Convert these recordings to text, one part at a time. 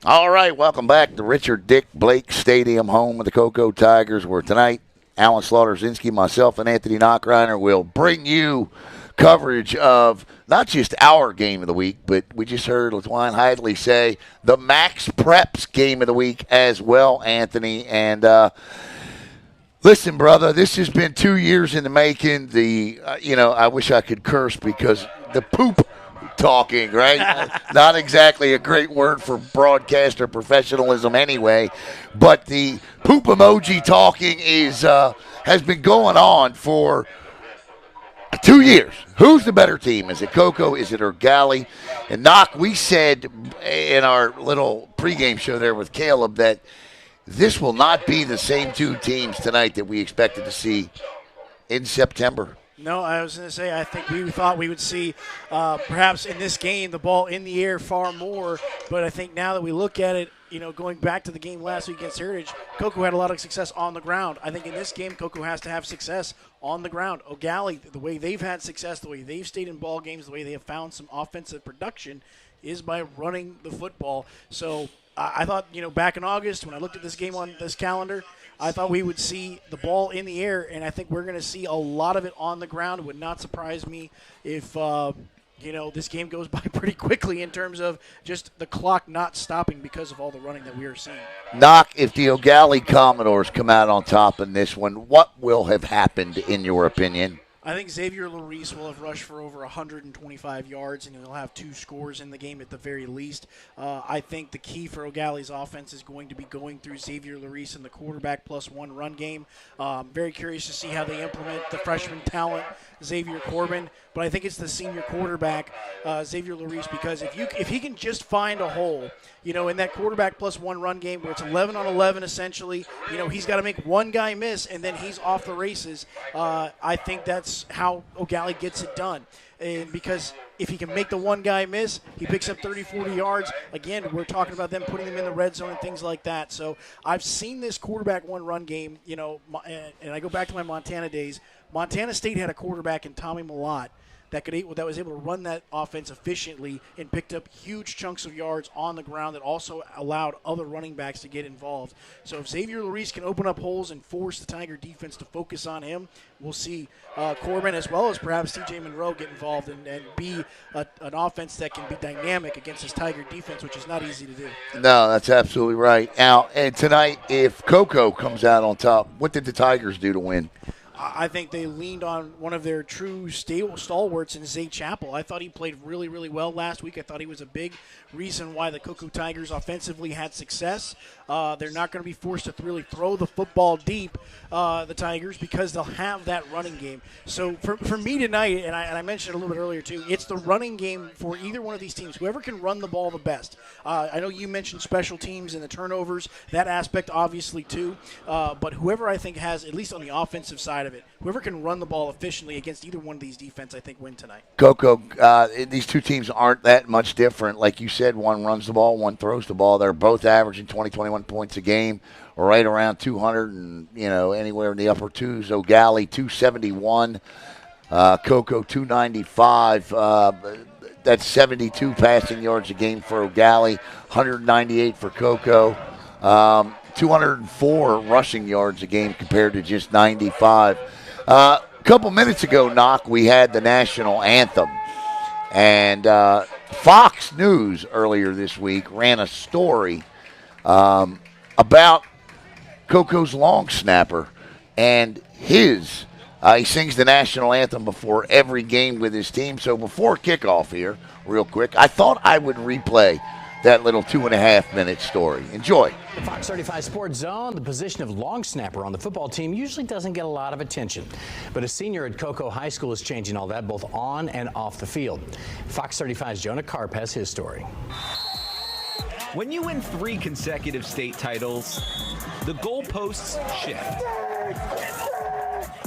All right, welcome back to Richard Dick Blake Stadium, home of the Coco Tigers, where tonight Alan Slaughter-Zinski, myself, and Anthony Knockreiner will bring you coverage of not just our game of the week, but we just heard LaTwine Hidley say the Max Preps game of the week as well, Anthony. And listen, brother, this has been 2 years in the making. I wish I could curse because the poop talking, right? Not exactly a great word for broadcaster professionalism anyway, but the poop emoji talking has been going on for 2 years. Who's the better team? Is it Coco? Is it Eau Gallie? And Knock, we said in our little pregame show there with Caleb that this will not be the same two teams tonight that we expected to see in September. No, I was going to say, I think we thought we would see perhaps in this game the ball in the air far more. But I think now that we look at it, going back to the game last week against Heritage, Coco had a lot of success on the ground. I think in this game, Coco has to have success on the ground. Eau Gallie, the way they've had success, the way they've stayed in ball games, the way they have found some offensive production is by running the football. So I thought, back in August when I looked at this game on this calendar, I thought we would see the ball in the air, and I think we're going to see a lot of it on the ground. It would not surprise me if, this game goes by pretty quickly in terms of just the clock not stopping because of all the running that we are seeing. Knock, if the Eau Gallie Commodores come out on top in this one, what will have happened in your opinion? I think Xavier Larice will have rushed for over 125 yards, and he'll have 2 scores in the game at the very least. I think the key for Eau Gallie's offense is going to be going through Xavier Larice in the quarterback +1 run game. Very curious to see how they implement the freshman talent, Xavier Corbin. But I think it's the senior quarterback, Xavier Larice, because if he can just find a hole, in that quarterback +1 run game where it's 11 on 11 essentially, he's got to make one guy miss and then he's off the races. I think that's how Eau Gallie gets it done. And because if he can make the one guy miss, he picks up 30, 40 yards. Again, we're talking about them putting them in the red zone and things like that. So I've seen this quarterback one run game, and I go back to my Montana days. Montana State had a quarterback in Tommy Millott that was able to run that offense efficiently and picked up huge chunks of yards on the ground that also allowed other running backs to get involved. So if Xavier Larice can open up holes and force the Tiger defense to focus on him, we'll see Corbin as well as perhaps T.J. Monroe get involved and be an offense that can be dynamic against this Tiger defense, which is not easy to do. No, that's absolutely right. Now, and tonight, if Coco comes out on top, what did the Tigers do to win? I think they leaned on one of their true stalwarts in Zay Chappell. I thought he played really, really well last week. I thought he was a big reason why the Coco Tigers offensively had success. They're not going to be forced to really throw the football deep, the Tigers, because they'll have that running game. So for me tonight, and I mentioned it a little bit earlier too, it's the running game for either one of these teams. Whoever can run the ball the best. I know you mentioned special teams and the turnovers, that aspect obviously too, but whoever I think has, at least on the offensive side of it, whoever can run the ball efficiently against either one of these defense, I think, win tonight. Coco, these two teams aren't that much different. Like you said, one runs the ball, one throws the ball. They're both averaging 20, 21 points a game, right around 200 and, anywhere in the upper twos. Eau Gallie, 271. Coco, 295. That's 72 passing yards a game for Eau Gallie, 198 for Coco. 204 rushing yards a game compared to just 95. A couple minutes ago, Knock, we had the national anthem. And Fox News earlier this week ran a story about Coco's long snapper and his. He sings the national anthem before every game with his team. So before kickoff here, real quick, I thought I would replay that little 2.5-minute story. Enjoy. The Fox 35 Sports Zone, the position of long snapper on the football team usually doesn't get a lot of attention. But a senior at Coco High School is changing all that, both on and off the field. Fox 35's Jonah Karp has his story. When you win 3 consecutive state titles, the goalposts shift.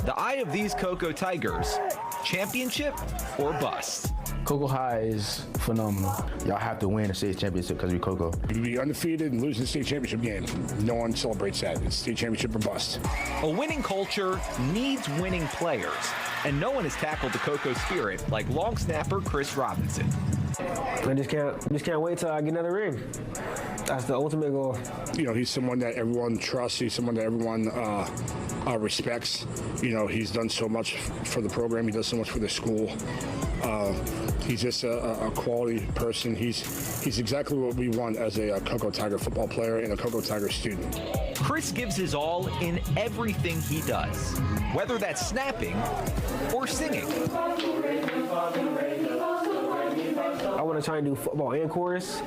The eye of these Coco Tigers, championship or bust. Coco High is phenomenal. Y'all have to win a state championship because we're Coco. You can be undefeated and lose the state championship game. No one celebrates that. It's state championship or bust. A winning culture needs winning players. And no one has tackled the Coco spirit like long snapper Chris Robinson. I just can't wait till I get another ring. That's the ultimate goal. You know, he's someone that everyone trusts. He's someone that everyone respects. You know, he's done so much for the program. He does so much for the school. He's just a quality person. He's exactly what we want as a Coco Tiger football player and a Coco Tiger student. Chris gives his all in everything he does, whether that's snapping or singing. I want to try and do football and chorus,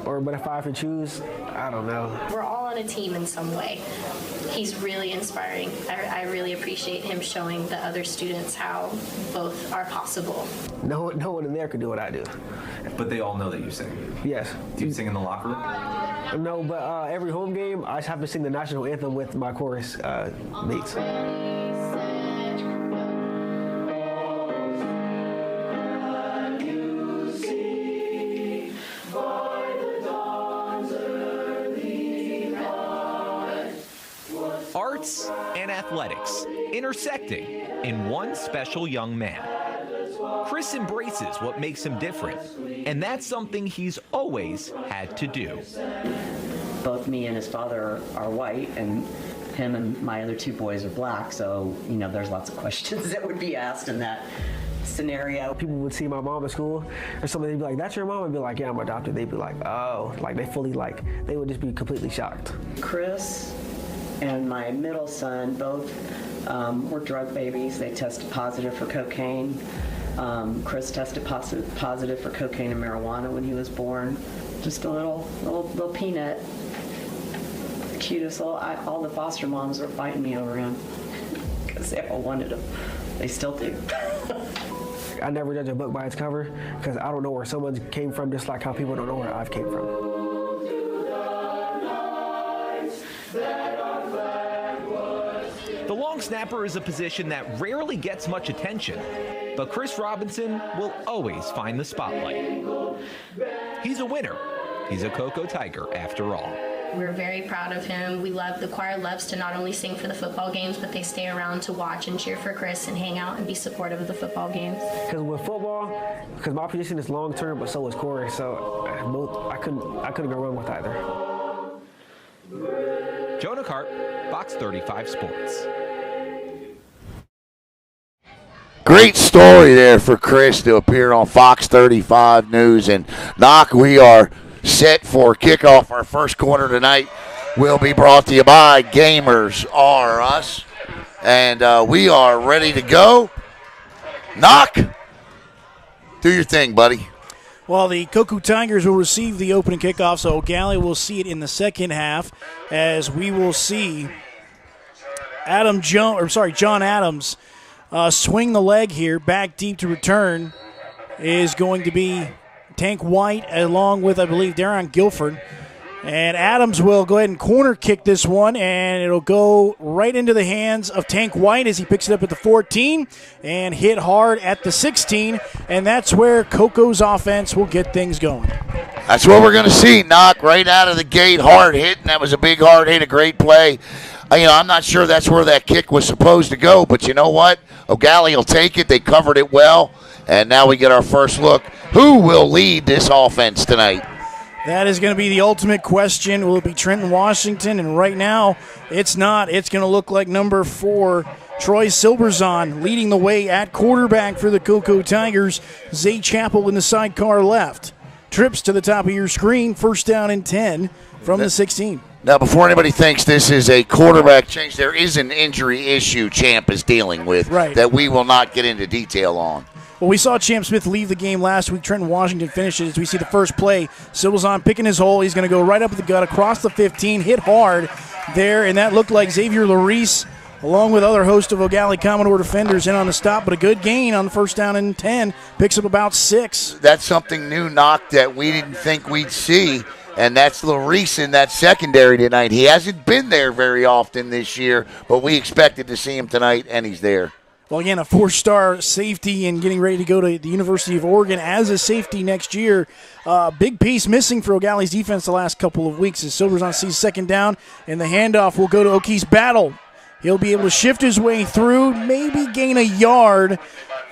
but if I have to choose, I don't know. We're all on a team in some way. He's really inspiring. I really appreciate him showing the other students how both are possible. No one in there could do what I do. But they all know that you sing. Yes. Do you sing in the locker room? No, but every home game, I just have to sing the national anthem with my chorus mates. Arts and athletics intersecting in one special young man. Chris embraces what makes him different, and that's something he's always had to do. Both me and his father are white, and him and my other two boys are black, so, you know, there's lots of questions that would be asked in that scenario. People would see my mom at school or something, they'd be like, "That's your mom?" I'd be like, "Yeah, I'm adopted." They'd be like, "Oh," like they would just be completely shocked. Chris and my middle son both were drug babies. They tested positive for cocaine. Chris tested positive for cocaine and marijuana when he was born. Just a little peanut. The cutest little. All the foster moms were fighting me over him because they all wanted him. They still do. I never judge a book by its cover because I don't know where someone came from, just like how people don't know where I've came from. The long snapper is a position that rarely gets much attention, but Chris Robinson will always find the spotlight. He's a winner. He's a Coco Tiger after all. We're very proud of him. The choir loves to not only sing for the football games, but they stay around to watch and cheer for Chris and hang out and be supportive of the football games. Because with football, because my position is long term, but so is chorus, so I couldn't go wrong with either. Jonah Carp, Fox 35 Sports. Great story there for Chris to appear on Fox 35 News. And Knock, we are set for kickoff. Our first quarter tonight will be brought to you by Gamers R Us. And we are ready to go. Knock, do your thing, buddy. Well, the Coco Tigers will receive the opening kickoff, so Eau Gallie will see it in the second half as we will see John Adams swing the leg here. Back deep to return is going to be Tank White along with, I believe, Darron Guilford. And Adams will go ahead and corner kick this one, and it'll go right into the hands of Tank White as he picks it up at the 14 and hit hard at the 16, and that's where Coco's offense will get things going. That's what we're going to see. Knock right out of the gate, hard hit, and that was a big hard hit, a great play. I'm not sure that's where that kick was supposed to go, but you know what? Eau Gallie will take it. They covered it well, and now we get our first look. Who will lead this offense tonight? That is going to be the ultimate question. Will it be Trenton Washington? And right now, it's not. It's going to look like number 4, Troy Silberzahn, leading the way at quarterback for the Coco Tigers. Zay Chappell in the sidecar left. Trips to the top of your screen. First down and 10 from the 16. Now, before anybody thinks this is a quarterback change, there is an injury issue Champ is dealing with that we will not get into detail on. Well, we saw Champ Smith leave the game last week. Trenton Washington finishes as we see the first play. Silberzahn picking his hole. He's going to go right up the gut across the 15, hit hard there, and that looked like Xavier Larice, along with other host of Eau Gallie Commodore defenders, in on the stop, but a good gain on the first down and 10. Picks up about 6. That's something new, Knock, that we didn't think we'd see, and that's Larice in that secondary tonight. He hasn't been there very often this year, but we expected to see him tonight, and he's there. Well, again, a 4-star safety and getting ready to go to the University of Oregon as a safety next year. Big piece missing for Eau Gallie's defense the last couple of weeks as Silberzahn sees second down, and the handoff will go to Okies Battle. He'll be able to shift his way through, maybe gain a yard,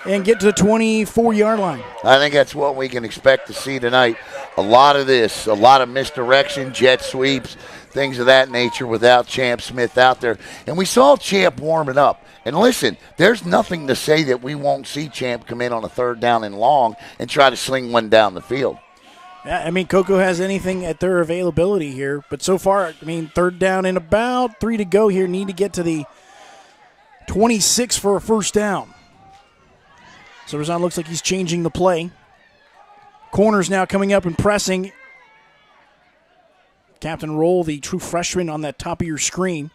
and get to the 24-yard line. I think that's what we can expect to see tonight. A lot of this, a lot of misdirection, jet sweeps, things of that nature without Champ Smith out there. And we saw Champ warming up. And listen, there's nothing to say that we won't see Champ come in on a 3rd down and long and try to sling one down the field. Yeah, I mean, Coco has anything at their availability here. But so far, I mean, 3rd down and about 3 to go here. Need to get to the 26 for a first down. So Razan looks like he's changing the play. Corners now coming up and pressing. Captain Roll, the true freshman, on that top of your screen.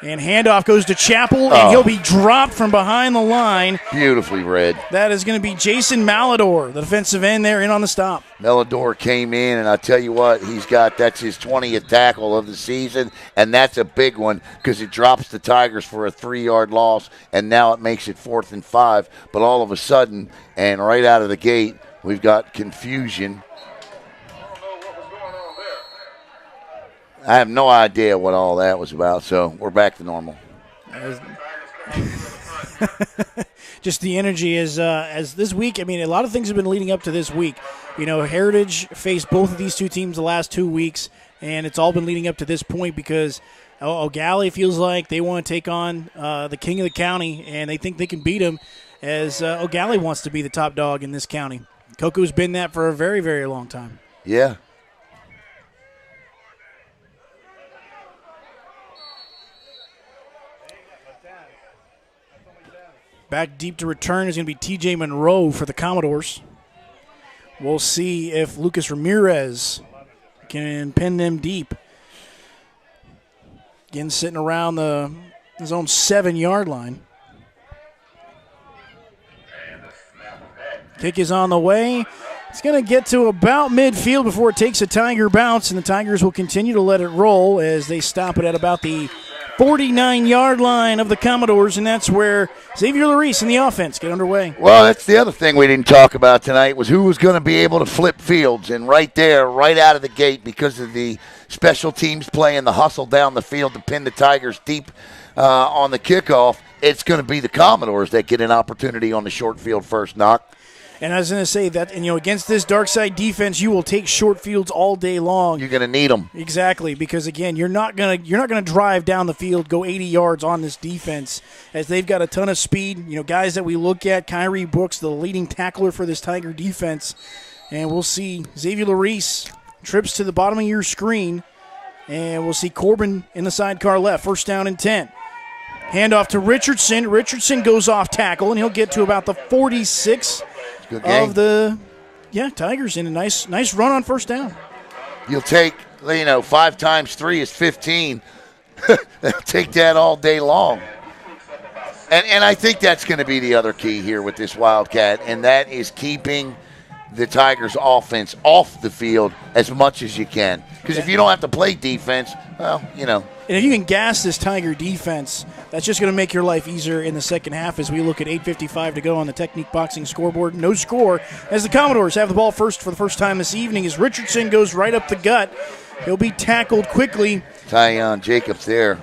And handoff goes to Chappell, and he'll be dropped from behind the line. Beautifully read. That is going to be Jason Malador, the defensive end there, in on the stop. Malador came in, and I tell you what, that's his 20th tackle of the season, and that's a big one because it drops the Tigers for a 3-yard loss, and now it makes it 4th and 5. But all of a sudden, and right out of the gate, we've got confusion. I have no idea what all that was about, so we're back to normal. Just the energy as this week. I mean, a lot of things have been leading up to this week. You know, Heritage faced both of these two teams the last 2 weeks, and it's all been leading up to this point because Eau Gallie feels like they want to take on the king of the county, and they think they can beat him as Eau Gallie wants to be the top dog in this county. Coco's been that for a very, very long time. Yeah. Back deep to return is going to be T.J. Monroe for the Commodores. We'll see if Lucas Ramirez can pin them deep. Again, sitting around his own 7-yard line. Kick is on the way. It's going to get to about midfield before it takes a Tiger bounce, and the Tigers will continue to let it roll as they stop it at about the 49-yard line of the Commodores, and that's where Xavier Larice and the offense get underway. Well, that's the other thing we didn't talk about tonight was who was going to be able to flip fields. And right there, right out of the gate, because of the special teams play and the hustle down the field to pin the Tigers deep on the kickoff, it's going to be the Commodores that get an opportunity on the short field first knock. And I was going to say that, and against this dark side defense, you will take short fields all day long. You're going to need them. Exactly, because again, you're not going to drive down the field, go 80 yards on this defense, as they've got a ton of speed. Guys that we look at, Kyrie Brooks, the leading tackler for this Tiger defense, and we'll see Xavier Larice trips to the bottom of your screen, and we'll see Corbin in the sidecar left. First down and 10. Handoff to Richardson. Richardson goes off tackle, and he'll get to about the 46. Good game. Of the Tigers in a nice run on first down. You'll take 5 times 3 is 15. Take that all day long. And I think that's going to be the other key here with this Wildcat, and that is keeping the Tigers' offense off the field as much as you can. Because if you don't have to play defense, well, And if you can gas this Tiger defense, that's just going to make your life easier in the second half as we look at 8:55 to go on the Technique Boxing scoreboard. No score as the Commodores have the ball first for the first time this evening as Richardson goes right up the gut. He'll be tackled quickly. Tyon Jacobs there.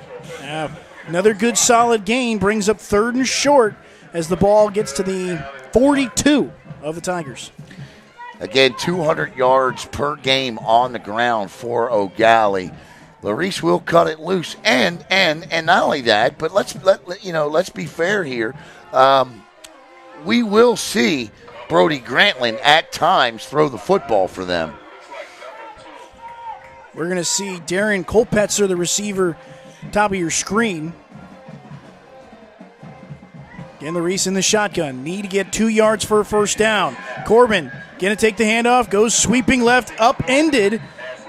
Another good solid gain brings up 3rd and short as the ball gets to the 42 of the Tigers. Again, 200 yards per game on the ground for Eau Gallie. Larice will cut it loose, and not only that, but let's be fair here. We will see Brody Grantland at times throw the football for them. We're going to see Darian Kolpetzer, the receiver, top of your screen. Again, Larice in the shotgun. Need to get 2 yards for a first down. Corbin going to take the handoff, goes sweeping left, upended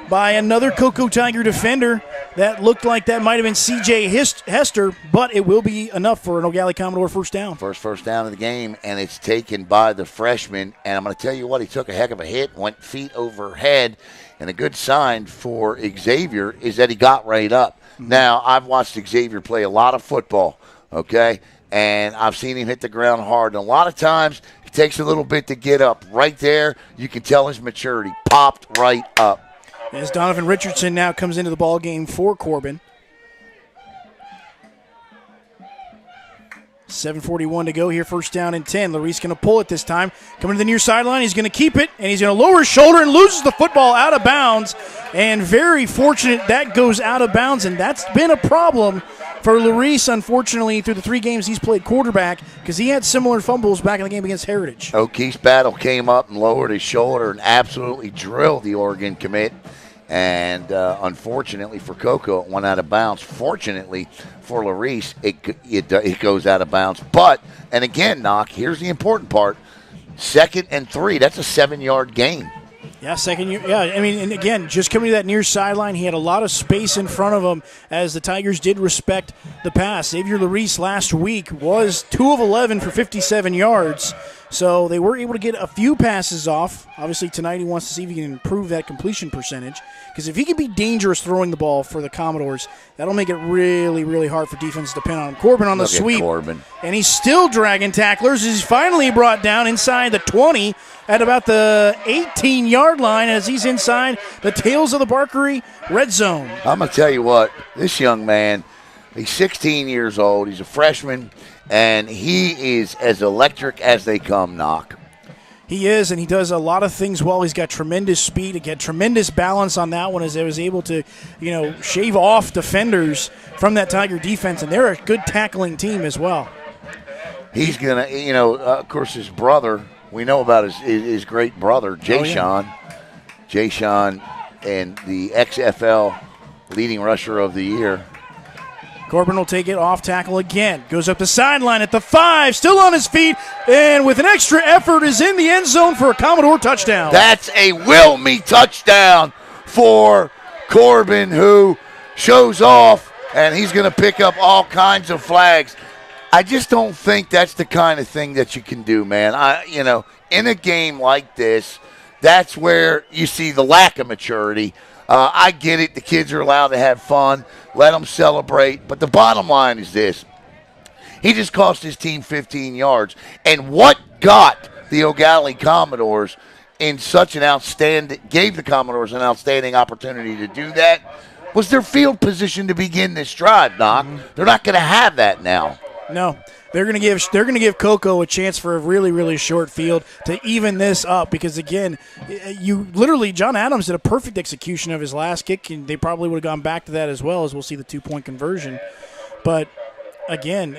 by another Coco Tiger defender. That looked like that might have been C.J. Hester, but it will be enough for an Eau Gallie Commodore first down. First down of the game, and it's taken by the freshman. And I'm going to tell you what, he took a heck of a hit, went feet overhead, and a good sign for Xavier is that he got right up. Mm-hmm. Now, I've watched Xavier play a lot of football, okay, and I've seen him hit the ground hard. And a lot of times, it takes a little bit to get up. Right there, you can tell his maturity. Popped right up. As Donovan Richardson now comes into the ball game for Corbin. 7:41 to go here, first down and 10. Larice going to pull it this time. Coming to the near sideline, he's going to keep it, and he's going to lower his shoulder and loses the football out of bounds. And very fortunate that goes out of bounds, and that's been a problem for Larice, unfortunately, through the 3 games he's played quarterback, because he had similar fumbles back in the game against Heritage. O'Keefe's battle came up and lowered his shoulder and absolutely drilled the Oregon commit. And unfortunately for Coco, it went out of bounds. Fortunately for Larice, it goes out of bounds. But, and again, Knock, here's the important part. 2nd and 3, that's a 7-yard gain. Yeah, I mean, and again, just coming to that near sideline, he had a lot of space in front of him as the Tigers did respect the pass. Xavier Larice last week was 2 of 11 for 57 yards, so they were able to get a few passes off. Obviously, tonight he wants to see if he can improve that completion percentage, because if he can be dangerous throwing the ball for the Commodores, that'll make it really, really hard for defense to depend on him. Corbin on the sweep, and he's still dragging tacklers. He's finally brought down inside the 20 at about the 18-yard line as he's inside the tails of the Barkery red zone. I'm going to tell you what, this young man, he's 16 years old, he's a freshman, and he is as electric as they come, Knock. He is, and he does a lot of things well. He's got tremendous speed, again, tremendous balance on that one as he was able to, shave off defenders from that Tiger defense, and they're a good tackling team as well. He's going to, of course, his brother, we know about his great brother, Jay-Sean. Jay-Sean and the XFL leading rusher of the year. Corbin will take it off tackle again. Goes up the sideline at the 5, still on his feet, and with an extra effort is in the end zone for a Commodore touchdown. That's a will me touchdown for Corbin, who shows off, and he's going to pick up all kinds of flags. I just don't think that's the kind of thing that you can do, man. In a game like this, that's where you see the lack of maturity. I get it. The kids are allowed to have fun. Let them celebrate. But the bottom line is this. He just cost his team 15 yards. And what got the Eau Gallie Commodores in such an gave the Commodores an outstanding opportunity to do that was their field position to begin this drive, Doc. Mm-hmm. They're not going to have that now. No, they're going to give Coco a chance for a really, really short field to even this up because, again, John Adams did a perfect execution of his last kick, and they probably would have gone back to that as well as we'll see the 2-point conversion. But, again,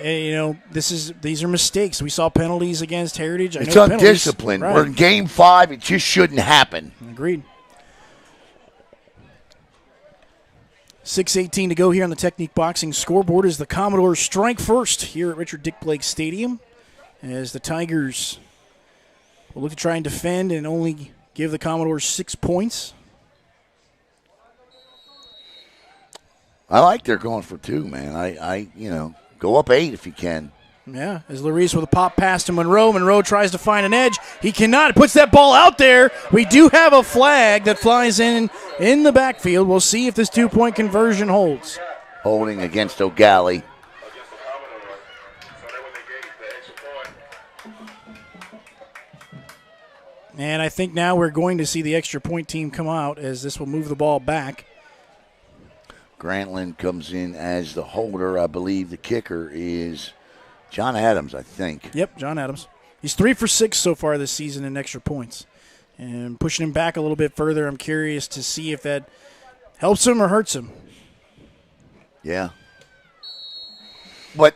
these are mistakes. We saw penalties against Heritage. It's undisciplined. Right. We're in Game 5. It just shouldn't happen. Agreed. 6:18 to go here on the Technique Boxing scoreboard as the Commodores strike first here at Richard Dick Blake Stadium as the Tigers will look to try and defend and only give the Commodores 6 points. I like they're going for 2, man. I go up 8 if you can. Yeah, as Larice with a pop pass to Monroe. Monroe tries to find an edge. He cannot. Puts that ball out there. We do have a flag that flies in the backfield. We'll see if this 2-point conversion holds. Holding against Eau Gallie. And I think now we're going to see the extra point team come out as this will move the ball back. Grantland comes in as the holder. I believe the kicker is John Adams, I think. Yep, John Adams. He's 3 for 6 so far this season in extra points. And pushing him back a little bit further, I'm curious to see if that helps him or hurts him. Yeah. But,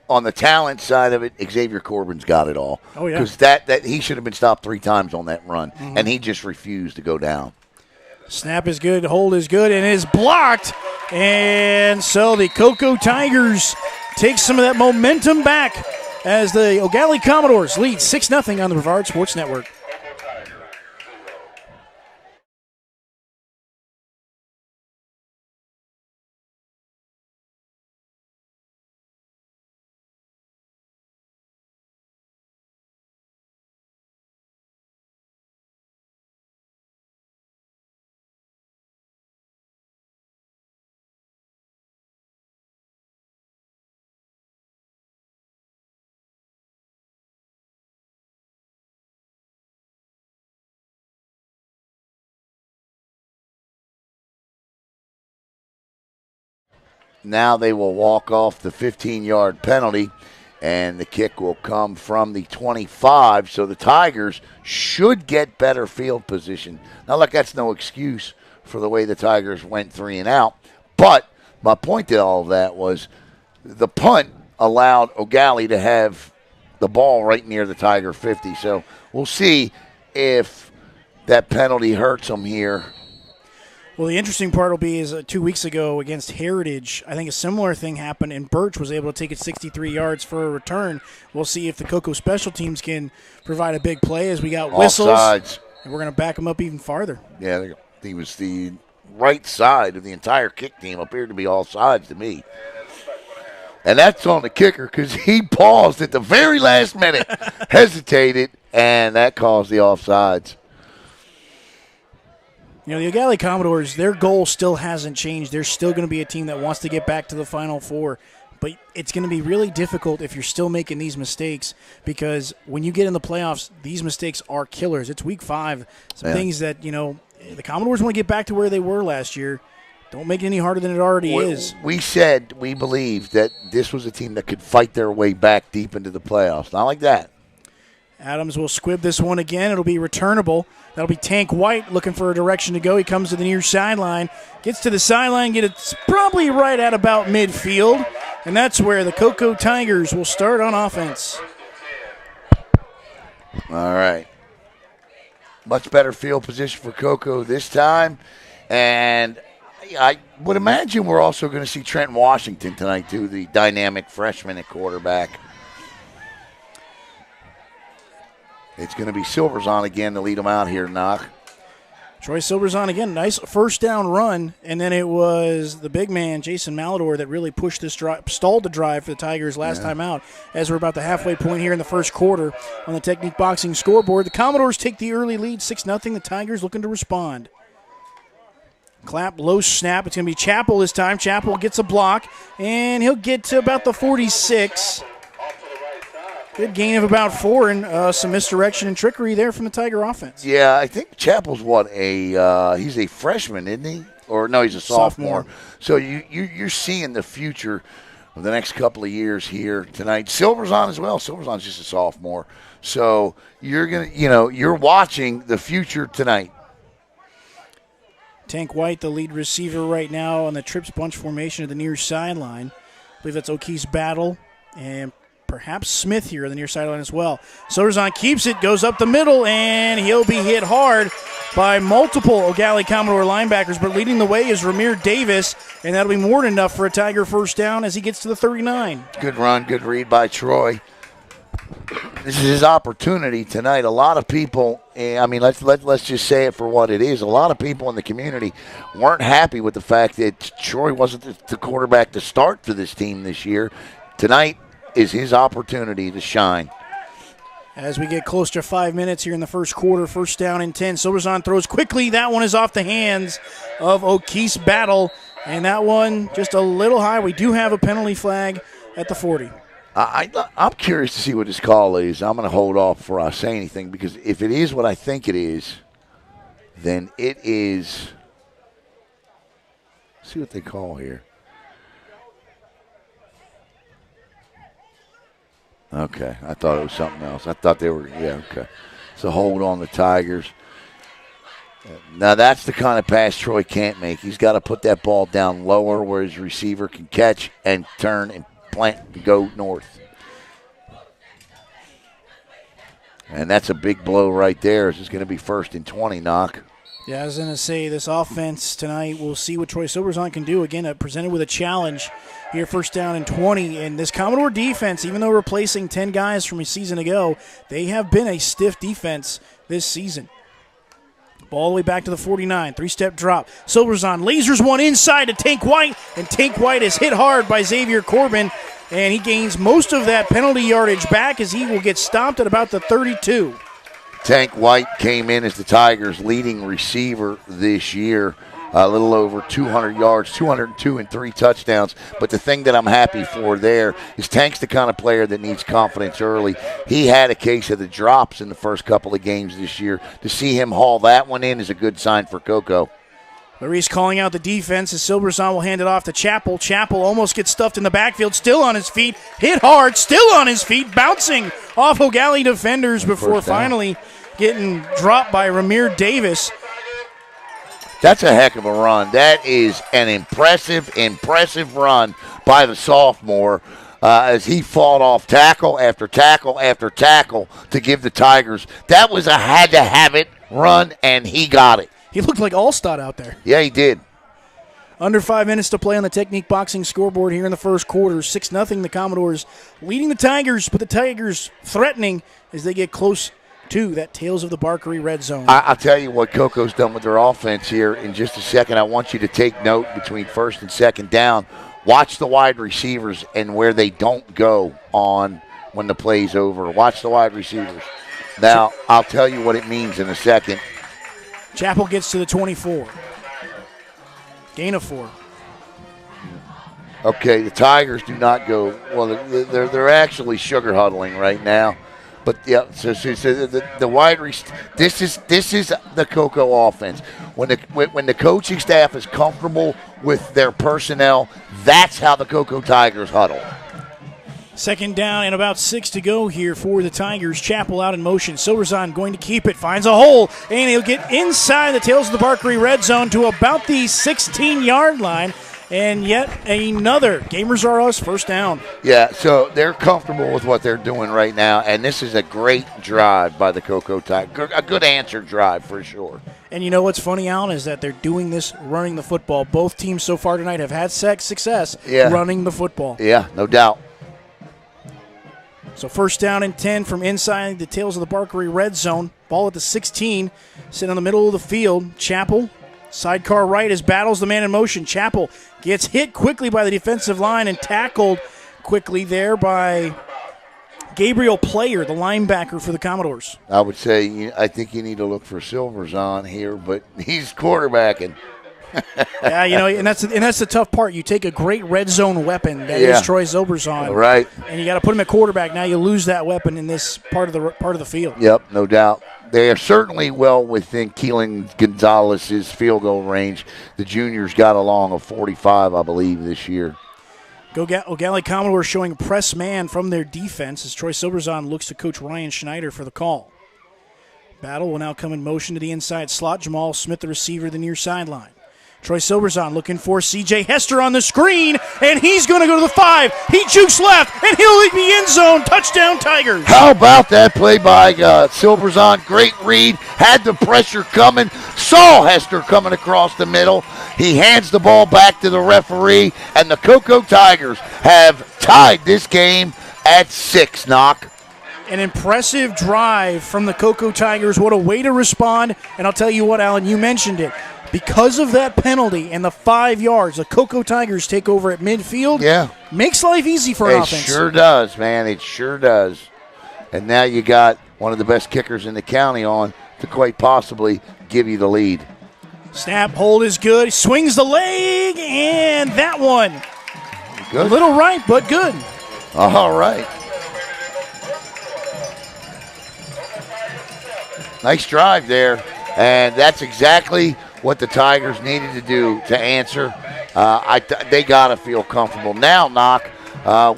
on the talent side of it, Xavier Corbin's got it all. Oh, yeah. Because that he should have been stopped 3 times on that run, and he just refused to go down. Snap is good, hold is good, and is blocked. And so the Coco Tigers take some of that momentum back as the Eau Gallie Commodores lead 6-0 on the Brevard Sports Network. now they will walk off the 15-yard penalty, and the kick will come from the 25. So the Tigers should get better field position. Now, look, that's no excuse for the way the Tigers went 3 and out. But my point to all of that was the punt allowed Eau Gallie to have the ball right near the Tiger 50. So we'll see if that penalty hurts them here. Well, the interesting part will be is 2 weeks ago against Heritage, I think a similar thing happened, and Birch was able to take it 63 yards for a return. We'll see if the Coco special teams can provide a big play as we got whistles. Offsides. And we're going to back them up even farther. Yeah, he was the right side of the entire kick team. Appeared to be all sides to me. And that's on the kicker because he paused at the very last minute, hesitated, and that caused the offsides. You know, the Eau Gallie Commodores, their goal still hasn't changed. They're still going to be a team that wants to get back to the Final Four. But it's going to be really difficult if you're still making these mistakes because when you get in the playoffs, these mistakes are killers. It's week 5. Some things that, you know, the Commodores want to get back to where they were last year. Don't make it any harder than it already is. We said we believed that this was a team that could fight their way back deep into the playoffs. Not like that. Adams will squib this one again. It'll be returnable. That'll be Tank White looking for a direction to go. He comes to the near sideline, gets to the sideline, gets probably right at about midfield, and that's where the Coco Tigers will start on offense. All right. Much better field position for Coco this time, and I would imagine we're also going to see Trent Washington tonight, too, the dynamic freshman at quarterback. It's going to be Silvers on again to lead them out here, Knock. Troy Silvers on again. Nice first down run, and then it was the big man, Jason Malador, that really pushed this drive, stalled the drive for the Tigers last time out as we're about the halfway point here in the first quarter on the Technique Boxing scoreboard. The Commodores take the early lead, 6-0. The Tigers looking to respond. Clap, low snap. It's going to be Chappell this time. Chappell gets a block, and he'll get to about the 46. Good gain of about 4 and some misdirection and trickery there from the Tiger offense. Yeah, I think Chappell's he's a freshman, isn't he? Or no, he's a sophomore. So you're seeing the future of the next couple of years here tonight. Silver's on as well. Silver's on just a sophomore. So you're watching the future tonight. Tank White, the lead receiver right now on the trips bunch formation of the near sideline. I believe that's O'Keefe's battle and perhaps Smith here on the near sideline as well. Soderzon keeps it, goes up the middle, and he'll be hit hard by multiple Eau Gallie Commodore linebackers, but leading the way is Ramir Davis, and that'll be more than enough for a Tiger first down as he gets to the 39. Good run, good read by Troy. This is his opportunity tonight. A lot of people, let's just say it for what it is. A lot of people in the community weren't happy with the fact that Troy wasn't the quarterback to start for this team this year. Tonight is his opportunity to shine. As we get close to 5 minutes here in the first quarter, first down and 10. Silverzon throws quickly. That one is off the hands of O'Keefe's battle, and that one just a little high. We do have a penalty flag at the 40. I'm curious to see what his call is. I'm going to hold off before I say anything because if it is what I think it is, then it is. Let's see what they call here. Okay, I thought it was something else. I thought they were, okay. So hold on the Tigers. Now that's the kind of pass Troy can't make. He's got to put that ball down lower where his receiver can catch and turn and plant and go north. And that's a big blow right there. This is going to be 1st and 20, Knock. Yeah, I was going to say this offense tonight, we'll see what Troy Silverzon can do. Again, presented with a challenge here, 1st down and 20. And this Commodore defense, even though replacing 10 guys from a season ago, they have been a stiff defense this season. Ball all the way back to the 49, 3-step drop. Silverzon lasers one inside to Tank White, and Tank White is hit hard by Xavier Corbin, and he gains most of that penalty yardage back as he will get stopped at about the 32. Tank White came in as the Tigers' leading receiver this year. A little over 200 yards, 202 and 3 touchdowns. But the thing that I'm happy for there is Tank's the kind of player that needs confidence early. He had a case of the drops in the first couple of games this year. To see him haul that one in is a good sign for Coco. Larice calling out the defense as Silverzon will hand it off to Chappell. Chappell almost gets stuffed in the backfield, still on his feet, hit hard, still on his feet, bouncing off Eau Gallie defenders before finally getting dropped by Ramir Davis. That's a heck of a run. That is an impressive run by the sophomore as he fought off tackle after tackle after tackle to give the Tigers. That was a had-to-have-it run, and he got it. He looked like All-Star out there. Yeah, he did. Under 5 minutes to play on the Technique Boxing scoreboard here in the first quarter. 6-0 the Commodores leading the Tigers, but the Tigers threatening as they get close to that Tales of the Barkery red zone. I'll tell you what Coco's done with their offense here in just a second. I want you to take note between first and second down. Watch the wide receivers and where they don't go on when the play's over. Watch the wide receivers. Now, I'll tell you what it means in a second. Chappell gets to the 24. Gain of 4. Okay, the Tigers do not go. Well, they're actually sugar huddling right now. But yeah, so the wide this is the Coco offense. When the coaching staff is comfortable with their personnel, that's how the Coco Tigers huddle. Second down and about 6 to go here for the Tigers. Chappell out in motion. Silverzon going to keep it. Finds a hole, and he'll get inside the Tales of the Barkery red zone to about the 16-yard line. And yet another Gamers R Us first down. Yeah, so they're comfortable with what they're doing right now, and this is a great drive by the Coco Tigers. A good answer drive for sure. And you know what's funny, Alan, is that they're doing this running the football. Both teams so far tonight have had success running the football. Yeah, no doubt. So first down and 10 from inside the Tales of the Barkery red zone. Ball at the 16, sitting in the middle of the field. Chappell, sidecar right as battles the man in motion. Chappell gets hit quickly by the defensive line and tackled quickly there by Gabriel Player, the linebacker for the Commodores. I would say I think you need to look for Silverzon here, but he's quarterbacking. Yeah, and that's the tough part. You take a great red zone weapon that is Troy Silverzon, right? And you got to put him at quarterback. Now you lose that weapon in this part of the field. Yep, no doubt. They are certainly well within Keelan Gonzalez's field goal range. The juniors got along a 45, I believe, this year. Eau Gallie Commodores showing press man from their defense as Troy Silverzon looks to Coach Ryan Schneider for the call. Battle will now come in motion to the inside slot. Jamal Smith, the receiver, the near sideline. Troy Silverzon looking for C.J. Hester on the screen, and he's going to go to the 5. He jukes left, and he'll be end zone. Touchdown, Tigers. How about that play by Silverzon? Great read. Had the pressure coming. Saw Hester coming across the middle. He hands the ball back to the referee, and the Coco Tigers have tied this game at 6, Knock. An impressive drive from the Coco Tigers. What a way to respond. And I'll tell you what, Alan, you mentioned it. Because of that penalty and the 5 yards, the Coco Tigers take over at midfield. Yeah. Makes life easy for an offense. It sure does, man. It sure does. And now you got one of the best kickers in the county on to quite possibly give you the lead. Snap, hold is good. Swings the leg, and that one. Good. A little right, but good. All right. Nice drive there. And that's exactly what the Tigers needed to do to answer. They got to feel comfortable. Now, Knock,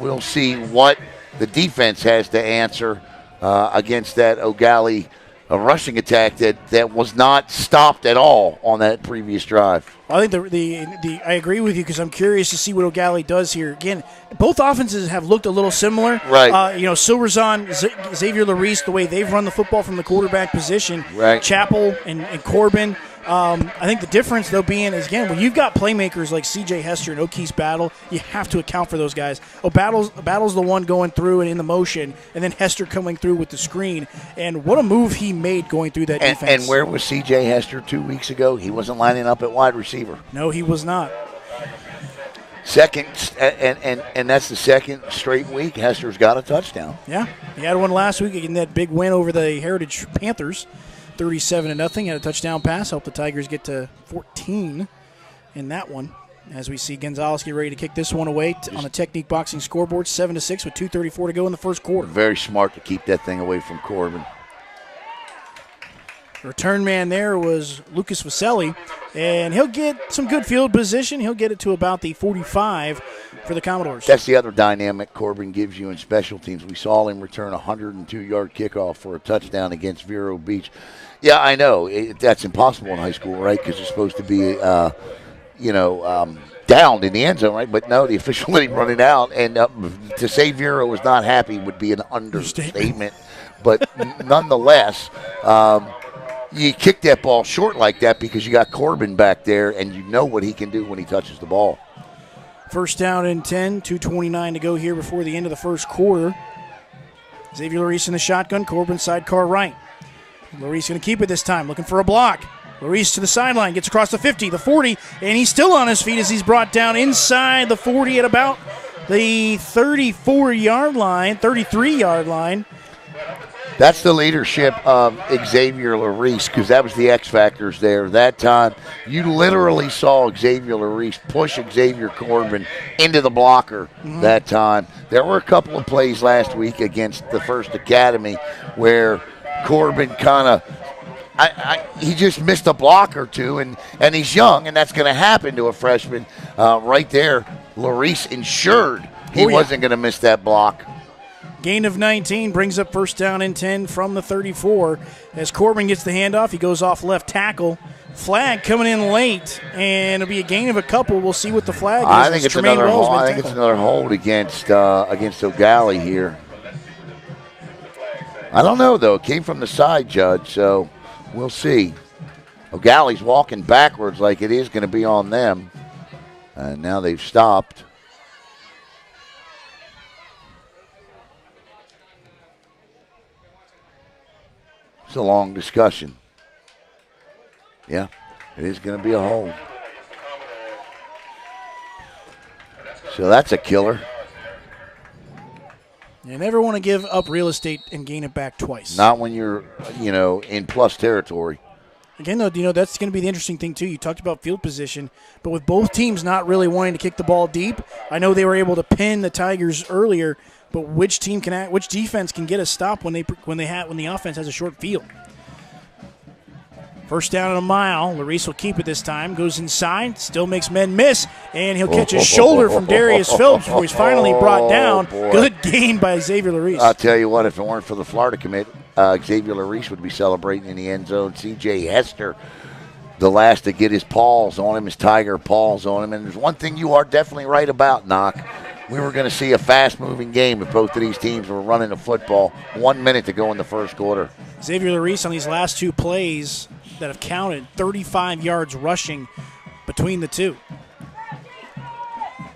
we'll see what the defense has to answer against that Eau Gallie rushing attack that was not stopped at all on that previous drive. I think I agree with you because I'm curious to see what Eau Gallie does here. Again, both offenses have looked a little similar. Right. Silverzon, Xavier Larice, the way they've run the football from the quarterback position. Right. Chappell and Corbin. I think the difference, though, being is, again, when you've got playmakers like C.J. Hester and O'Keefe Battle, you have to account for those guys. Battle's the one going through and in the motion, and then Hester coming through with the screen. And what a move he made going through that defense. And where was C.J. Hester 2 weeks ago? He wasn't lining up at wide receiver. No, he was not. Second, and that's the second straight week Hester's got a touchdown. Yeah, he had one last week in that big win over the Heritage Panthers. 37-0, had a touchdown pass, helped the Tigers get to 14 in that one. As we see Gonzalez get ready to kick this one away on the Technique Boxing scoreboard, 7-6 with 2:34 to go in the first quarter. Very smart to keep that thing away from Corbin. Return man there was Lucas Vaselli, and he'll get some good field position. He'll get it to about the 45 for the Commodores. That's the other dynamic Corbin gives you in special teams. We saw him return a 102-yard kickoff for a touchdown against Vero Beach. Yeah, I know. That's impossible in high school, right, because it's supposed to be, downed in the end zone, right? But no, the official let him run it out. And to say Vero was not happy would be an understatement. But nonetheless, you kick that ball short like that because you got Corbin back there, and you know what he can do when he touches the ball. First down and 10, 2:29 to go here before the end of the first quarter. Xavier Larice in the shotgun, Corbin sidecar right. Larice going to keep it this time, looking for a block. Larice to the sideline, gets across the 50, the 40, and he's still on his feet as he's brought down inside the 40 at about the 34-yard line, 33-yard line. That's the leadership of Xavier Larice, because that was the X factors there. That time, you literally saw Xavier Larice push Xavier Corbin into the blocker that time. There were a couple of plays last week against the First Academy where Corbin kind of he just missed a block or two, and he's young, and that's going to happen to a freshman. Right there, Larice ensured he wasn't going to miss that block. Gain of 19 brings up first down and 10 from the 34. As Corbin gets the handoff, he goes off left tackle. Flag coming in late, and it'll be a gain of a couple. We'll see what the flag is. I think it's another hold. I think it's another hold against Eau Gallie here. I don't know, though. It came from the side, Judge, so we'll see. Eau Gallie's walking backwards like it is going to be on them. And now they've stopped. It's a long discussion. Yeah, it is going to be a hold. So that's a killer. You never want to give up real estate and gain it back twice. Not when you're, in plus territory. Again, though, that's going to be the interesting thing, too. You talked about field position, but with both teams not really wanting to kick the ball deep, I know they were able to pin the Tigers earlier, but which defense can get a stop when the offense has a short field? First down and a mile. Larice will keep it this time. Goes inside. Still makes men miss. And he'll catch his shoulder from Darius Phillips before he's finally brought down. Good gain by Xavier Larice. I'll tell you what, if it weren't for the Florida commit, Xavier Larice would be celebrating in the end zone. C.J. Hester, the last to get his paws on him, his Tiger paws on him. And there's one thing you are definitely right about, Knock. We were going to see a fast-moving game if both of these teams were running the football. 1 minute to go in the first quarter. Xavier Larice on these last two plays that have counted 35 yards rushing between the two.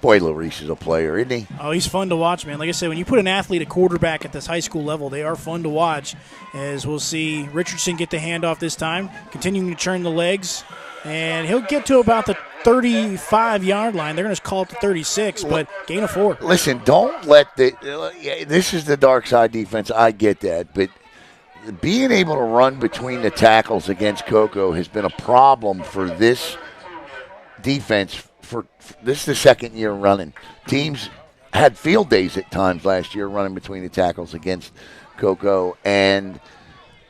Boy, Larice is a player, isn't he? Oh, he's fun to watch, man. Like I said, when you put an athlete at quarterback at this high school level, they are fun to watch. As we'll see Richardson get the handoff this time, continuing to turn the legs. And he'll get to about the 35-yard line. They're going to call it the 36, but gain of 4. Listen, don't let this is the dark side defense. I get that, but being able to run between the tackles against Coco has been a problem for this defense. This is the second year running. Teams had field days at times last year running between the tackles against Coco, and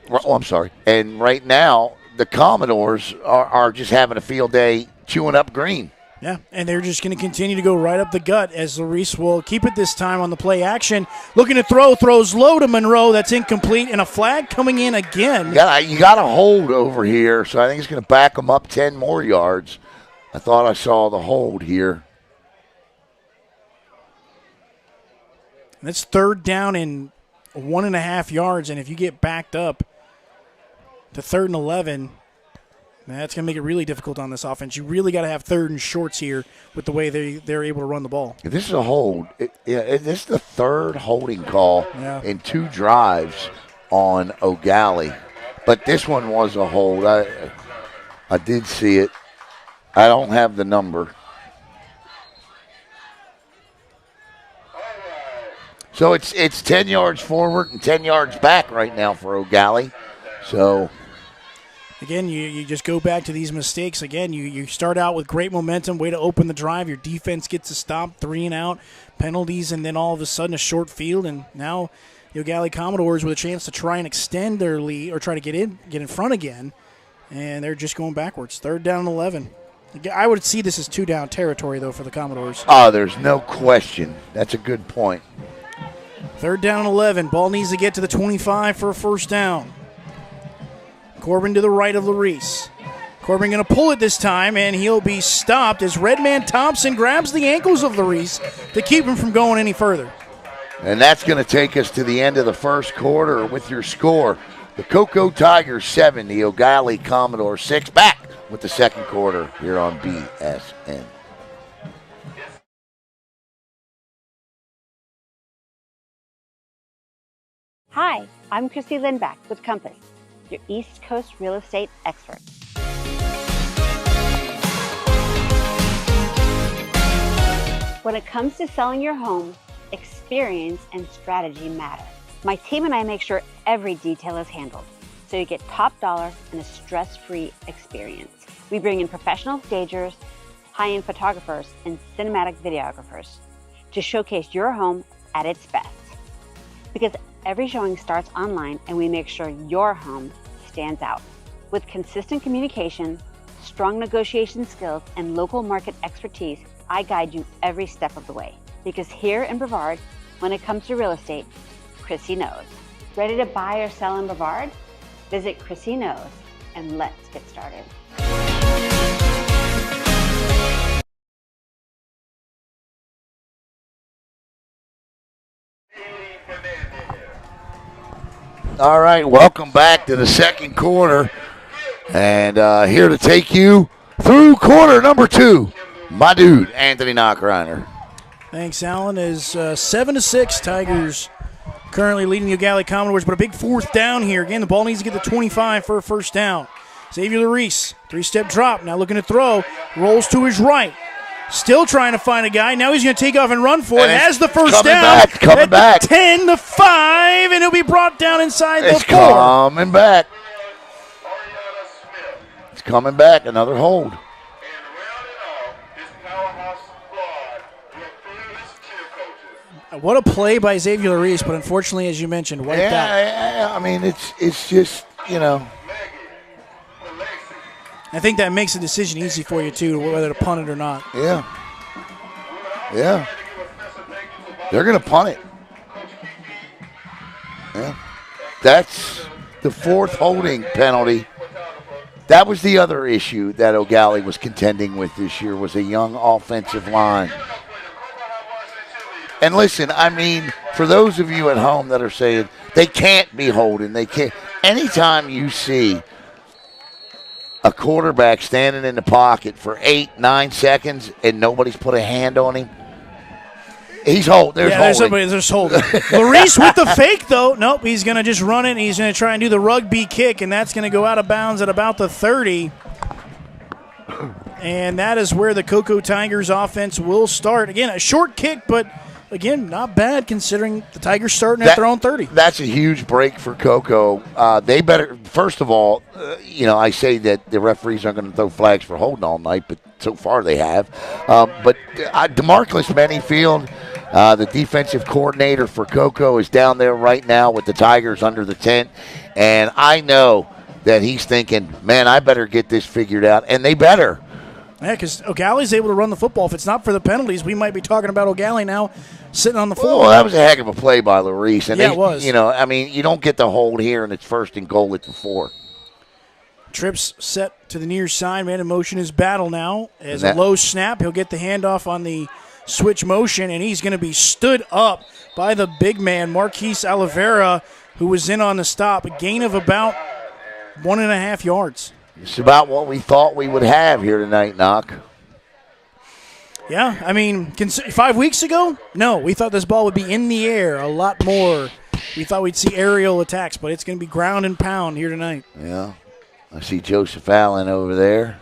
right now the Commodores are just having a field day chewing up green. Yeah, and they're just going to continue to go right up the gut as Larice will keep it this time on the play action. Looking to throws low to Monroe. That's incomplete, and a flag coming in again. You got a hold over here, so I think it's going to back them up 10 more yards. I thought I saw the hold here. And that's third down in 1.5 yards, and if you get backed up to 3rd and 11, that's going to make it really difficult on this offense. You really got to have 3rd and shorts here with the way they're able to run the ball. If this is a hold, this is the third holding call in 2 drives on Eau Gallie. But this one was a hold. I did see it. I don't have the number. So it's 10 yards forward and 10 yards back right now for Eau Gallie. So again, you just go back to these mistakes. Again, you start out with great momentum, way to open the drive. Your defense gets a stop, 3 and out, penalties, and then all of a sudden a short field. And now the Eau Gallie Commodores with a chance to try and extend their lead or try to get in front again, and they're just going backwards. 3rd down and 11. I would see this as 2-down territory, though, for the Commodores. Oh, there's no question. That's a good point. 3rd down and 11. Ball needs to get to the 25 for a first down. Corbin to the right of Larice. Corbin going to pull it this time, and he'll be stopped as Redman Thompson grabs the ankles of Larice to keep him from going any further. And that's going to take us to the end of the first quarter with your score. The Coco Tigers 7, the Eau Gallie Commodores 6. Back with the second quarter here on BSN. Hi, I'm Chrissy Lindback with Compass, your East Coast real estate expert. When it comes to selling your home, experience and strategy matter. My team and I make sure every detail is handled, so you get top dollar and a stress-free experience. We bring in professional stagers, high-end photographers, and cinematic videographers to showcase your home at its best. Because every showing starts online, and we make sure your home stands out. With consistent communication, strong negotiation skills, and local market expertise, I guide you every step of the way. Because here in Brevard, when it comes to real estate, Chrissy knows. Ready to buy or sell in Brevard? Visit Chrissy Knows, and let's get started. All right, welcome back to the second quarter. And here to take you through quarter number 2, my dude, Anthony Knockreiner. Thanks, Alan. Is 7-6 Tigers currently leading the Eau Gallie Commodores, but a big 4th down here. Again, the ball needs to get to 25 for a first down. Xavier Larice, 3-step drop, now looking to throw, rolls to his right. Still trying to find a guy. Now he's going to take off and run for it. Has the first down. Coming back. 10, the 5, and he'll be brought down inside the 4. It's coming back. It's coming back. Another hold. What a play by Xavier Larice, but unfortunately, as you mentioned, wiped out. Yeah, I mean, it's just, you know. I think that makes the decision easy for you, too, whether to punt it or not. Yeah. Yeah. They're going to punt it. Yeah. That's the 4th holding penalty. That was the other issue that Eau Gallie was contending with this year, was a young offensive line. And listen, I mean, for those of you at home that are saying they can't be holding, they can't. Anytime you see a quarterback standing in the pocket for 8-9 seconds and nobody's put a hand on him, he's holding. There's somebody that's holding. Larice with the fake, though. Nope, he's going to just run it, and he's going to try and do the rugby kick, and that's going to go out of bounds at about the 30. And that is where the Coco Tigers offense will start. Again, a short kick, but again, not bad considering the Tigers starting at their own 30. That's a huge break for Coco. They better, first of all, I say that the referees aren't going to throw flags for holding all night, but so far they have. But DeMarcus Manyfield, the defensive coordinator for Coco, is down there right now with the Tigers under the tent. And I know that he's thinking, man, I better get this figured out. And they better. Yeah, because Eau Gallie's able to run the football. If it's not for the penalties, we might be talking about Eau Gallie now sitting on the floor. Well, that was a heck of a play by Larice. And it was. You don't get the hold here, and it's 1st and goal at the 4. Trips set to the near side. Man in motion is battle now. As a low snap, he'll get the handoff on the switch motion, and he's going to be stood up by the big man, Marquise Oliveira, who was in on the stop. A gain of about 1.5 yards. It's about what we thought we would have here tonight, Knock. Yeah, I mean, 5 weeks ago, no, we thought this ball would be in the air a lot more. We thought we'd see aerial attacks, but it's going to be ground and pound here tonight. Yeah, I see Joseph Allen over there.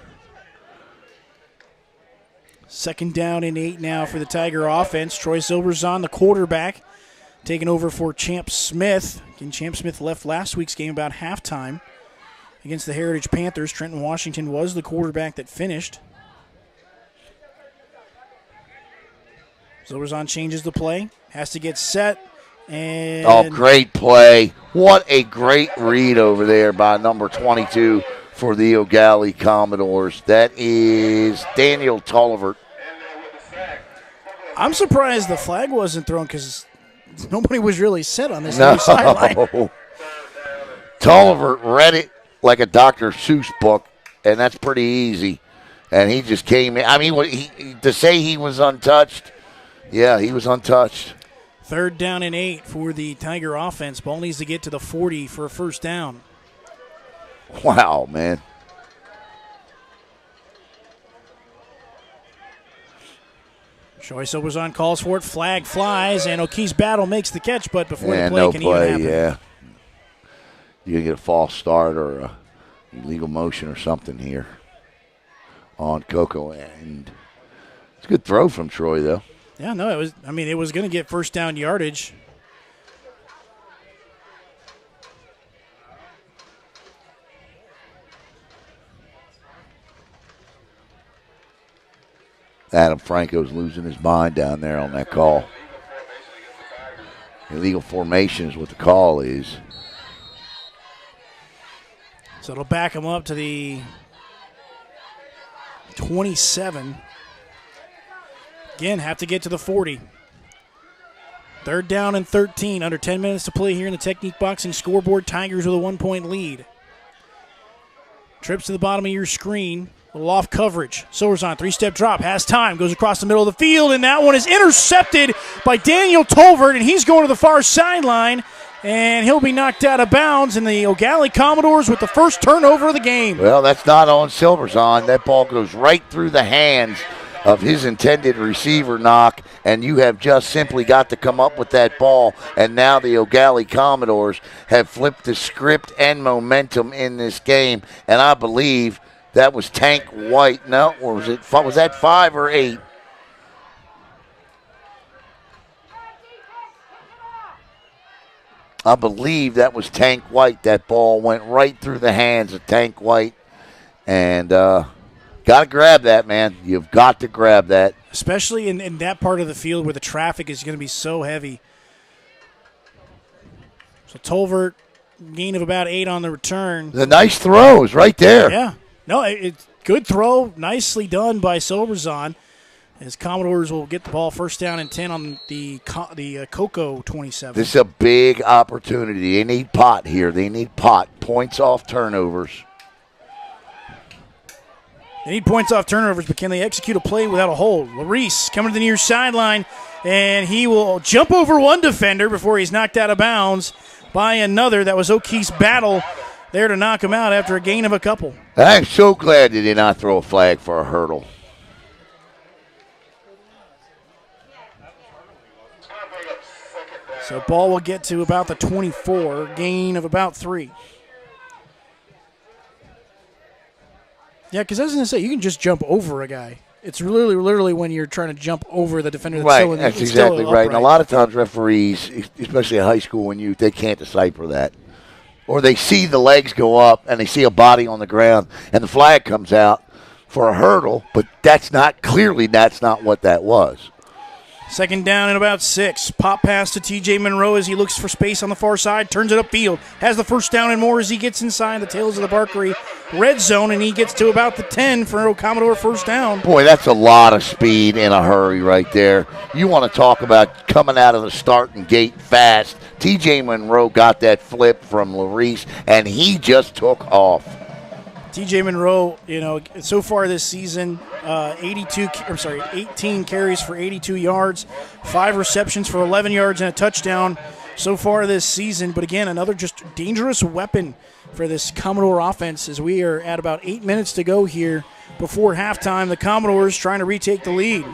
2nd down and 8 now for the Tiger offense. Troy Silverzon, the quarterback, taking over for Champ Smith. Again, Champ Smith left last week's game about halftime against the Heritage Panthers. Trenton Washington was the quarterback that finished. Silverzon changes the play, has to get set, And great play. What a great read over there by number 22 for the Eau Gallie Commodores. That is Daniel Tolliver. I'm surprised the flag wasn't thrown because nobody was really set on this near sideline. Tolliver read it like a Dr. Seuss book, and that's pretty easy. And he just came in. I mean, to say he was untouched, yeah, he was untouched. 3rd down and 8 for the Tiger offense. Ball needs to get to the 40 for a first down. Wow, man. Choice was on, calls for it. Flag flies, and O'Keefe's Battle makes the catch, but before the play can even happen. Yeah. You can get a false start or a illegal motion or something here on Coco. And it's a good throw from Troy, though. Yeah, no, it was going to get first down yardage. Adam Franco's losing his mind down there on that call. Illegal formation is what the call is. So it'll back him up to the 27. Again, have to get to the 40. 3rd down and 13. Under 10 minutes to play here in the Technique Boxing scoreboard. Tigers with a 1-point lead. Trips to the bottom of your screen. A little off coverage. Silverzon, 3-step drop, has time, goes across the middle of the field, and that one is intercepted by Daniel Tolvert, and he's going to the far sideline, and he'll be knocked out of bounds, and the Eau Gallie Commodores with the first turnover of the game. Well, that's not on Silverzon. That ball goes right through the hands of his intended receiver, Knock, and you have just simply got to come up with that ball, and now the Eau Gallie Commodores have flipped the script and momentum in this game, and I believe that was Tank White. No, or was that 5 or 8? I believe that was Tank White. That ball went right through the hands of Tank White. And got to grab that, man. You've got to grab that. Especially in that part of the field where the traffic is going to be so heavy. So Tolvert, gain of about 8 on the return. The nice throws right there. Yeah. No, it's good throw. Nicely done by Silverzon. As Commodores will get the ball first down and 10 on the Coco 27. This is a big opportunity. They need pot here. They need pot. Points off turnovers. They need points off turnovers, but can they execute a play without a hold? Larice coming to the near sideline, and he will jump over one defender before he's knocked out of bounds by another. That was O'Keefe's Battle there to knock him out after a gain of a couple. I'm so glad they did not throw a flag for a hurdle. So ball will get to about the 24, gain of about 3. Yeah, because I was going to say, you can just jump over a guy. It's literally when you're trying to jump over the defender that's right, still in the that's exactly right. And a lot of times referees, especially in high school, they can't decipher that. Or they see the legs go up and they see a body on the ground and the flag comes out for a hurdle, but that's not what that was. 2nd down and about 6. Pop pass to TJ Monroe as he looks for space on the far side. Turns it upfield. Has the first down and more as he gets inside the tails of the Barkery red zone, and he gets to about the 10 for a Commodore first down. Boy, that's a lot of speed in a hurry right there. You want to talk about coming out of the starting gate fast. TJ Monroe got that flip from Larice, and he just took off. TJ Monroe, so far this season, 18 carries for 82 yards, 5 receptions for 11 yards and a touchdown so far this season. But again, another just dangerous weapon for this Commodore offense as we are at about 8 minutes to go here before halftime. The Commodores trying to retake the lead.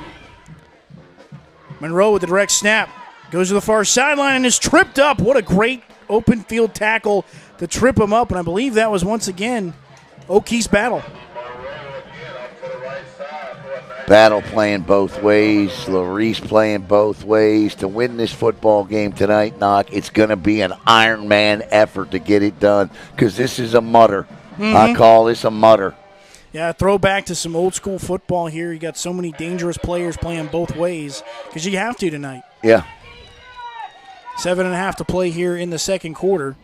Monroe with the direct snap. Goes to the far sideline and is tripped up. What a great open field tackle to trip him up. And I believe that was once again O'Keefe's Battle. Battle playing both ways. Larice playing both ways. To win this football game tonight, Knock, it's going to be an Iron Man effort to get it done because this is a mutter. Mm-hmm. I call this a mutter. Yeah, throwback to some old school football here. You got so many dangerous players playing both ways because you have to tonight. Yeah. 7.5 to play here in the second quarter.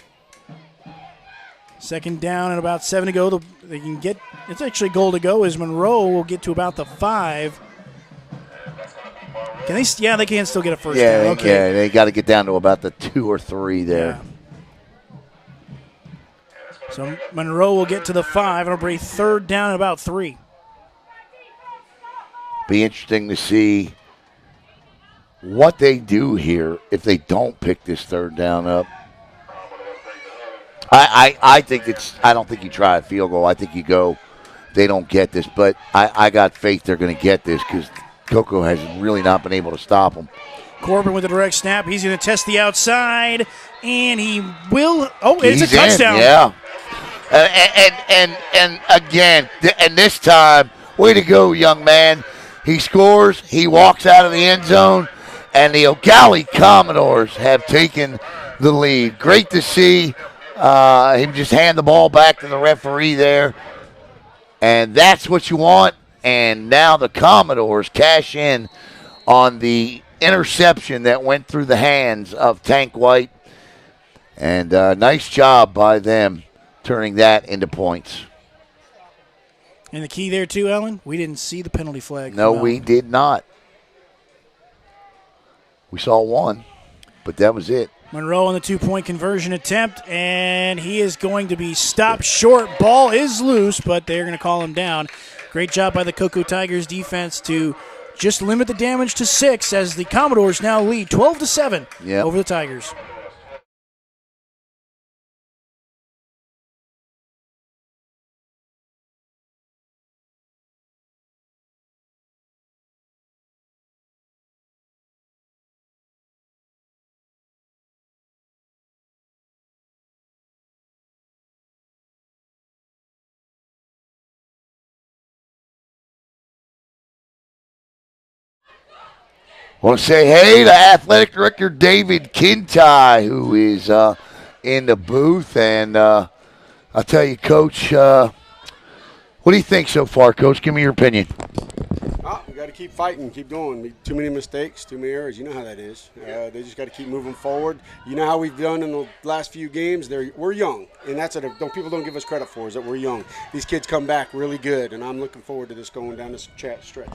Second down and about 7 to go. They can get, it's actually goal to go as Monroe will get to about the 5. Can they? Yeah, they can still get a first down. Okay. Yeah, they got to get down to about the 2 or 3 there. Yeah. So Monroe will get to the 5, and it'll be third down and about 3. Be interesting to see what they do here if they don't pick this third down up. I think I don't think you try a field goal. I think you go, they don't get this, but I got faith they're going to get this because Coco has really not been able to stop them. Corbin with a direct snap. He's going to test the outside, and he will. Oh, it's a touchdown. Yeah. And again, and this time, way to go, young man. He scores. He walks out of the end zone, and the Eau Gallie Commodores have taken the lead. Great to see him just hand the ball back to the referee there, and that's what you want. And now the Commodores cash in on the interception that went through the hands of Tank White. And nice job by them turning that into points. And the key there, too, Ellen, we didn't see the penalty flag. No, we did not. We saw one, but that was it. Monroe on the 2-point conversion attempt, and he is going to be stopped short. Ball is loose, but they're going to call him down. Great job by the Coco Tigers defense to just limit the damage to 6 as the Commodores now lead 12-7 over the Tigers. I want to say hey to Athletic Director David Kintai, who is in the booth. And I'll tell you, Coach, what do you think so far, Coach? Give me your opinion. We got to keep fighting, keep going. Too many mistakes, too many errors. You know how that is. They just got to keep moving forward. You know how we've done in the last few games. We're young, and that's what people don't give us credit for, is that we're young. These kids come back really good, and I'm looking forward to this going down this stretch here.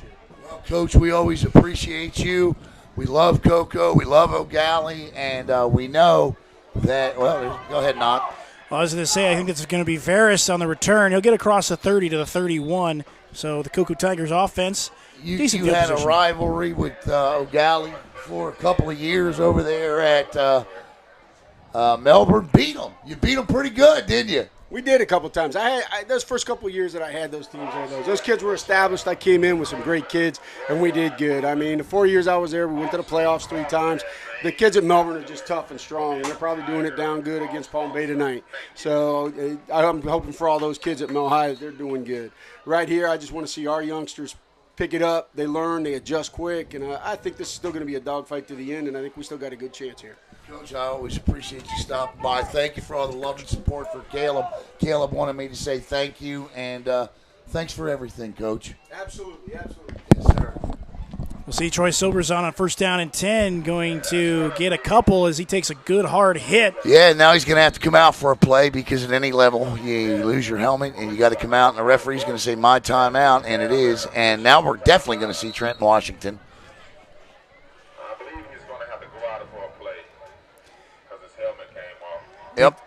Well, Coach, we always appreciate you. We love Coco. We love Eau Gallie, and we know that. Well, go ahead, Knock. Well, I was going to say, I think it's going to be Varys on the return. He'll get across the 30 to the 31. So the Coco Tigers offense. You had a rivalry with Eau Gallie for a couple of years over there at Melbourne. Beat them. You beat them pretty good, didn't you? We did a couple times. Those first couple of years that I had those teams, those kids were established. I came in with some great kids, and we did good. I mean, the 4 years I was there, we went to the playoffs 3 times. The kids at Melbourne are just tough and strong, and they're probably doing it down good against Palm Bay tonight. So I'm hoping for all those kids at Mel High that they're doing good. Right here, I just want to see our youngsters pick it up. They learn, they adjust quick, and I think this is still going to be a dogfight to the end, and I think we still got a good chance here. Coach, I always appreciate you stopping by. Thank you for all the love and support for Caleb. Caleb wanted me to say thank you, and thanks for everything, Coach. Absolutely. Yes, sir. We'll see Troy Silver's on first down and 10, going to get a couple as he takes a good hard hit. Yeah, now he's going to have to come out for a play because at any level you lose your helmet and you got to come out, and the referee's going to say my timeout, and it is. And now we're definitely going to see Trenton Washington. Yep.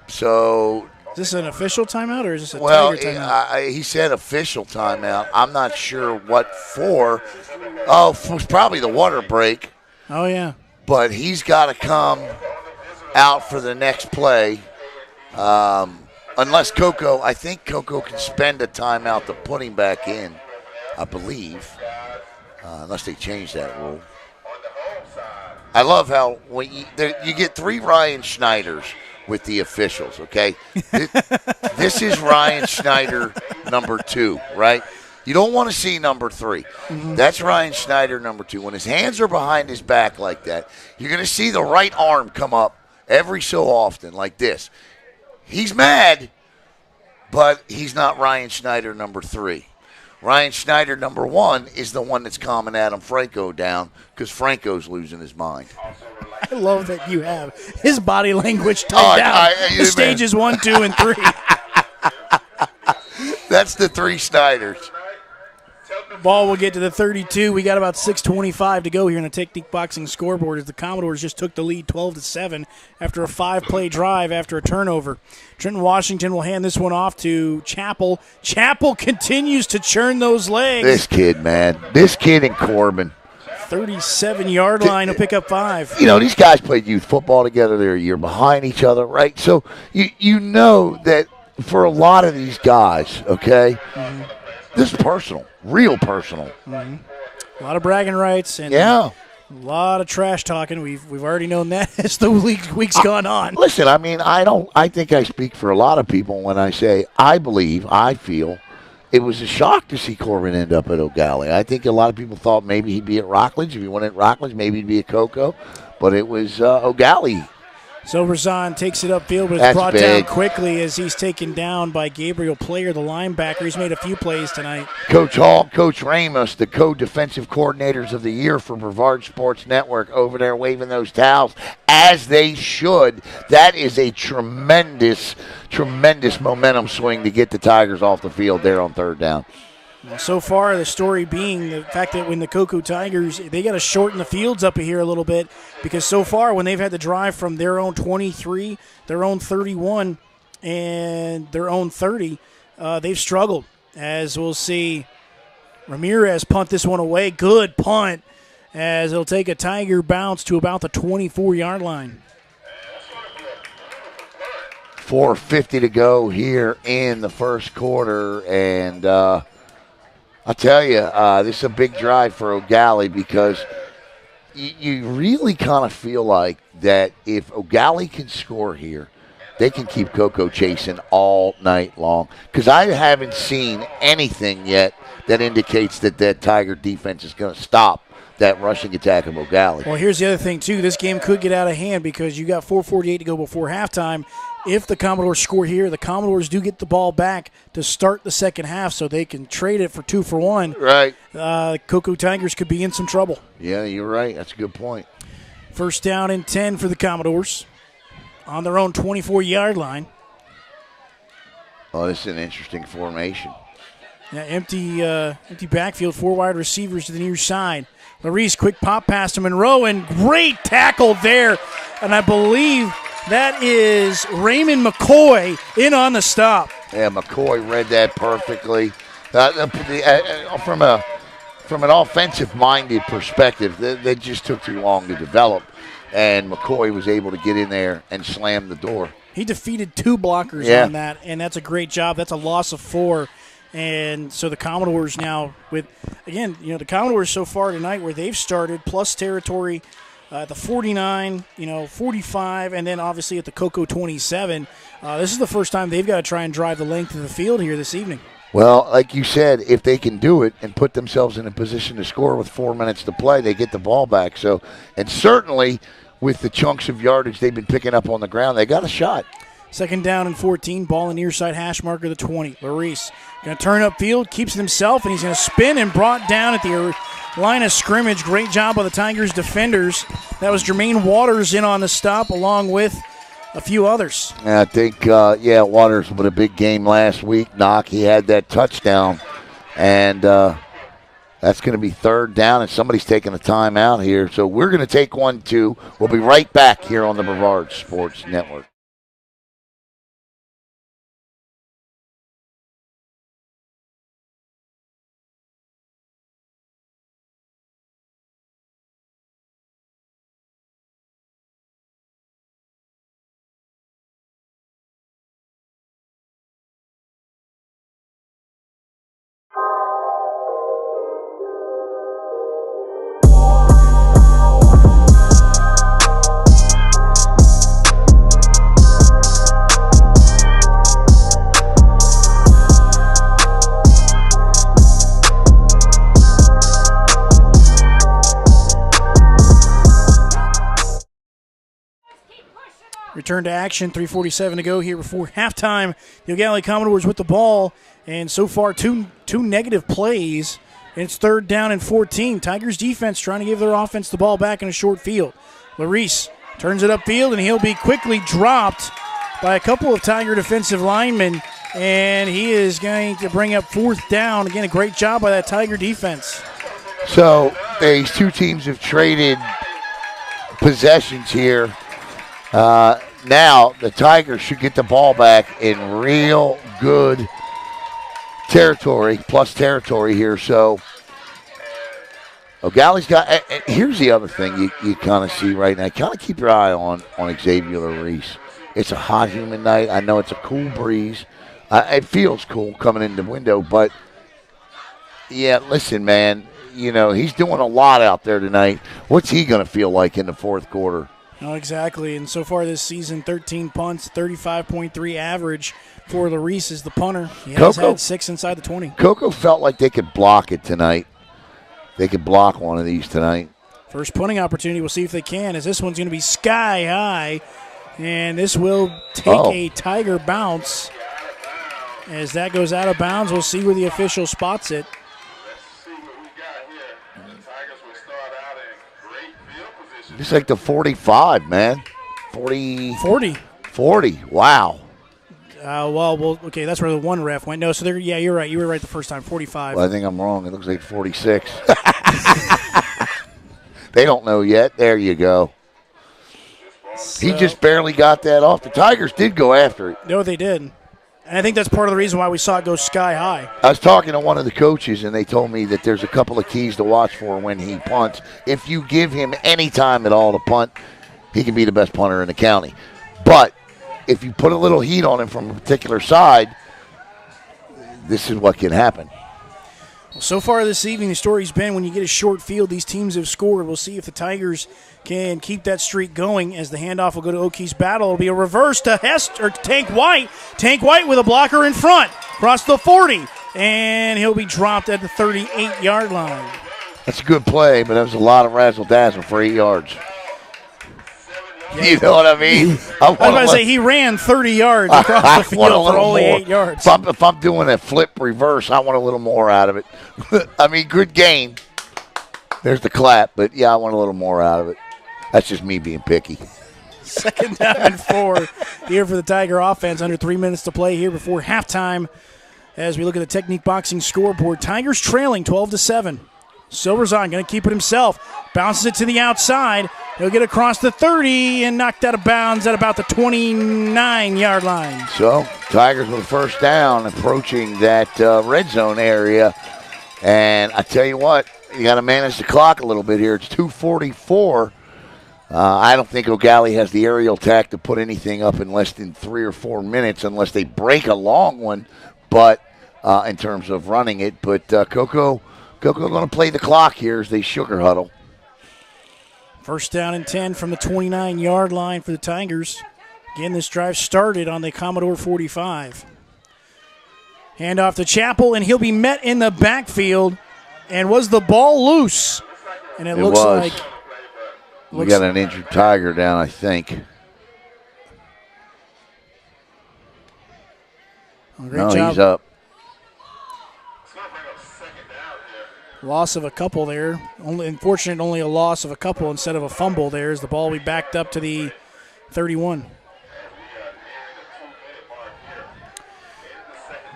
So is this an official timeout or is this a Tiger timeout? He said official timeout. I'm not sure what for. Oh, it was probably the water break. Oh, yeah. But he's got to come out for the next play. Unless Coco, I think Coco can spend a timeout to put him back in, I believe. Unless they change that rule. I love how when you get 3 Ryan Schneiders with the officials, okay? This is Ryan Schneider number 2, right? You don't want to see number 3. Mm-hmm. That's Ryan Schneider number 2. When his hands are behind his back like that, you're going to see the right arm come up every so often like this. He's mad, but he's not Ryan Schneider number 3. Ryan Schneider, number 1, is the one that's calming Adam Franco down because Franco's losing his mind. I love that you have his body language typed down. The stages 1, 2, and 3. That's the 3 Snyders. Ball will get to the 32. We got about 6:25 to go here in the Technique Boxing scoreboard as the Commodores just took the lead 12-7 after a 5-play drive after a turnover. Trenton Washington will hand this one off to Chappell. Chappell continues to churn those legs. This kid, man. This kid and Corbin. 37-yard line will pick up 5. You know, these guys played youth football together. They're a year behind each other, right? So you know that for a lot of these guys, okay, this is personal, real personal. A lot of bragging rights and a lot of trash talking. We've already known that as the week's gone on. Listen, I mean, I think I speak for a lot of people when I say I feel it was a shock to see Corbin end up at Eau Gallie. I think a lot of people thought maybe he'd be at Rockledge. If he went at Rockledge, maybe he'd be at Coco. But it was Eau Gallie. So Razan takes it upfield, but it's brought down quickly as he's taken down by Gabriel Player, the linebacker. He's made a few plays tonight. Coach Hall, Coach Ramos, the co-defensive coordinators of the year for Brevard Sports Network, over there waving those towels, as they should. That is a tremendous, tremendous momentum swing to get the Tigers off the field there on 3rd down. Well, so far, the story being the fact that when the Coco Tigers, they got to shorten the fields up here a little bit because so far when they've had to drive from their own 23, their own 31, and their own 30, they've struggled. As we'll see, Ramirez punt this one away. Good punt as it'll take a Tiger bounce to about the 24-yard line. 4:50 to go here in the first quarter, and I'll tell you, this is a big drive for Eau Gallie because you really kind of feel like that if Eau Gallie can score here, they can keep Coco chasing all night long. Because I haven't seen anything yet that indicates that Tiger defense is going to stop that rushing attack of Eau Gallie. Well, here's the other thing, too. This game could get out of hand because you got 4:48 to go before halftime. If the Commodores score here, the Commodores do get the ball back to start the second half so they can trade it for 2 for 1. Right. Coco Tigers could be in some trouble. Yeah, you're right. That's a good point. 1st down and 10 for the Commodores on their own 24-yard line. Oh, this is an interesting formation. Yeah, empty backfield, 4 wide receivers to the near side. Larice, quick pop pass to Monroe, and great tackle there. And I believe that is Raymond McCoy in on the stop. Yeah, McCoy read that perfectly. From an offensive-minded perspective, they just took too long to develop, and McCoy was able to get in there and slam the door. He defeated 2 blockers on that, and that's a great job. That's a loss of 4. And so the Commodores now with, again, the Commodores so far tonight where they've started plus territory at the 49, 45, and then obviously at the Coco 27. This is the first time they've got to try and drive the length of the field here this evening. Well, like you said, if they can do it and put themselves in a position to score with 4 minutes to play, they get the ball back. So, and certainly with the chunks of yardage they've been picking up on the ground, they got a shot. 2nd down and 14, ball in near side hash marker, the 20. Larice going to turn upfield, keeps it himself, and he's going to spin and brought down at the line of scrimmage. Great job by the Tigers defenders. That was Jermaine Waters in on the stop along with a few others. I think, Waters with a big game last week. Knock, he had that touchdown, and that's going to be 3rd down, and somebody's taking a timeout here. So we're going to take 1, 2. We'll be right back here on the Brevard Sports Network. Return to action, 3:47 to go here before halftime. The Eau Gallie Commodores with the ball, and so far two negative plays. And it's 3rd down and 14. Tigers defense trying to give their offense the ball back in a short field. Larice Turns it upfield, and he'll be quickly dropped by a couple of Tiger defensive linemen, and he is going to bring up 4th down. Again, a great job by that Tiger defense. So these two teams have traded possessions here. Now the Tigers should get the ball back in real good territory, plus territory here. So Eau Gallie's got. Here's the other thing you kind of see right now. Kind of keep your eye on Xavier Reese. It's a hot, humid night. I know it's a cool breeze. It feels cool coming in the window, but yeah, listen, man. You know, he's doing a lot out there tonight. What's he going to feel like in the fourth quarter? Oh, exactly. And so far this season, 13 punts, 35.3 average for Larice as the punter. He has had 6 inside the 20. Coco felt like they could block it tonight. They could block one of these tonight. First punting opportunity. We'll see if they can, as this one's going to be sky high. And this will take a Tiger bounce. As that goes out of bounds, we'll see where the official spots it. It's like the 45, man. 40. 40. Wow. Okay, that's where the one ref went. No, so yeah, you're right. You were right the first time. 45. Well, I think I'm wrong. It looks like 46. They don't know yet. There you go. So, he just barely got that off. The Tigers did go after it. No, they did. And I think that's part of the reason why we saw it go sky high. I was talking to one of the coaches, and they told me that there's a couple of keys to watch for when he punts. If you give him any time at all to punt, he can be the best punter in the county. But if you put a little heat on him from a particular side, this is what can happen. Well, so far this evening, the story's been when you get a short field, these teams have scored. We'll see if the Tigers can keep that streak going as the handoff will go to Okies Battle. It'll be a reverse to Tank White. Tank White with a blocker in front, across the 40, and he'll be dropped at the 38-yard line. That's a good play, but that was a lot of razzle-dazzle for 8 yards. Yeah. You know what I mean? I was about to say he ran 30 yards across the field for only 8 yards. If I'm doing a flip reverse, I want a little more out of it. I mean, good game. There's the clap, but yeah, I want a little more out of it. That's just me being picky. 2nd down and 4 here for the Tiger offense. Under 3 minutes to play here before halftime. As we look at the Technique Boxing scoreboard, Tigers trailing 12-7. Silverzon going to keep it himself. Bounces it to the outside. He'll get across the 30 and knocked out of bounds at about the 29-yard line. So, Tigers with a first down approaching that red zone area. And I tell you what, you got to manage the clock a little bit here. It's 2:44. I don't think Eau Gallie has the aerial attack to put anything up in less than 3 or 4 minutes unless they break a long one, but in terms of running it. But Coco going to play the clock here as they sugar huddle. First down and 10 from the 29-yard line for the Tigers. Again, this drive started on the Commodore 45. Hand off to Chappell, and he'll be met in the backfield. And was the ball loose? And it looks like... We got an injured Tiger down, I think. Great job. He's up. Loss of a couple there. Unfortunate, only a loss of a couple instead of a fumble there as the ball will be backed up to the 31.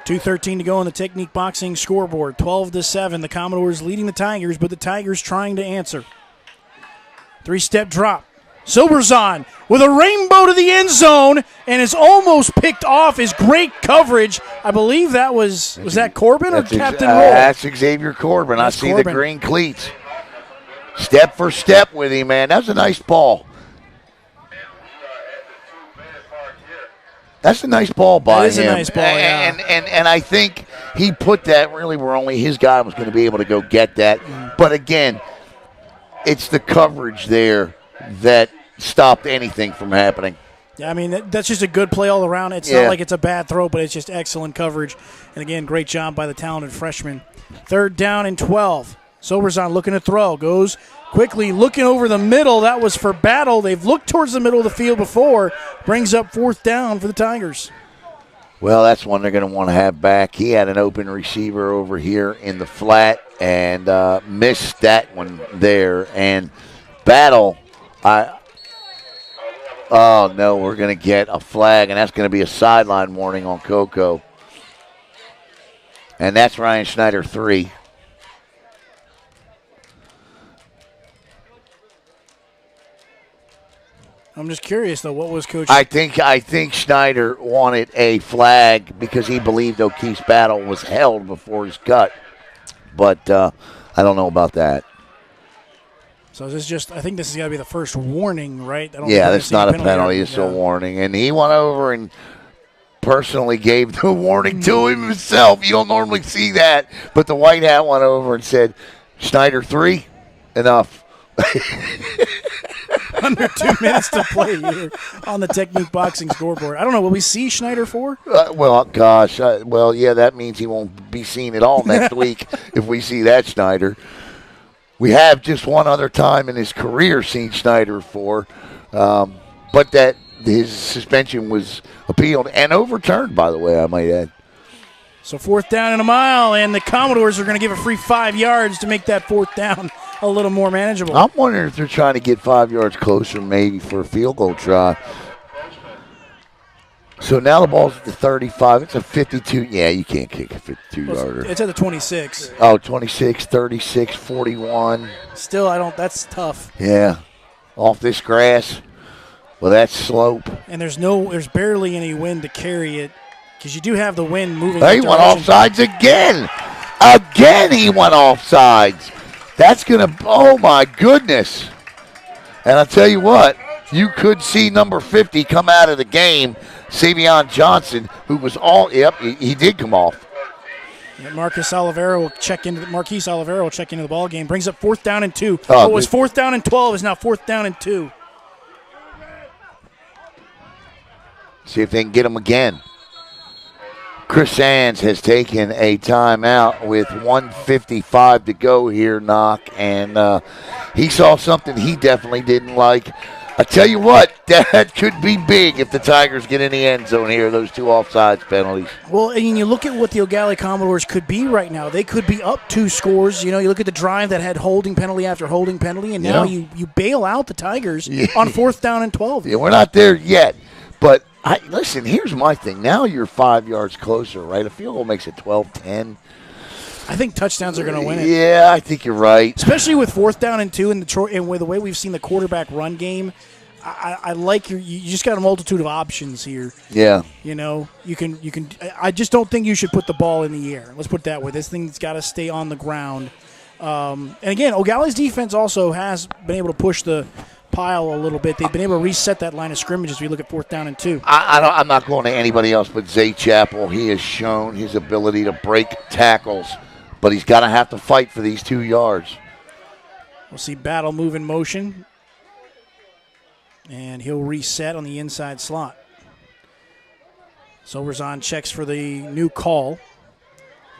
2:13 to go on the Technique Boxing scoreboard. 12-7. The Commodores leading the Tigers, but the Tigers trying to answer. 3-step drop. Silverzon with a rainbow to the end zone, and it's almost picked off. His great coverage. I believe that was that Corbin or Captain Roll? That's Xavier Corbin. I see Corbin. The green cleats. Step for step with him, man. That was a nice ball. That's a nice ball by him. That is a nice ball, yeah. And I think he put that really where only his guy was going to be able to go get that. But again, it's the coverage there that stopped anything from happening. Yeah, I mean, that's just a good play all around. It's not like it's a bad throw, but it's just excellent coverage. And again, great job by the talented freshman. 3rd down and 12. Silverzon looking to throw. Goes quickly, looking over the middle. That was for Battle. They've looked towards the middle of the field before. Brings up 4th down for the Tigers. Well, that's one they're going to want to have back. He had an open receiver over here in the flat and missed that one there. And Battle, Oh, no, we're going to get a flag, and that's going to be a sideline warning on Coco. And that's Ryan Schneider, 3. I'm just curious, though, what was Coach? I think Schneider wanted a flag because he believed O'Keefe's battle was held before his cut. But I don't know about that. So this just, I think this has got to be the first warning, right? Yeah, that's not a penalty. It's a warning. And he went over and personally gave the warning to him himself. You don't normally see that. But the white hat went over and said, Schneider 3, enough. Under 2 minutes to play here on the Technique Boxing scoreboard. I don't know. Will we see Schneider 4? Yeah, that means he won't be seen at all next week if we see that Schneider. We have just one other time in his career seen Schneider 4, but that his suspension was appealed and overturned, by the way, I might add. So 4th down and a mile, and the Commodores are going to give a free 5 yards to make that 4th down a little more manageable. I'm wondering if they're trying to get 5 yards closer maybe for a field goal try. So now the ball's at the 35. It's a 52. Yeah, you can't kick a 52-yarder. It's at the 26. Oh, 26, 36, 41. Still, that's tough. Yeah. Off this grass. Well, that's slope. And there's barely any wind to carry it because you do have the wind moving. He went offsides again. Again he went offsides. That's going to, oh, my goodness. And I'll tell you what, you could see number 50 come out of the game, Savion Johnson, who was he did come off. Marquise Olivera will check into the ball game. Brings up 4th down and 2. What was 4th down and 12 is now 4th down and 2. See if they can get him again. Chris Sands has taken a timeout with 1:55 to go here, Knock, and he saw something he definitely didn't like. I tell you what, that could be big if the Tigers get in the end zone here, those 2 offsides penalties. Well, and you look at what the Eau Gallie Commodores could be right now. They could be up 2 scores. You look at the drive that had holding penalty after holding penalty, and now you bail out the Tigers on 4th down and 12. Yeah, we're not there yet, but listen, here's my thing. Now you're 5 yards closer, right? A field goal makes it 12-10. I think touchdowns are going to win it. Yeah, I think you're right. Especially with 4th down and 2 in Detroit, and with the way we've seen the quarterback run game. I like you just got a multitude of options here. Yeah. You can. I just don't think you should put the ball in the air. Let's put it that way. This thing's got to stay on the ground. And again, Eau Gallie's defense also has been able to push the pile a little bit. They've been able to reset that line of scrimmage as we look at 4th down and 2. I'm not going to anybody else but Zay Chappell. He has shown his ability to break tackles, but he's got to have to fight for these 2 yards. We'll see Battle move in motion, and he'll reset on the inside slot. Silverzon checks for the new call.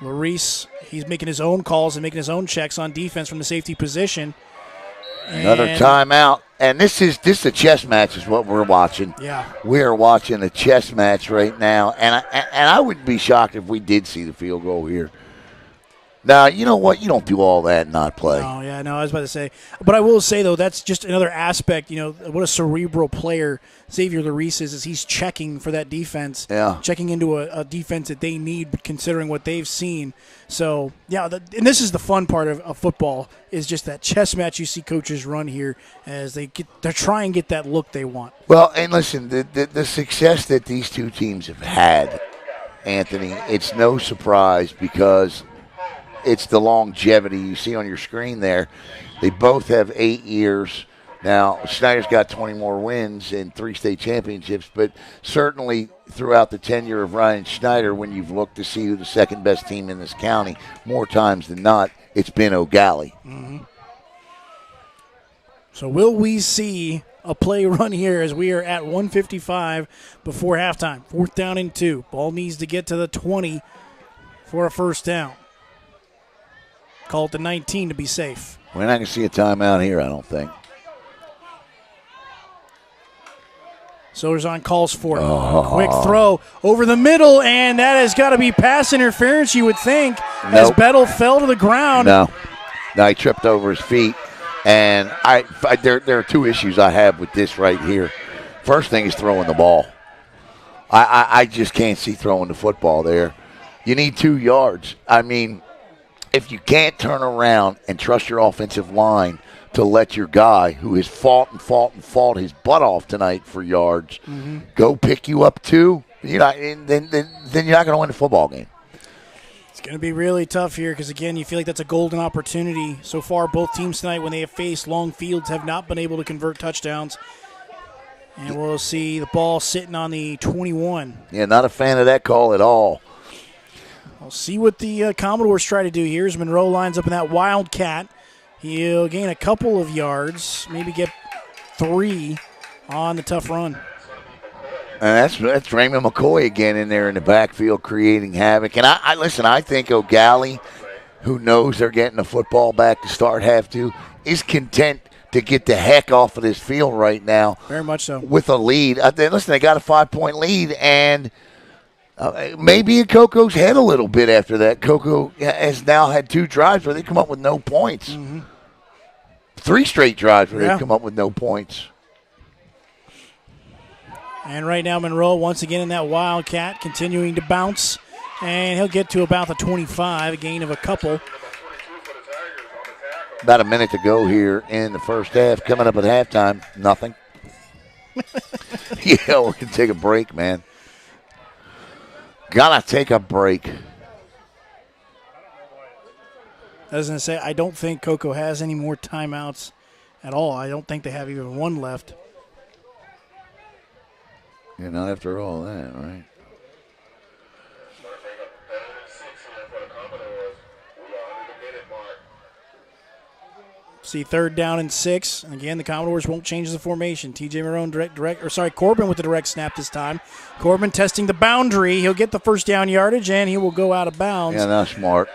Larice, he's making his own calls and making his own checks on defense from the safety position. Another timeout. And this is a chess match is what we're watching. Yeah. We're watching a chess match right now. And I wouldn't be shocked if we did see the field goal here. Now, you know what? You don't do all that and not play. Oh, yeah, no, I was about to say. But I will say, though, that's just another aspect. What a cerebral player Xavier Larice is he's checking for that defense. Yeah. Checking into a defense that they need, considering what they've seen. So, yeah, and this is the fun part of football, is just that chess match you see coaches run here as they're trying to get that look they want. Well, and listen, the success that these two teams have had, Anthony, it's no surprise because – it's the longevity you see on your screen there. They both have 8 years. Now, Schneider's got 20 more wins and 3 state championships, but certainly throughout the tenure of Ryan Schneider, when you've looked to see who the second best team in this county, more times than not, it's been Eau Gallie. Mm-hmm. So will we see a play run here as we are at 1:55 before halftime? 4th down and 2. Ball needs to get to the 20 for a first down. Call it the 19 to be safe. We're not going to see a timeout here, I don't think. Silverzon calls for it. Quick throw over the middle, and that has got to be pass interference, you would think, as Bettel fell to the ground. No, he tripped over his feet. And there are 2 issues I have with this right here. First thing is throwing the ball. I just can't see throwing the football there. You need 2 yards. I mean, if you can't turn around and trust your offensive line to let your guy, who has fought his butt off tonight for yards, go pick you up 2, then you're not going to win the football game. It's going to be really tough here because, again, you feel like that's a golden opportunity. So far, both teams tonight, when they have faced long fields, have not been able to convert touchdowns. And we'll see the ball sitting on the 21. Yeah, not a fan of that call at all. We'll see what the Commodores try to do here as Monroe lines up in that wildcat. He'll gain a couple of yards, maybe get 3 on the tough run. And that's Raymond McCoy again in there in the backfield creating havoc. And I think Eau Gallie, who knows they're getting the football back to start half 2, is content to get the heck off of this field right now. Very much so. With a lead. Listen, they got a 5-point lead, and maybe in Coco's head a little bit after that. Coco has now had 2 drives where they come up with no points. 3 straight drives where they come up with no points. And right now Monroe once again in that wildcat, continuing to bounce. And he'll get to about the 25, a gain of a couple. About a minute to go here in the first half. Coming up at halftime, nothing. Yeah, we're going to take a break, man. Gotta take a break. I was going to say, I don't think Coco has any more timeouts at all. I don't think they have even one left. Yeah, not after all that, right? See, 3rd down and 6. And again, the Commodores won't change the formation. TJ Marone Corbin with the direct snap this time. Corbin testing the boundary. He'll get the first down yardage, and he will go out of bounds. Yeah, that's smart.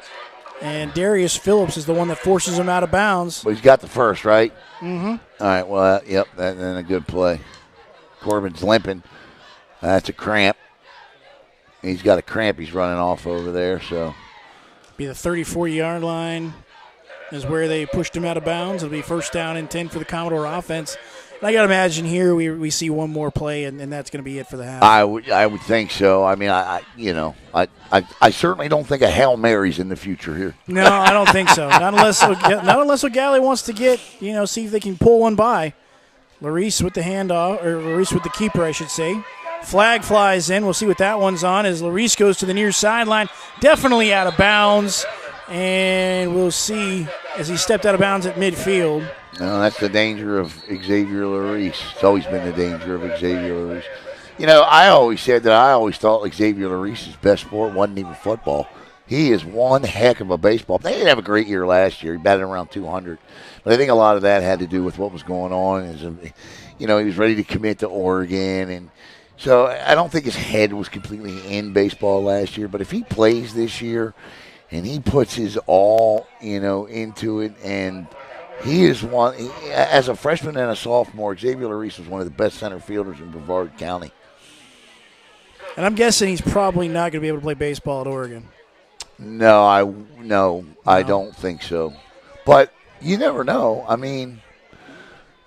And Darius Phillips is the one that forces him out of bounds. But he's got the first, right? Mm-hmm. All right, well, yep, that's a good play. Corbin's limping. That's a cramp. He's got a cramp he's running off over there, so. Be the 34-yard line is where they pushed him out of bounds. It'll be 1st down and 10 for the Commodore offense. And I got to imagine here we see one more play, and that's going to be it for the half. I would think so. I mean, I certainly don't think a Hail Mary's in the future here. No, I don't think so. Not unless Eau Gallie wants to get, see if they can pull one by. Larice with the handoff, or Larice with the keeper, I should say. Flag flies in. We'll see what that one's on as Larice goes to the near sideline. Definitely out of bounds. And we'll see as he stepped out of bounds at midfield. No, that's the danger of Xavier Larice. It's always been the danger of Xavier Larice. I always said that I always thought Xavier Larice's best sport wasn't even football. He is one heck of a baseball. They didn't have a great year last year. He batted around 200. But I think a lot of that had to do with what was going on. He was ready to commit to Oregon. And so I don't think his head was completely in baseball last year. But if he plays this year and he puts his all, into it, and he is one, as a freshman and a sophomore, Xavier Larice was one of the best center fielders in Brevard County. And I'm guessing he's probably not going to be able to play baseball at Oregon. No, I don't think so. But you never know. I mean,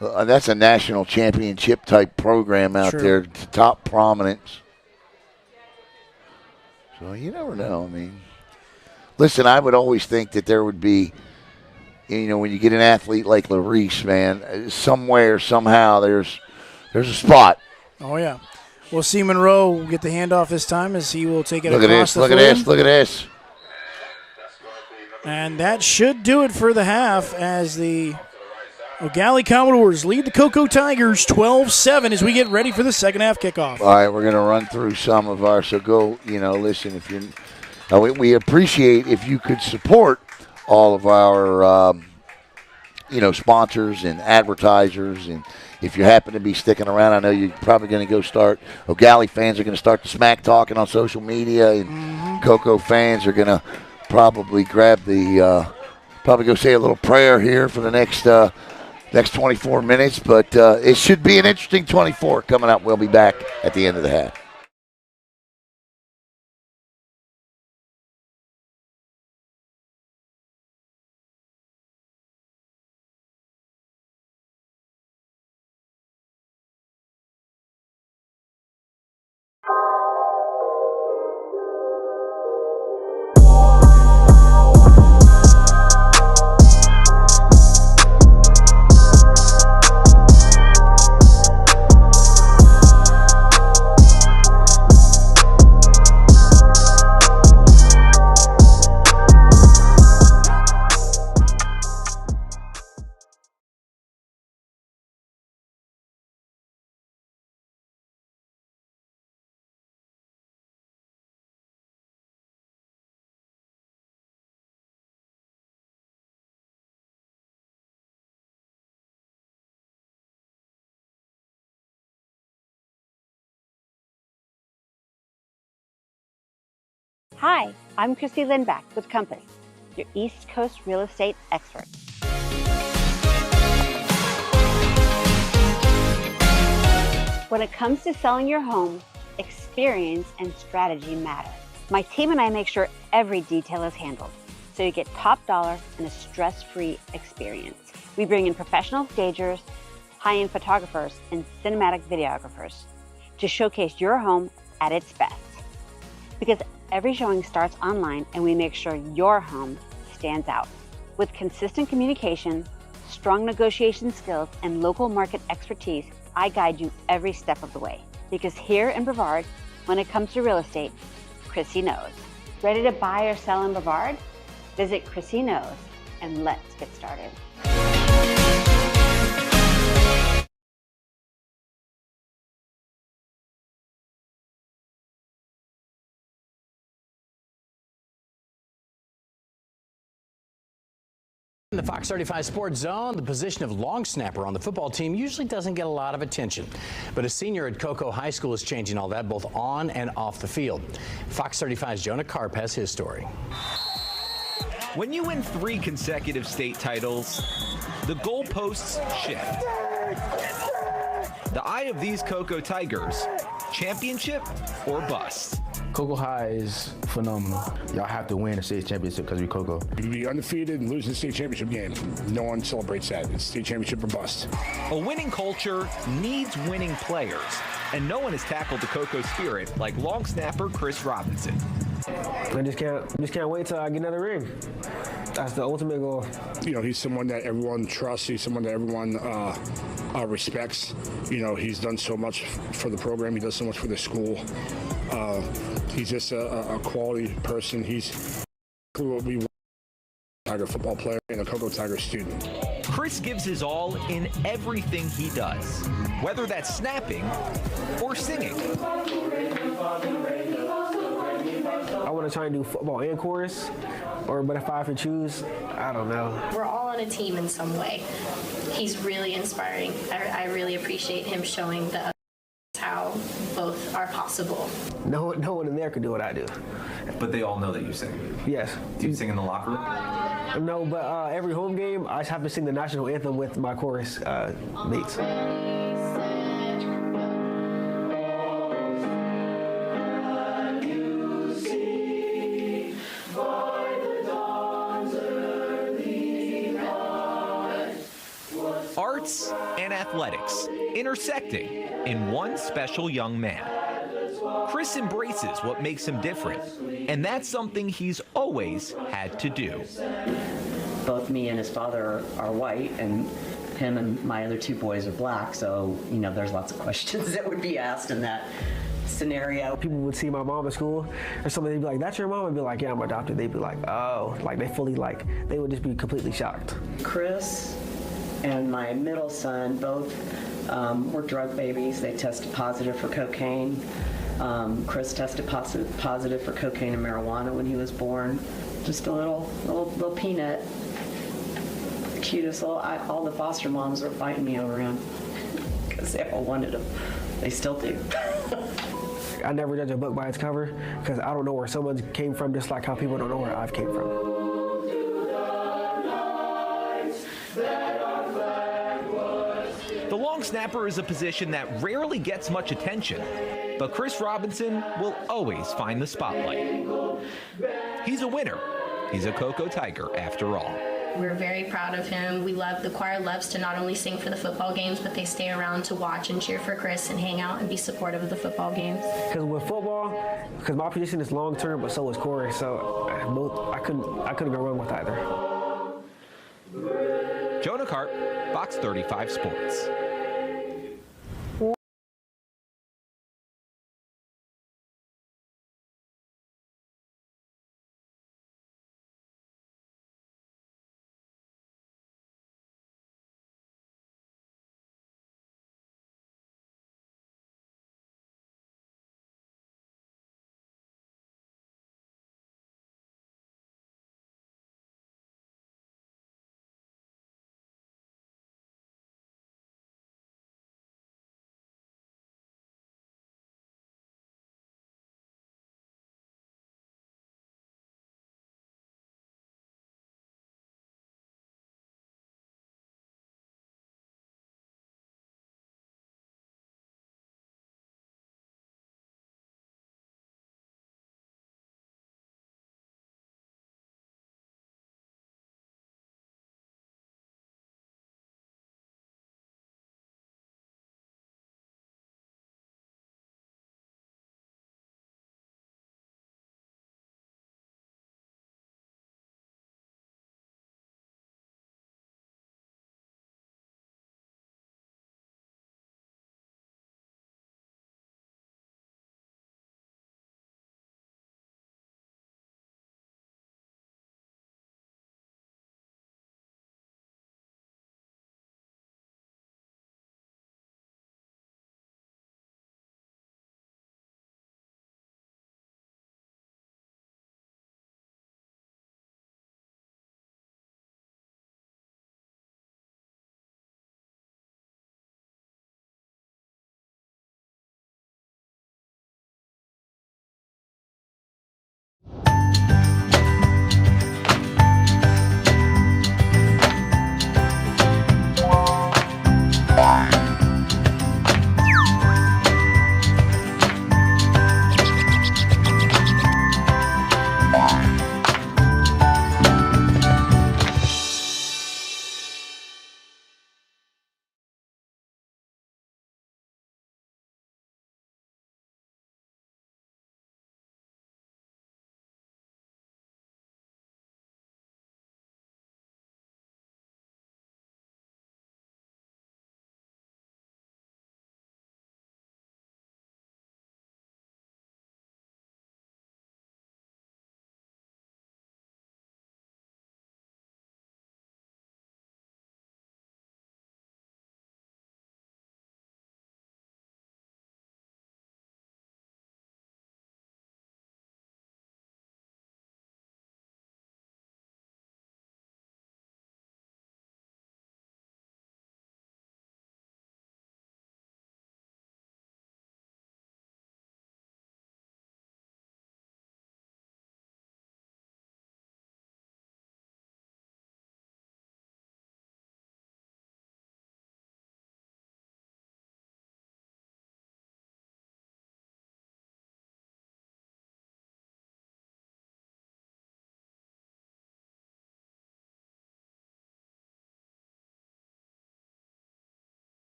that's a national championship type program out there, top prominence. So you never know. I mean, listen, I would always think that there would be, when you get an athlete like Larice, man, somewhere, somehow, there's a spot. Oh, yeah. We'll see Monroe get the handoff this time as he will take it across the field. Look at this. And that should do it for the half as the Eau Gallie Commodores lead the Coco Tigers 12-7 as we get ready for the second half kickoff. All right, we're going to run through some of our, so go, listen, if you're, we appreciate if you could support all of our, sponsors and advertisers, and if you happen to be sticking around, I know you're probably going to go start, Eau Gallie fans are going to start the smack talking on social media, and Coco fans are going to probably grab probably go say a little prayer here for the next 24 minutes. But it should be an interesting 24 coming up. We'll be back at the end of the half. Hi, I'm Christy Lindback with Company, your East Coast real estate expert. When it comes to selling your home, experience and strategy matter. My team and I make sure every detail is handled, so you get top dollar and a stress-free experience. We bring in professional stagers, high-end photographers, and cinematic videographers to showcase your home at its best. Because every showing starts online and we make sure your home stands out. With consistent communication, strong negotiation skills, and local market expertise, I guide you every step of the way. Because here in Brevard, when it comes to real estate, Chrissy knows. Ready to buy or sell in Brevard? Visit Chrissy Knows and let's get started. In the Fox 35 Sports Zone, the position of long snapper on the football team usually doesn't get a lot of attention. But a senior at Coco High School is changing all that, both on and off the field. Fox 35's Jonah Karp has his story. When you win 3 consecutive state titles, the goalposts shift. The eye of these Coco Tigers, championship or bust. Coco High is phenomenal. Y'all have to win the state championship because we Coco. You can be undefeated and lose the state championship game. No one celebrates that. It's state championship or bust. A winning culture needs winning players, and no one has tackled the Coco spirit like long snapper Chris Robinson. I just can't wait till I get another ring. That's the ultimate goal. You know, he's someone that everyone trusts. He's someone that everyone respects. You know, he's done so much for the program. He does so much for the school. He's just a quality person. He's what we want, a Tiger football player and a Coco Tiger student. Chris gives his all in everything he does, whether that's snapping or singing. I want to try and do football and chorus, but if I have to choose, I don't know. We're all on a team in some way. He's really inspiring. I really appreciate him showing the others how both are possible. No one in there could do what I do. But they all know that you sing. Yes. Do you sing in the locker room? No, but every home game, I just have to sing the national anthem with my chorus mates. Arts and athletics intersecting in one special young man. Chris embraces what makes him different, and that's something he's always had to do. Both me and his father are white, and him and my other 2 boys are black, so, you know, there's lots of questions that would be asked in that scenario. People would see my mom at school or something, they'd be like, "That's your mom?" I'd be like, "Yeah, I'm adopted." They'd be like, "Oh," like they would just be completely shocked. Chris and my middle son both were drug babies. They tested positive for cocaine. Chris tested positive for cocaine and marijuana when he was born. Just a little peanut. Cutest little. All the foster moms were fighting me over him because they all wanted him. They still do. I never judge a book by its cover because I don't know where someone came from, just like how people don't know where I've came from. The long snapper is a position that rarely gets much attention, but Chris Robinson will always find the spotlight. He's a winner. He's a Coco Tiger after all. We're very proud of him. The choir loves to not only sing for the football games, but they stay around to watch and cheer for Chris and hang out and be supportive of the football games. Because with football, because my position is long term, but so is chorus, so I couldn't go wrong with either. Jonah Karp, Fox 35 Sports.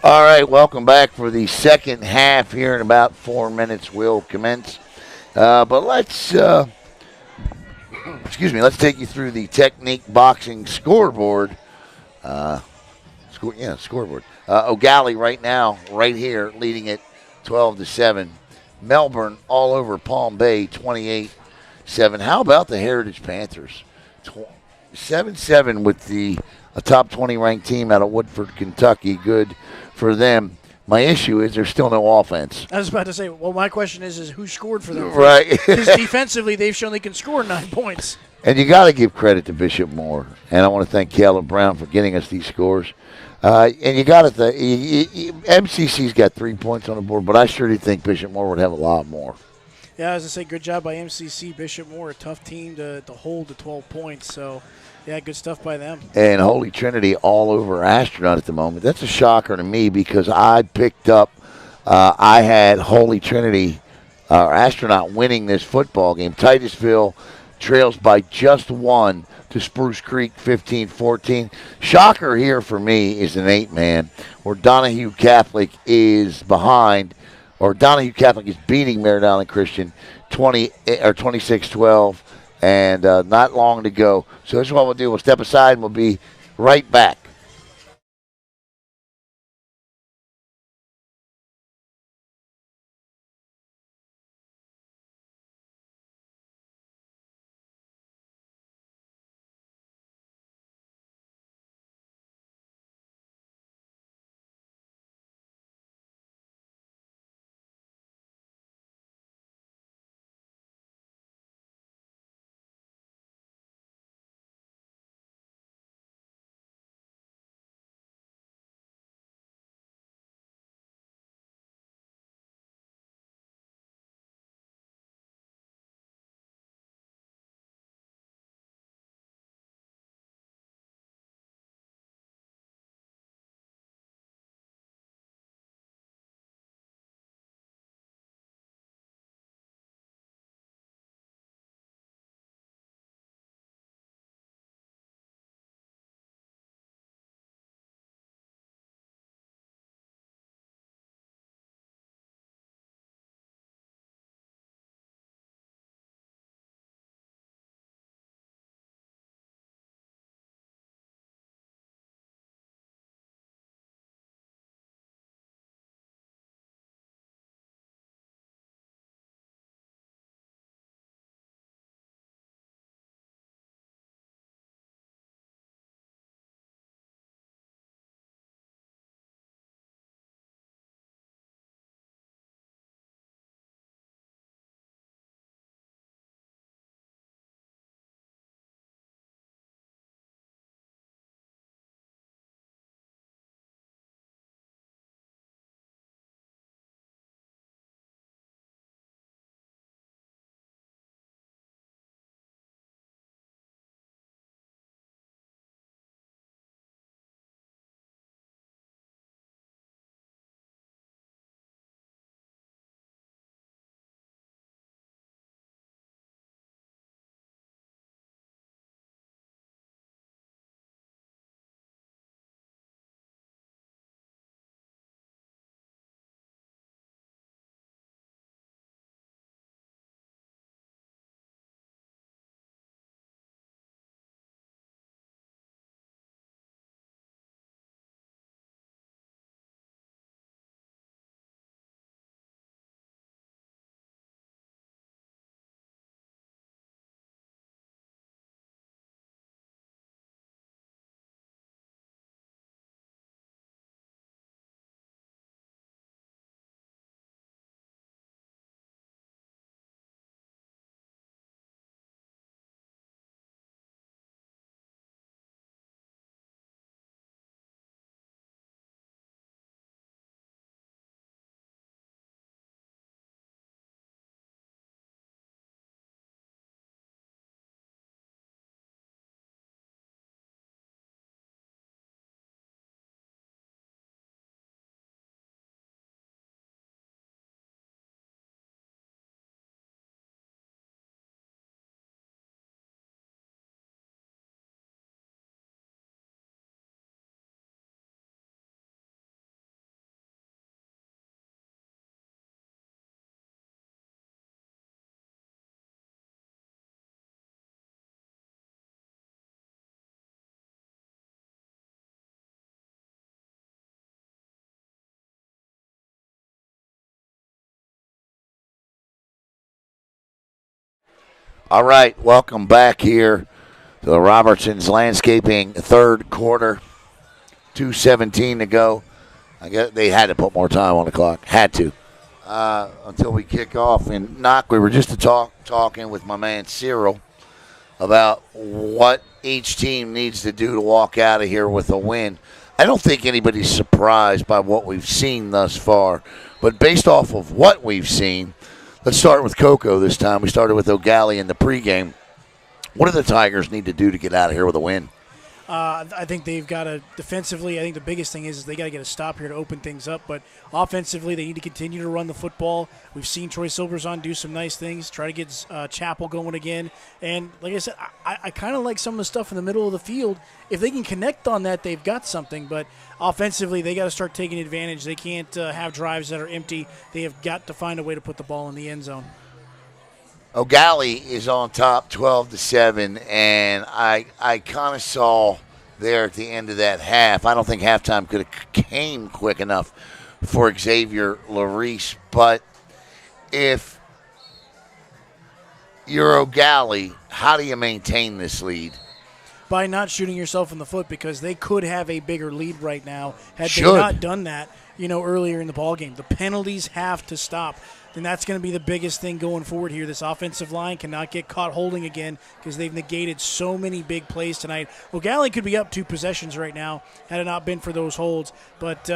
All right, welcome back for the second half here in about 4 minutes. We'll commence. But let's, let's take you through the Technique Boxing scoreboard. Scoreboard. Eau Gallie right now, right here, leading it 12-7. Melbourne all over Palm Bay, 28-7. How about the Heritage Panthers? 7-7 with a top 20 ranked team out of Woodford, Kentucky. Good for them. My issue is there's still no offense. I was about to say, well, my question is who scored for them? Right. Because defensively, they've shown they can score 9 points. And you got to give credit to Bishop Moore. And I want to thank Caleb Brown for getting us these scores. And you got to MCC's got 3 points on the board, but I sure do think Bishop Moore would have a lot more. Yeah, as I say, good job by MCC. Bishop Moore, a tough team to hold to 12 points. So, yeah, good stuff by them. And Holy Trinity all over Astronaut at the moment. That's a shocker to me because I picked up, I had Holy Trinity or Astronaut winning this football game. Titusville trails by just 1 to Spruce Creek 15-14. Shocker here for me is an 8-man where Donahue Catholic is behind, or Donahue Catholic is beating Merritt Island Christian 26-12, and not long to go. So this is what we'll do. We'll step aside and we'll be right back. All right, welcome back here to the Robertson's Landscaping third quarter. 2:17 to go. I guess they had to put more time on the clock. Had to. Until we kick off. And, Knock, we were just talking with my man Cyril about what each team needs to do to walk out of here with a win. I don't think anybody's surprised by what we've seen thus far. But based off of what we've seen, let's start with Coco this time. We started with Eau Gallie in the pregame. What do the Tigers need to do to get out of here with a win? I think they've got to defensively. I think the biggest thing is they got to get a stop here to open things up. But offensively, they need to continue to run the football. We've seen Troy Silverzon do some nice things, try to get Chappell going again. And like I said, I kind of like some of the stuff in the middle of the field. If they can connect on that, they've got something. But offensively, they got to start taking advantage. They can't have drives that are empty. They have got to find a way to put the ball in the end zone. Eau Gallie is on top 12-7, and I kind of saw there at the end of that half. I don't think halftime could have came quick enough for Xavier Larice, but if you're Eau Gallie, how do you maintain this lead? By not shooting yourself in the foot, because they could have a bigger lead right now had they not done that, earlier in the ballgame. The penalties have to stop. Then that's going to be the biggest thing going forward here. This offensive line cannot get caught holding again because they've negated so many big plays tonight. Eau Gallie could be up 2 possessions right now had it not been for those holds. But,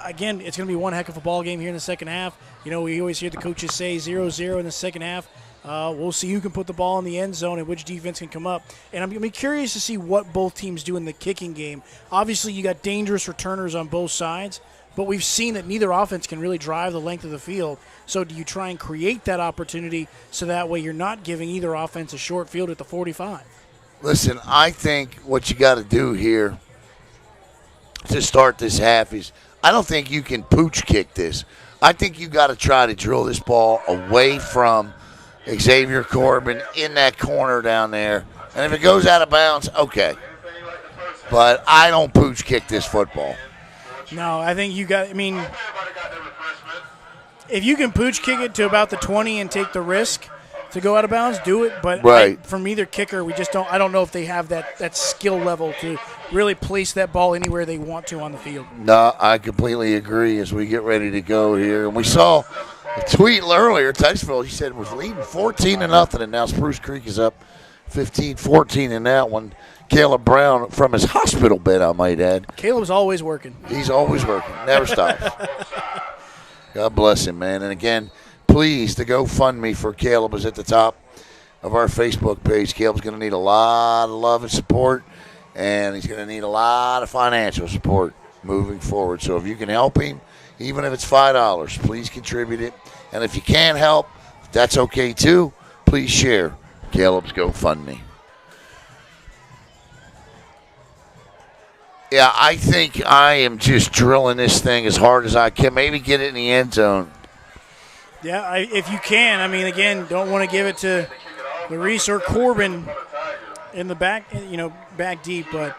again, it's going to be one heck of a ball game here in the second half. We always hear the coaches say 0-0 in the second half. We'll see who can put the ball in the end zone and which defense can come up. And I'm going to be curious to see what both teams do in the kicking game. Obviously, you got dangerous returners on both sides, but we've seen that neither offense can really drive the length of the field. So do you try and create that opportunity so that way you're not giving either offense a short field at the 45? Listen, I think what you got to do here to start this half is I don't think you can pooch kick this. I think you got to try to drill this ball away from Xavier Corbin in that corner down there. And if it goes out of bounds, okay. But I don't pooch kick this football. No, I think if you can pooch kick it to about the 20 and take the risk to go out of bounds, do it. But from either kicker, I don't know if they have that skill level to really place that ball anywhere they want to on the field. No, I completely agree as we get ready to go here. And we saw a tweet earlier, Ticeville, he said was leading 14-0, and now Spruce Creek is up 15-14 in that one. Caleb Brown from his hospital bed, I might add. Caleb's always working. He's always working. Never stops. God bless him, man. And again, please, the GoFundMe for Caleb is at the top of our Facebook page. Caleb's going to need a lot of love and support, and he's going to need a lot of financial support moving forward. So if you can help him, even if it's $5, please contribute it. And if you can't help, that's okay too. Please share Caleb's GoFundMe. Yeah, I think I am just drilling this thing as hard as I can. Maybe get it in the end zone. Yeah, if you can. Again, don't want to give it to Larice or Corbin in the back, back deep. But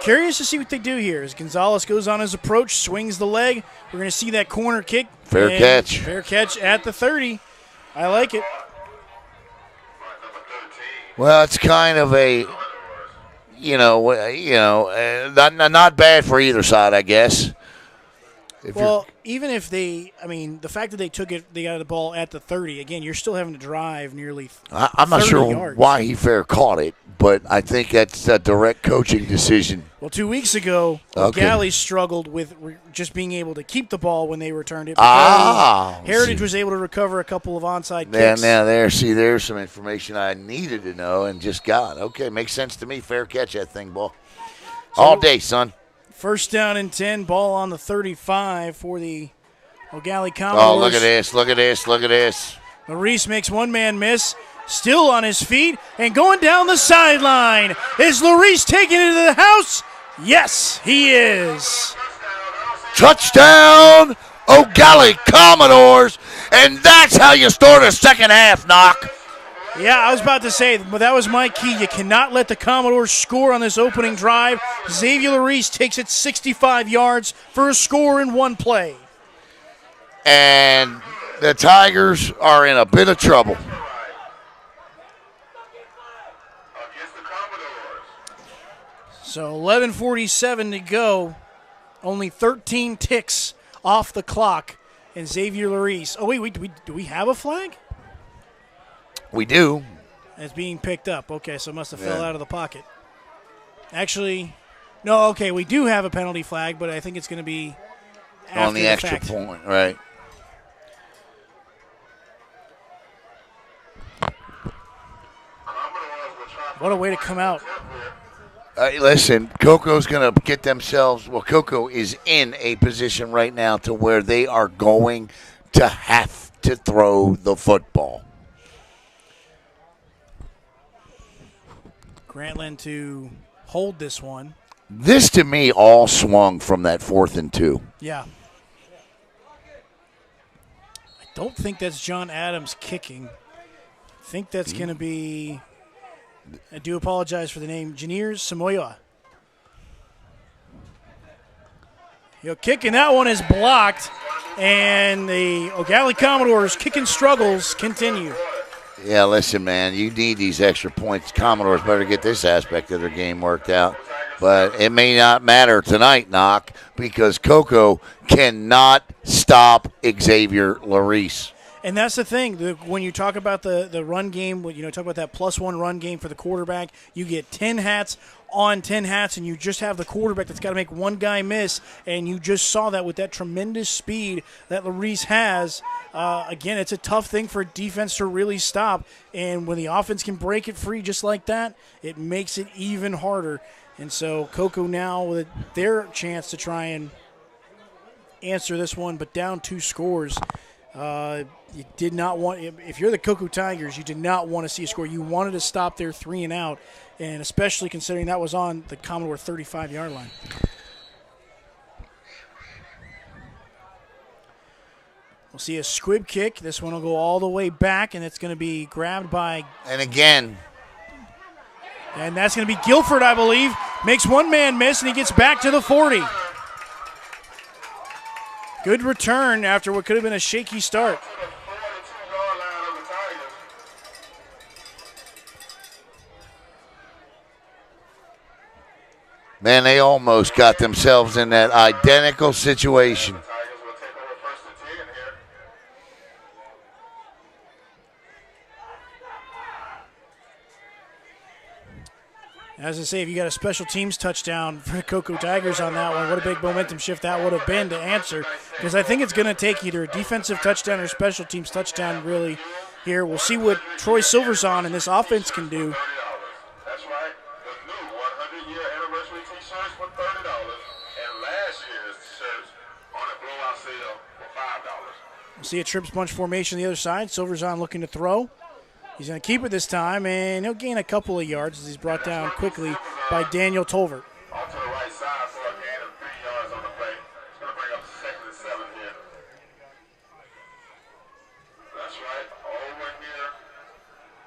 curious to see what they do here. As Gonzalez goes on his approach, swings the leg. We're going to see that corner kick. Fair catch. Fair catch at the 30. I like it. Well, it's kind of a... not bad for either side, I guess. Even if the fact that they got the ball at the 30, again, you're still having to drive nearly 30 I'm not sure yards. why he fair caught it, but I think that's a direct coaching decision. Well, 2 weeks ago, Gallie struggled with just being able to keep the ball when they returned it. Heritage was able to recover a couple of onside kicks. There's some information I needed to know and just got. Okay, makes sense to me. Fair catch that thing, ball. All day, son. First down and 10, ball on the 35 for the Eau Gallie Commodores. Oh, look at this. Larice makes one man miss. Still on his feet and going down the sideline. Is Larice taking it to the house? Yes, he is. Touchdown, Eau Gallie Commodores, and that's how you start a second half, Knock. Yeah, I was about to say, but that was my key. You cannot let the Commodores score on this opening drive. Xavier Larice takes it 65 yards for a score in one play. And the Tigers are in a bit of trouble. So 11:47 to go. Only 13 ticks off the clock. And Xavier Larice. Oh, wait, do we have a flag? We do. It's being picked up. Okay, so it must have fell out of the pocket. Actually, no, okay, we do have a penalty flag, but I think it's going to be after on the extra fact. point, right. What a way to come out. Listen, Coco's going to get themselves – well, Coco is in a position right now to where they are going to have to throw the football. Grantland to hold this one. This, to me, all swung from that 4th and 2. Yeah. I don't think that's John Adams kicking. I think that's going to be – I do apologize for the name, Janier Samoa. Kicking that one is blocked, and the Eau Gallie Commodores kicking struggles continue. Yeah, listen, man, you need these extra points. Commodores better get this aspect of their game worked out. But it may not matter tonight, Knock, because Coco cannot stop Xavier Larice. And that's the thing. When you talk about the run game, when talk about that +1 run game for the quarterback, you get 10 hats on 10 hats, and you just have the quarterback that's got to make one guy miss. And you just saw that with that tremendous speed that Larice has. Again, it's a tough thing for a defense to really stop. And when the offense can break it free just like that, it makes it even harder. And so Coco now with their chance to try and answer this one, but down 2 scores. You did not want, if you're the Coco Tigers, you did not want to see a score. You wanted to stop their 3 and out, and especially considering that was on the Commodore 35-yard line. We'll see a squib kick. This one will go all the way back, and it's going to be grabbed by. And again. And that's going to be Guilford, I believe. Makes one man miss, and he gets back to the 40. Good return after what could have been a shaky start. Man, they almost got themselves in that identical situation. As I say, if you got a special teams touchdown for the Coco Tigers on that one, what a big momentum shift that would have been to answer. Because I think it's going to take either a defensive touchdown or special teams touchdown really here. We'll see what Troy Silverzon and this offense can do. That's right. The new 100-year anniversary T-shirts for $30 and last year's shirts on a blowout sale for $5. We'll see a trips bunch formation on the other side. Silverzon looking to throw. He's going to keep it this time, and he'll gain a couple of yards as he's brought down quickly by Daniel Tolvert. Off to the right side for a gain of 3 yards on the play. It's going to bring up 2nd and 7 here. That's right. Over here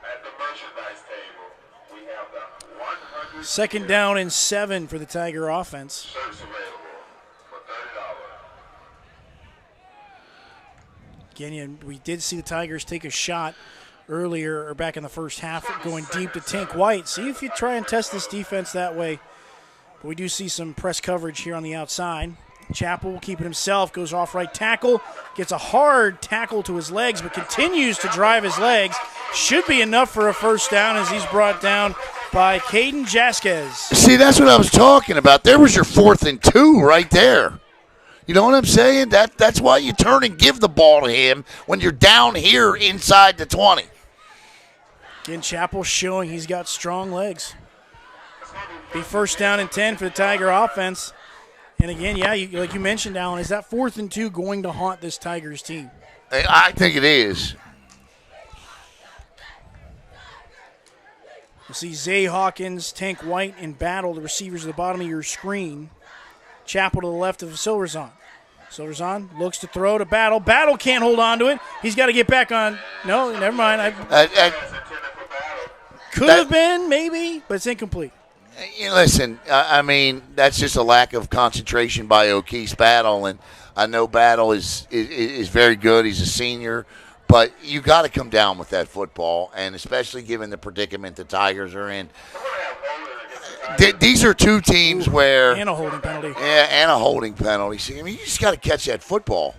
at the merchandise table, we have the 100. 2nd down and 7 for the Tiger offense. Shirts available for $30. Again, we did see the Tigers take a shot earlier or back in the first half going deep to Tank White. See if you try and test this defense that way. But we do see some press coverage here on the outside. Chappell will keep it himself, goes off right tackle, gets a hard tackle to his legs, but continues to drive his legs. Should be enough for a first down as he's brought down by Caden Jasquez. See, that's what I was talking about. There was your 4th and 2 right there. You know what I'm saying? That's why you turn and give the ball to him when you're down here inside the 20. Again, Chappell showing he's got strong legs. Be 1st down and 10 for the Tiger offense. And again, yeah, like you mentioned, Alan, is that 4th and 2 going to haunt this Tigers team? I think it is. You see Zay Hawkins, Tank White in battle. The receivers at the bottom of your screen. Chappell to the left of Silverzon. Silverzon looks to throw to Battle. Battle can't hold on to it. He's got to get back on. No, never mind. Could have been, maybe, but it's incomplete. Listen, I mean, that's just a lack of concentration by O'Keefe's Battle, and I know Battle is very good. He's a senior, but you got to come down with that football, and especially given the predicament the Tigers are in. These are two teams where and a holding penalty. Yeah, and a holding penalty. See, I mean, you just got to catch that football.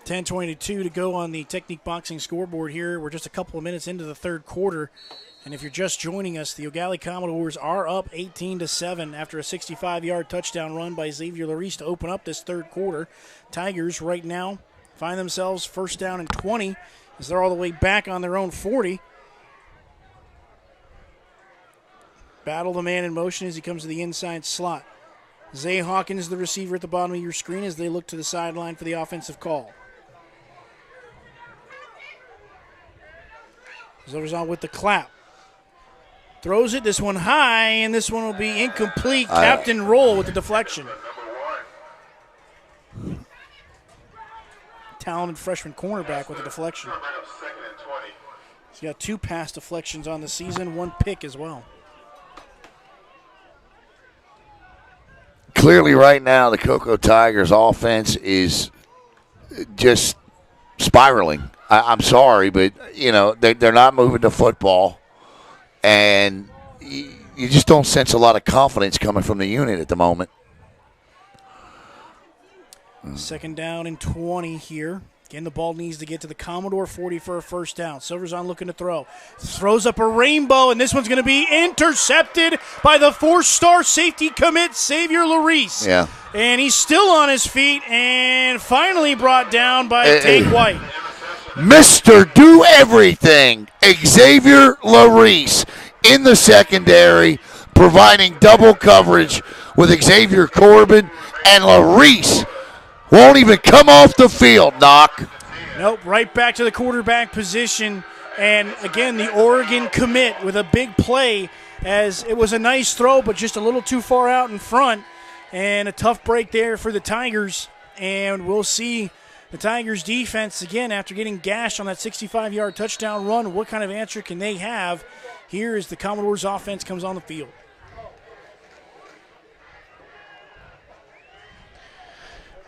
10:22 to go on the Technique Boxing scoreboard here. We're just a couple of minutes into the third quarter. And if you're just joining us, the Eau Gallie Commodores are up 18-7 after a 65-yard touchdown run by Xavier Larice to open up this third quarter. Tigers right now find themselves first down and 20 as they're all the way back on their own 40. Battle the man in motion as he comes to the inside slot. Zay Hawkins, the receiver at the bottom of your screen as they look to the sideline for the offensive call. Zovers on with the clap. Throws it, this one high, and this one will be incomplete. Captain Roll with the deflection. Talented freshman cornerback with the deflection. He's got 2 pass deflections on the season, 1 pick as well. Clearly right now the Coco Tigers offense is just spiraling. I'm sorry, but, you know, they're not moving the football. And you just don't sense a lot of confidence coming from the unit at the moment. Second down and 20 here. Again, the ball needs to get to the Commodore 40 for a first down. Silverzon looking to throw. Throws up a rainbow, and this one's going to be intercepted by the 4-star safety commit, Xavier Larice. Yeah. And he's still on his feet and finally brought down by Tate White. Mr. Do Everything, Xavier Larice in the secondary, providing double coverage with Xavier Corbin, and Larice won't even come off the field, Knock. Nope, right back to the quarterback position. And again, the Oregon commit with a big play, as it was a nice throw, but just a little too far out in front. And a tough break there for the Tigers. And we'll see the Tigers defense, again, after getting gashed on that 65-yard touchdown run, what kind of answer can they have here as the Commodores offense comes on the field?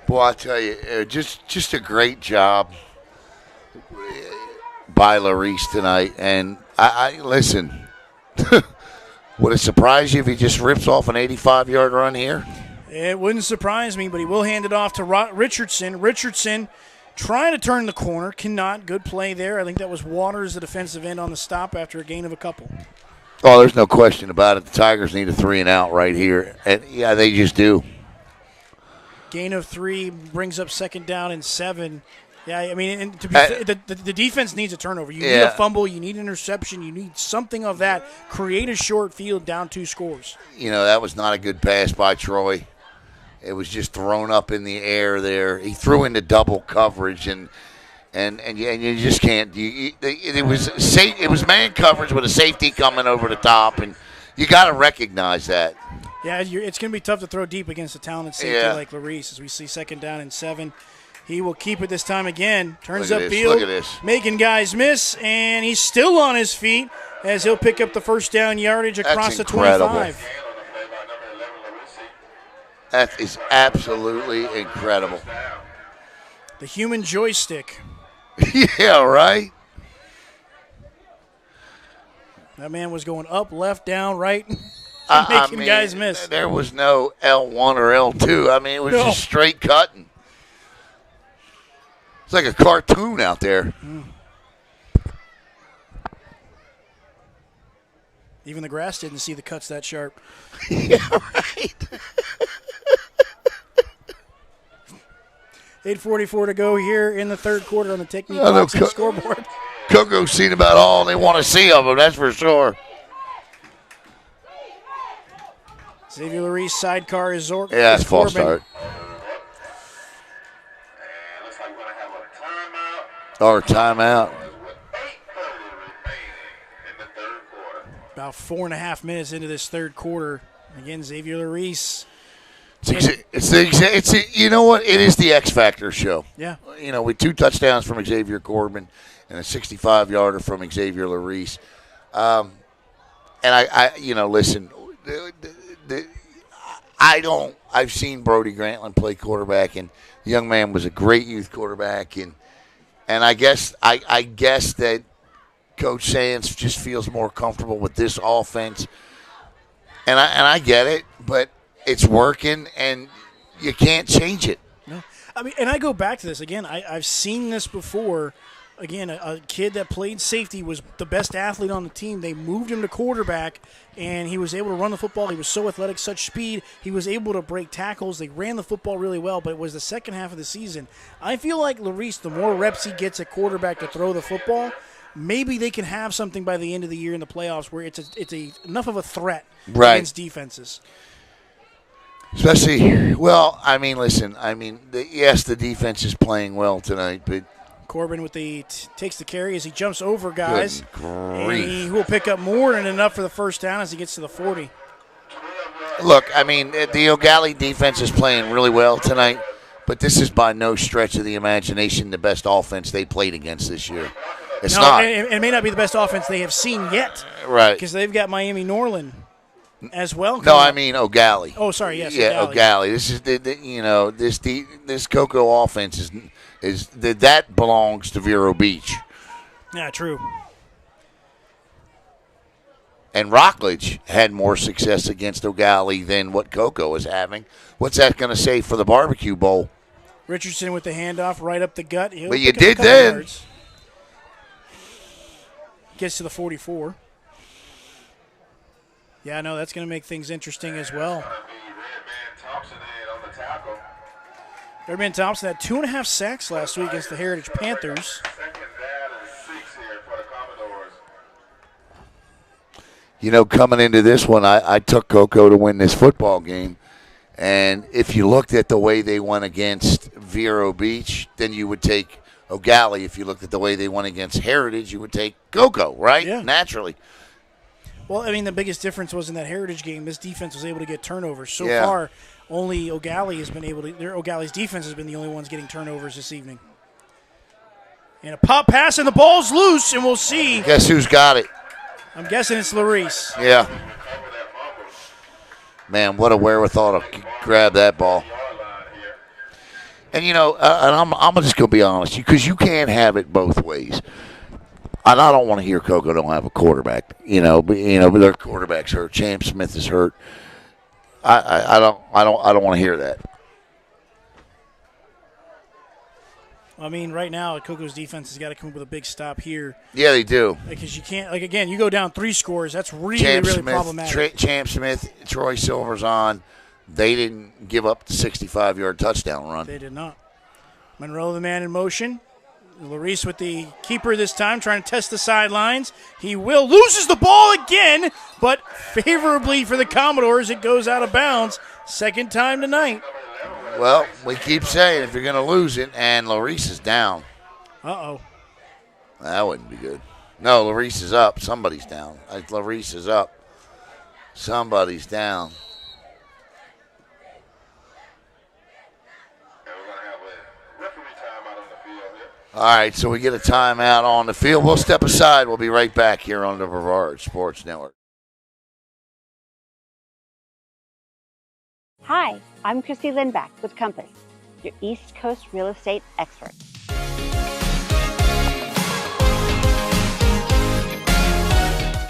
Boy, I tell you, just a great job by Larice tonight. And I listen, would it surprise you if he just rips off an 85-yard run here? It wouldn't surprise me, but he will hand it off to Richardson. Richardson trying to turn the corner, cannot. Good play there. I think that was Waters, the defensive end, on the stop after a gain of a couple. Oh, there's no question about it. The Tigers need a 3-and-out right here. And, yeah, they just do. Gain of 3 brings up second down and 7. Yeah, I mean, and to be fair, the defense needs a turnover. You need a fumble. You need an interception. You need something of that. Create a short field, down 2 scores. You know, that was not a good pass by Troy. It was just thrown up in the air there. He threw into double coverage, and you just can't. It was man coverage with a safety coming over the top, and you got to recognize that. Yeah, it's going to be tough to throw deep against a talented safety like Larice, as we see second down and 7. He will keep it this time again. Turns upfield, Look at this. Making guys miss, and he's still on his feet as he'll pick up the first down yardage across the 25. That is absolutely incredible. The human joystick. Yeah, right? That man was going up, left, down, right, making guys miss. There was no L1 or L2. I mean, it was just straight cutting. It's like a cartoon out there. Even the grass didn't see the cuts that sharp. Yeah, right. 8:44 to go here in the third quarter on the Technique Boxing scoreboard. Coco's seen about all they want to see of him, that's for sure. Xavier Larice sidecar is Zork. Yeah, that's false start. Or timeout. About 4.5 minutes into this third quarter. Again, Xavier Larice. You know what? It is the X Factor show. Yeah. You know, with 2 touchdowns from Xavier Corbin and a 65-yarder from Xavier Larice. And I listen, I've seen Brody Grantland play quarterback, and the young man was a great youth quarterback, and I guess that Coach Sands just feels more comfortable with this offense. And I get it, but it's working, and you can't change it. No. I mean, and I go back to this again. I've seen this before. Again, a kid that played safety was the best athlete on the team. They moved him to quarterback, and he was able to run the football. He was so athletic, such speed. He was able to break tackles. They ran the football really well, but it was the second half of the season. I feel like Larice, the more reps he gets at quarterback to throw the football, maybe they can have something by the end of the year in the playoffs where it's enough of a threat against defenses. Especially, well, I mean, listen, yes, the defense is playing well tonight, but Corbin with takes the carry as he jumps over guys. Good grief. And he will pick up more than enough for the first down as he gets to the 40. Look, I mean, the Eau Gallie defense is playing really well tonight, but this is by no stretch of the imagination the best offense they played against this year. It's not. It may not be the best offense they have seen yet. Right. Because they've got Miami Norland as well. No, I mean Eau Gallie. Oh, sorry, yes. Yeah, Eau Gallie. This is this Coco offense is that belongs to Vero Beach. Yeah, true. And Rockledge had more success against Eau Gallie than what Coco is having. What's that going to say for the barbecue bowl? Richardson with the handoff right up the gut. But you did then. Yards. Gets to the 44. Yeah, no, that's going to make things interesting as well. Redman Thompson had 2.5 sacks last week against the Heritage Panthers. You know, coming into this one, I took Coco to win this football game. And if you looked at the way they went against Vero Beach, then you would take Eau Gallie. If you looked at the way they went against Heritage, you would take Coco, right? Yeah. Naturally. Well, I mean, the biggest difference was in that Heritage game, this defense was able to get turnovers. So far, only Eau Gallie has been able to – Eau Gallie's defense has been the only ones getting turnovers this evening. And a pop pass, and the ball's loose, and we'll see. Guess who's got it? I'm guessing it's Larice. Yeah. Man, what a wherewithal to grab that ball. And, you know, and I'm just going to be honest, because you can't have it both ways. And I don't want to hear Coco don't have a quarterback, but their quarterback's hurt. Champ Smith is hurt. I don't want to hear that. I mean, right now, Coco's defense has got to come up with a big stop here. Yeah, they do. Because you can't, again, you go down 3 scores. That's really problematic. Champ Smith, Troy Silver's on. They didn't give up the 65-yard touchdown run. They did not. Monroe, the man in motion. Larice with the keeper this time, trying to test the sidelines. He loses the ball again, but favorably for the Commodores, it goes out of bounds. Second time tonight. Well, we keep saying if you're going to lose it, and Larice is down. Uh-oh. That wouldn't be good. No, Larice is up. Somebody's down. Larice is up. Somebody's down. All right, so we get a timeout on the field. We'll step aside. We'll be right back here on the Brevard Sports Network. Hi, I'm Christy Lindback with Compass, your East Coast real estate expert.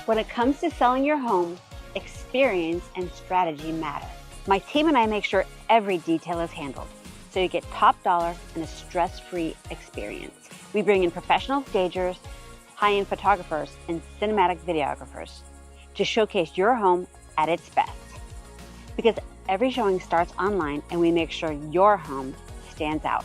When it comes to selling your home, experience and strategy matter. My team and I make sure every detail is handled, so you get top dollar and a stress-free experience. We bring in professional stagers, high-end photographers, and cinematic videographers to showcase your home at its best. Because every showing starts online, and we make sure your home stands out.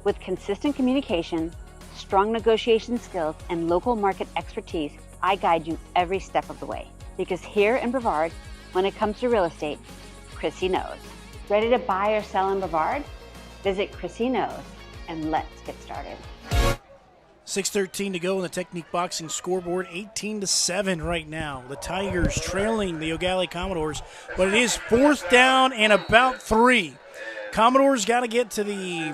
With consistent communication, strong negotiation skills, and local market expertise, I guide you every step of the way. Because here in Brevard, when it comes to real estate, Chrissy knows. Ready to buy or sell in Brevard? Visit Chrissy Knows, and let's get started. 6:13 to go in the Technique Boxing scoreboard, 18-7 right now. The Tigers trailing the Eau Gallie Commodores, but it is 4th down and about 3. Commodores got to get to the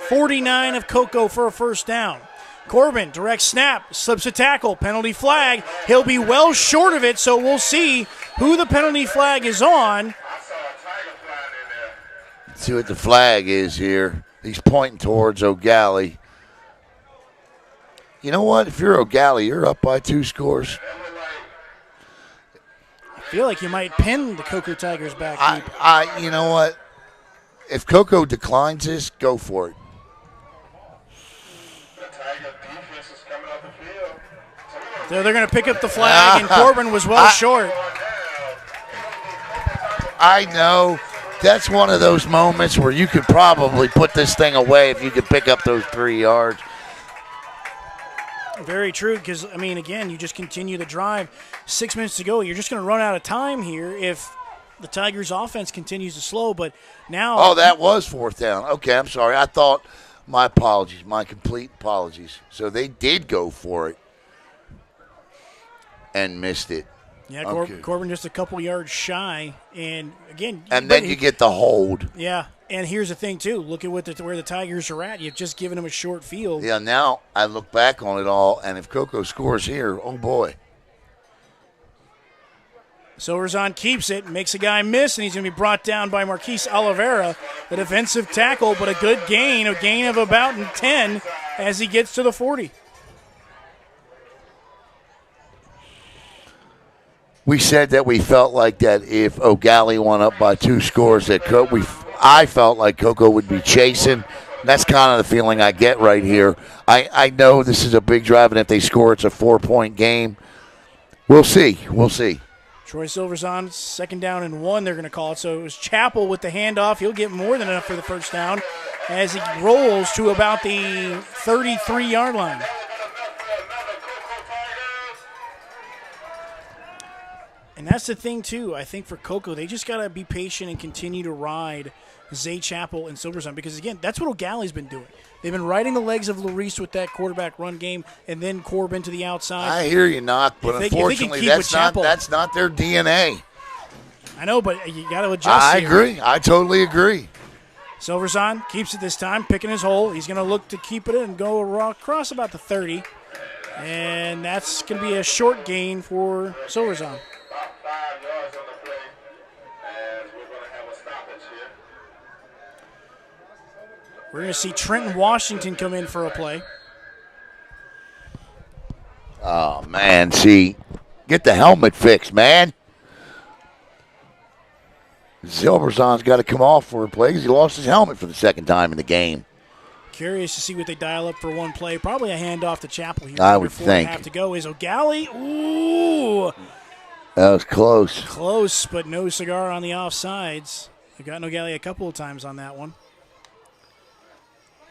49 of Coco for a first down. Corbin, direct snap, slips a tackle, penalty flag. He'll be well short of it, so we'll see who the penalty flag is on. See what the flag is here. He's pointing towards Eau Gallie. you know what? If you're Eau Gallie, you're up by 2 scores. I feel like you might pin the Coco Tigers back deep. You know what? If Coco declines this, go for it. So they're going to pick up the flag, and Corbin was well short. I know. That's one of those moments where you could probably put this thing away if you could pick up those 3 yards. Very true, because, I mean, again, you just continue the drive. 6 minutes to go. You're just going to run out of time here if the Tigers' offense continues to slow, but now... Oh, that was 4th down. Okay, I'm sorry. I thought, my apologies, my complete apologies. So they did go for it and missed it. Yeah, okay. Corbin just a couple yards shy, and again... And then you get the hold. Yeah, and here's the thing, too. Look at where the Tigers are at. You've just given them a short field. Yeah, now I look back on it all, and if Coco scores here, oh, boy. Silverzon keeps it, makes a guy miss, and he's going to be brought down by Marquise Oliveira. The defensive tackle, but a good gain, a gain of about 10 as he gets to the 40. We said that we felt like that if Eau Gallie went up by 2 scores, that I felt like Coco would be chasing. That's kind of the feeling I get right here. I know this is a big drive, and if they score, it's a 4-point game. We'll see. We'll see. Troy Silverzon, 2nd down and 1, they're going to call it. So it was Chappell with the handoff. He'll get more than enough for the 1st down as he rolls to about the 33-yard line. And that's the thing, too. I think for Coco, they just got to be patient and continue to ride Zay Chappell and Silverzon because, again, that's what Eau Gallie's been doing. They've been riding the legs of Larice with that quarterback run game and then Corbin to the outside. I hear you, Knock, but unfortunately that's not their DNA. I know, but you got to adjust I agree. I totally agree. Silverzon keeps it this time, picking his hole. He's going to look to keep it and go across about the 30. And that's going to be a short gain for Silverzon. We're going to see Trenton Washington come in for a play. Oh, man. See, get the helmet fixed, man. Silverzon's got to come off for a play because he lost his helmet for the 2nd time in the game. Curious to see what they dial up for one play. Probably a handoff to Chappell here. I would think. 4.5 to go. Is Eau Gallie? Ooh. That was close. Close, but no cigar on the offsides. They've gotten Eau Gallie a couple of times on that one.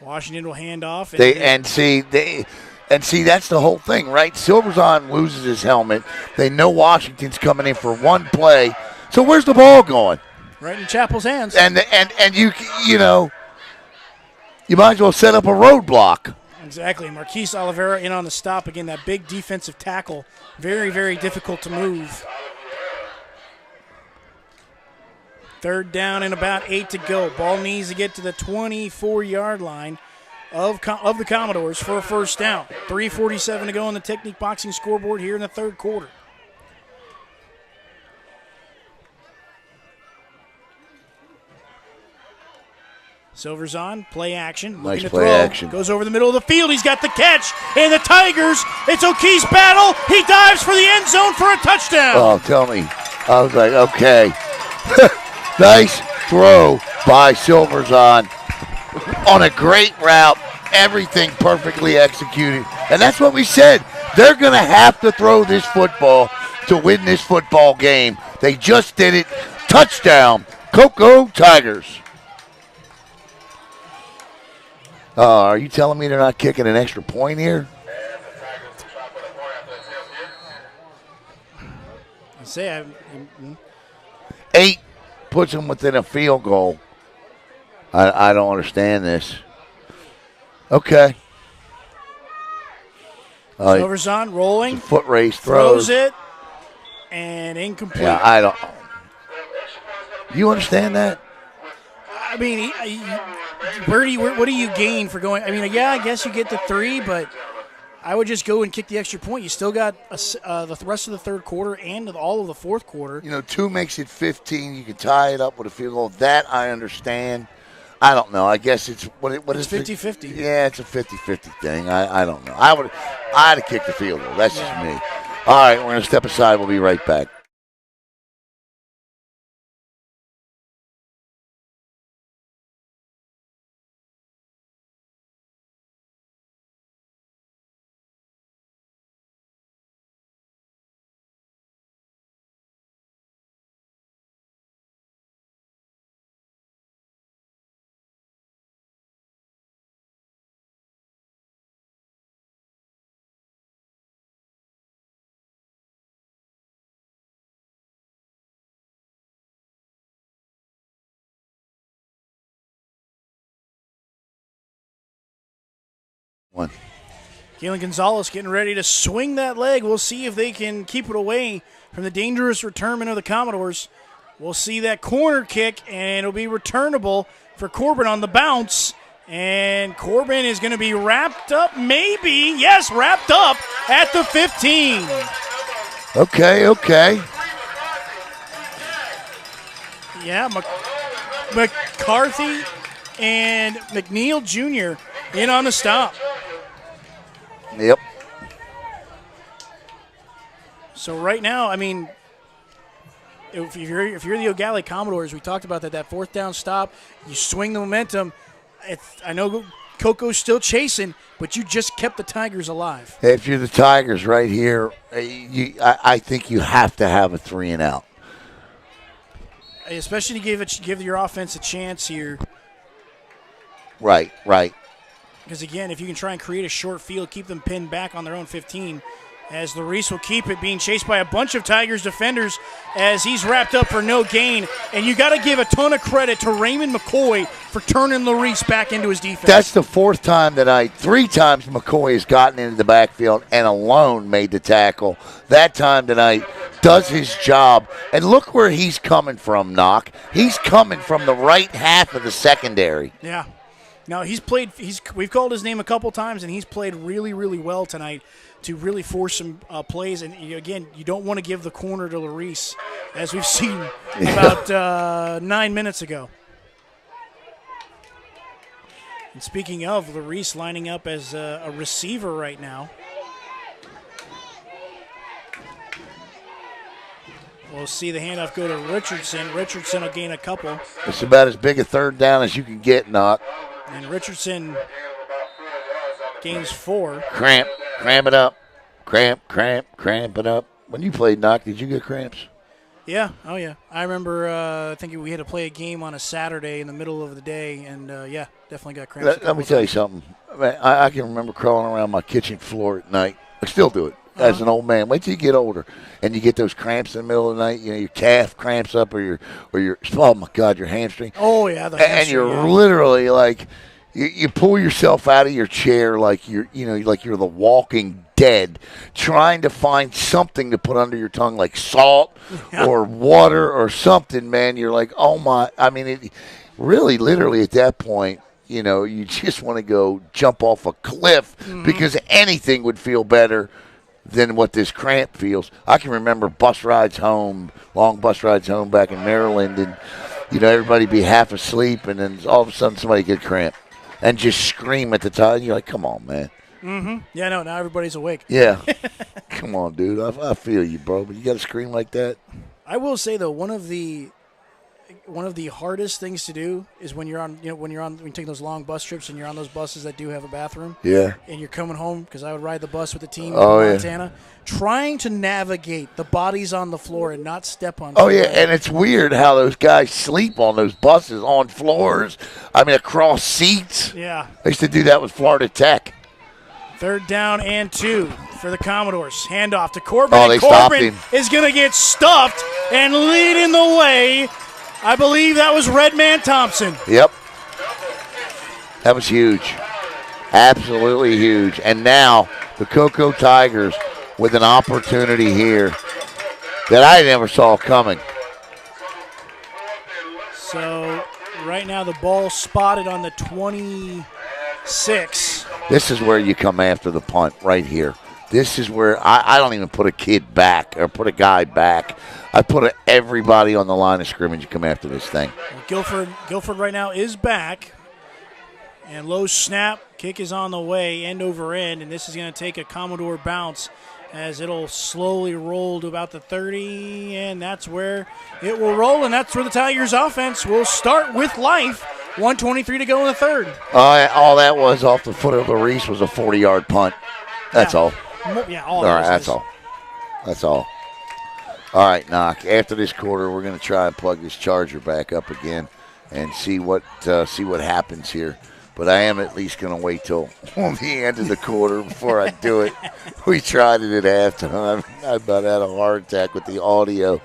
Washington will hand off. And see, that's the whole thing, right? Silverzon loses his helmet. They know Washington's coming in for one play. So where's the ball going? Right in Chappell's hands. And you know, you might as well set up a roadblock. Exactly. Marquise Oliveira in on the stop. Again, that big defensive tackle. Very, very difficult to move. 3rd down and about 8 to go. Ball needs to get to the 24-yard line of the Commodores for a 1st down. 3:47 to go on the Technique Boxing scoreboard here in the 3rd quarter. Silverzon, play action. Nice looking to play throw. action. Goes over the middle of the field. He's got the catch. And the Tigers, it's O'Keefe's battle. He dives for the end zone for a touchdown. Oh, tell me. I was like, okay. Nice throw by Silverzon on a great route. Everything perfectly executed. And that's what we said. They're going to have to throw this football to win this football game. They just did it. Touchdown, Coco Tigers. Are you telling me they're not kicking an extra point here? I say 8 puts them within a field goal. I don't understand this. Okay. Silverzon rolling. Foot race throws it. And incomplete. Yeah, I don't. You understand that? I mean, what do you gain for going? I mean, yeah, I guess you get the 3, but I would just go and kick the extra point. You still got the rest of the 3rd quarter and all of the 4th quarter. You know, 2 makes it 15. You can tie it up with a field goal. That I understand. I don't know. I guess it's what It's is it? 50-50. Yeah, it's a 50-50 thing. I don't know. I'd have kicked the field goal. That's just me. All right, we're going to step aside. We'll be right back. One. Kalen Gonzalez getting ready to swing that leg. We'll see if they can keep it away from the dangerous returnment of the Commodores. We'll see that corner kick, and it'll be returnable for Corbin on the bounce. And Corbin is going to be wrapped up, maybe. Yes, wrapped up at the 15. Okay. Yeah, McCarthy and McNeil Jr. in on the stop. Yep. So right now, I mean, if you're the Eau Gallie Commodores, we talked about that fourth down stop, you swing the momentum. I know Coco's still chasing, but you just kept the Tigers alive. If you're the Tigers right here, I think you have to have a 3 and out. Especially to give your offense a chance here. Right. Because, again, if you can try and create a short field, keep them pinned back on their own 15, as Larice will keep it, being chased by a bunch of Tigers defenders as he's wrapped up for no gain. And you got to give a ton of credit to Raymond McCoy for turning Larice back into his defense. That's the 4th time tonight. 3 times McCoy has gotten into the backfield and alone made the tackle. That time tonight does his job. And look where he's coming from, Knock. He's coming from the right half of the secondary. Yeah. Now, we've called his name a couple times, and he's played really, really well tonight to really force some plays. And, again, you don't want to give the corner to Larice, as we've seen about 9 minutes ago. And speaking of, Larice lining up as a receiver right now. We'll see the handoff go to Richardson. Richardson will gain a couple. It's about as big a 3rd down as you can get, Knock. And Richardson gains 4. Cramp it up. Cramp it up. When you played, Knock, did you get cramps? Yeah, oh yeah. I remember I think we had to play a game on a Saturday in the middle of the day, and yeah, definitely got cramps. Let me tell you something. I can remember crawling around my kitchen floor at night. I still do it. As an old man, wait till you get older, and you get those cramps in the middle of the night. You know, your calf cramps up, or your oh my God, your hamstring. Oh yeah, and you're literally like, you pull yourself out of your chair like you're the Walking Dead, trying to find something to put under your tongue, like salt or water or something. Man, you're like, oh my! I mean, it really, literally at that point. You just want to go jump off a cliff because anything would feel better than what this cramp feels. I can remember long bus rides home back in Maryland, and everybody be half asleep, and then all of a sudden somebody get cramp and just scream at the time. You're like, come on, man. Mm-hmm. Yeah, no, now everybody's awake. Yeah. Come on, dude. I feel you, bro, but you got to scream like that. I will say, though, one of the hardest things to do is when you take those long bus trips and you're on those buses that do have a bathroom. Yeah. And you're coming home, because I would ride the bus with the team in Yeah. Montana, trying to navigate the bodies on the floor and not step on. Oh, yeah, and it's weird how those guys sleep on those buses, on floors. I mean, across seats. Yeah. I used to do that with Florida Tech. 3rd down and 2 for the Commodores. Handoff to Corbin. Oh, they stopped him. Is going to get stuffed and leading the way. I believe that was Redman Thompson. Yep. That was huge. Absolutely huge. And now the Coco Tigers with an opportunity here that I never saw coming. So right now the ball spotted on the 26. This is where you come after the punt right here. This is where I don't even put a kid back or put a guy back. I put everybody on the line of scrimmage to come after this thing. Guilford right now is back. And low snap, kick is on the way, end over end, and this is going to take a Commodore bounce as it'll slowly roll to about the 30, and that's where it will roll, and that's where the Tigers offense will start with life. 1:23 to go in the third. All that was off the foot of Reese was a 40-yard punt. That's all. Yeah, all right, that's all. That's all. All right, Knock. After this quarter, we're going to try and plug this charger back up again and see what happens here. But I am at least going to wait till the end of the quarter before I do it. We tried it at halftime. I about had a heart attack with the audio.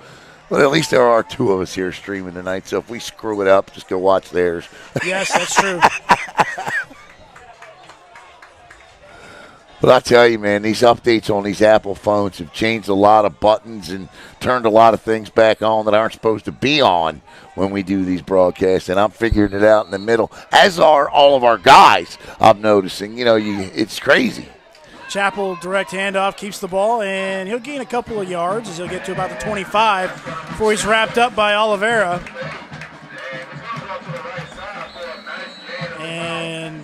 But at least there are two of us here streaming tonight, so if we screw it up, just go watch theirs. Yes, that's true. But I tell you, man, these updates on these Apple phones have changed a lot of buttons and turned a lot of things back on that aren't supposed to be on when we do these broadcasts. And I'm figuring it out in the middle, as are all of our guys. I'm noticing, it's crazy. Chappell direct handoff, keeps the ball, and he'll gain a couple of yards as he'll get to about the 25 before he's wrapped up by Oliveira. And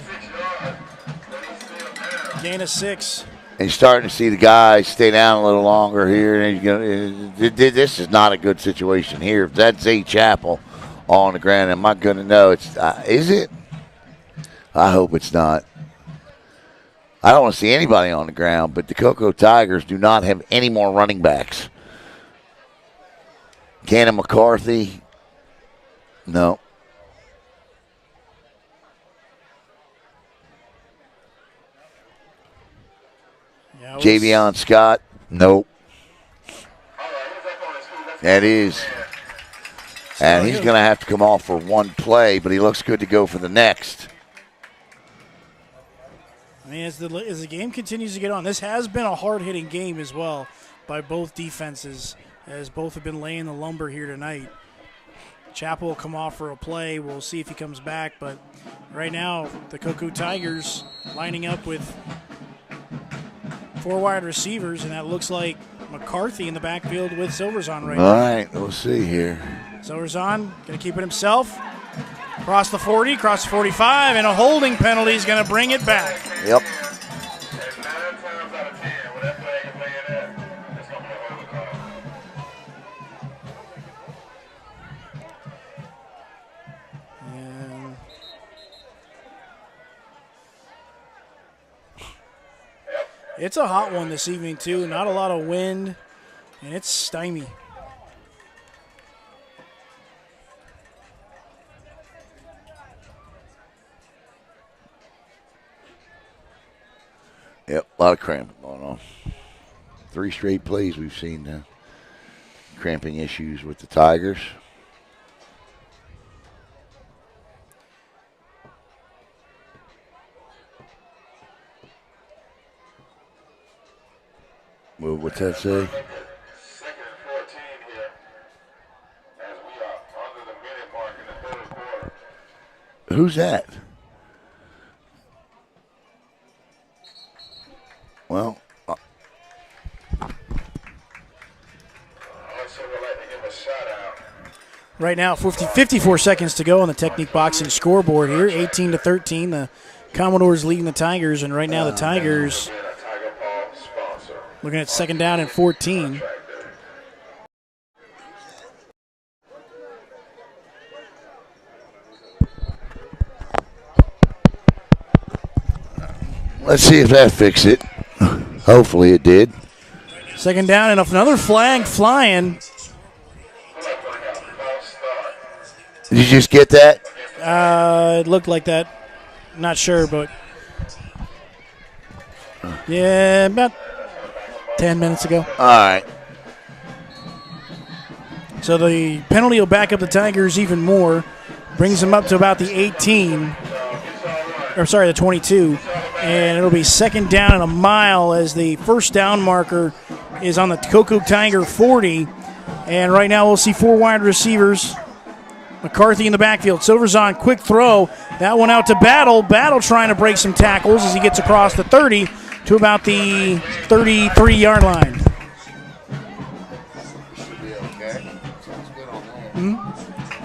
gain of 6. And you're starting to see the guys stay down a little longer here. This is not a good situation here. If that's Zay Chappell on the ground, am I going to know? Is it? I hope it's not. I don't want to see anybody on the ground, but the Coco Tigers do not have any more running backs. Cannon McCarthy, no. Javion Scott, nope. That is. And he's going to have to come off for one play, but he looks good to go for the next. I mean, as the game continues to get on, this has been a hard-hitting game as well by both defenses, as both have been laying the lumber here tonight. Chappell will come off for a play. We'll see if he comes back, but right now the Coco Tigers lining up with 4 wide receivers, and that looks like McCarthy in the backfield with Silverzon right now. All right, we'll see here. Silverzon going to keep it himself. Across the 40, across the 45, and a holding penalty is going to bring it back. Yep. And it's a hot one this evening, too. Not a lot of wind, and it's stymy. Yep, a lot of cramping going on. 3 straight plays we've seen cramping issues with the Tigers. Well, what's that say? Who's that? Well, right now, 54 seconds to go on the Technique Boxing scoreboard here. 18-13, the Commodores leading the Tigers, and right now the Tigers looking at 2nd down and 14. Let's see if that fixed it. Hopefully it did. 2nd down and another flag flying. Did you just get that? It looked like that. Not sure, but yeah, about 10 minutes ago. All right. So the penalty will back up the Tigers even more. Brings them up to about the 18. Or sorry, the 22. And it'll be 2nd down and a mile as the 1st down marker is on the Coco Tiger 40. And right now we'll see 4 wide receivers. McCarthy in the backfield. Silverzon, quick throw. That one out to Battle. Battle trying to break some tackles as he gets across the 30 to about the 33-yard line.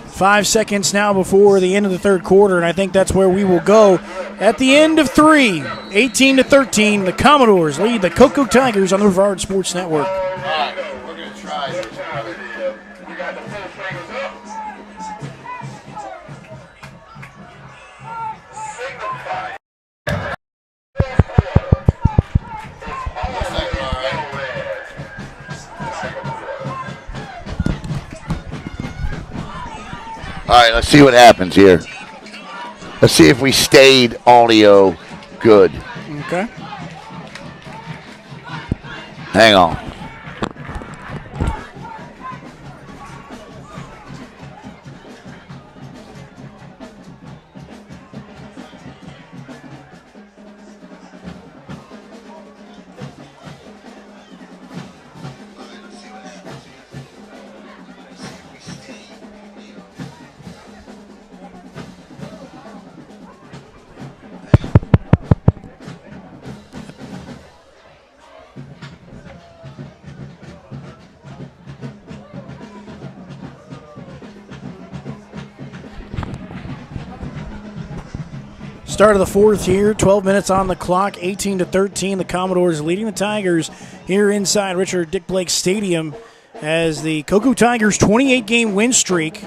5 seconds now before the end of the third quarter, and I think that's where we will go at the end of 3. 18-13, the Commodores lead the Coco Tigers on the Brevard Sports Network. All right, we're going to try this. All right, let's see what happens here. Let's see if we stayed audio good. Okay. Hang on. Start of the fourth here, 12 minutes on the clock, 18-13. The Commodores leading the Tigers here inside Richard Dick Blake Stadium as the Coco Tigers' 28-game win streak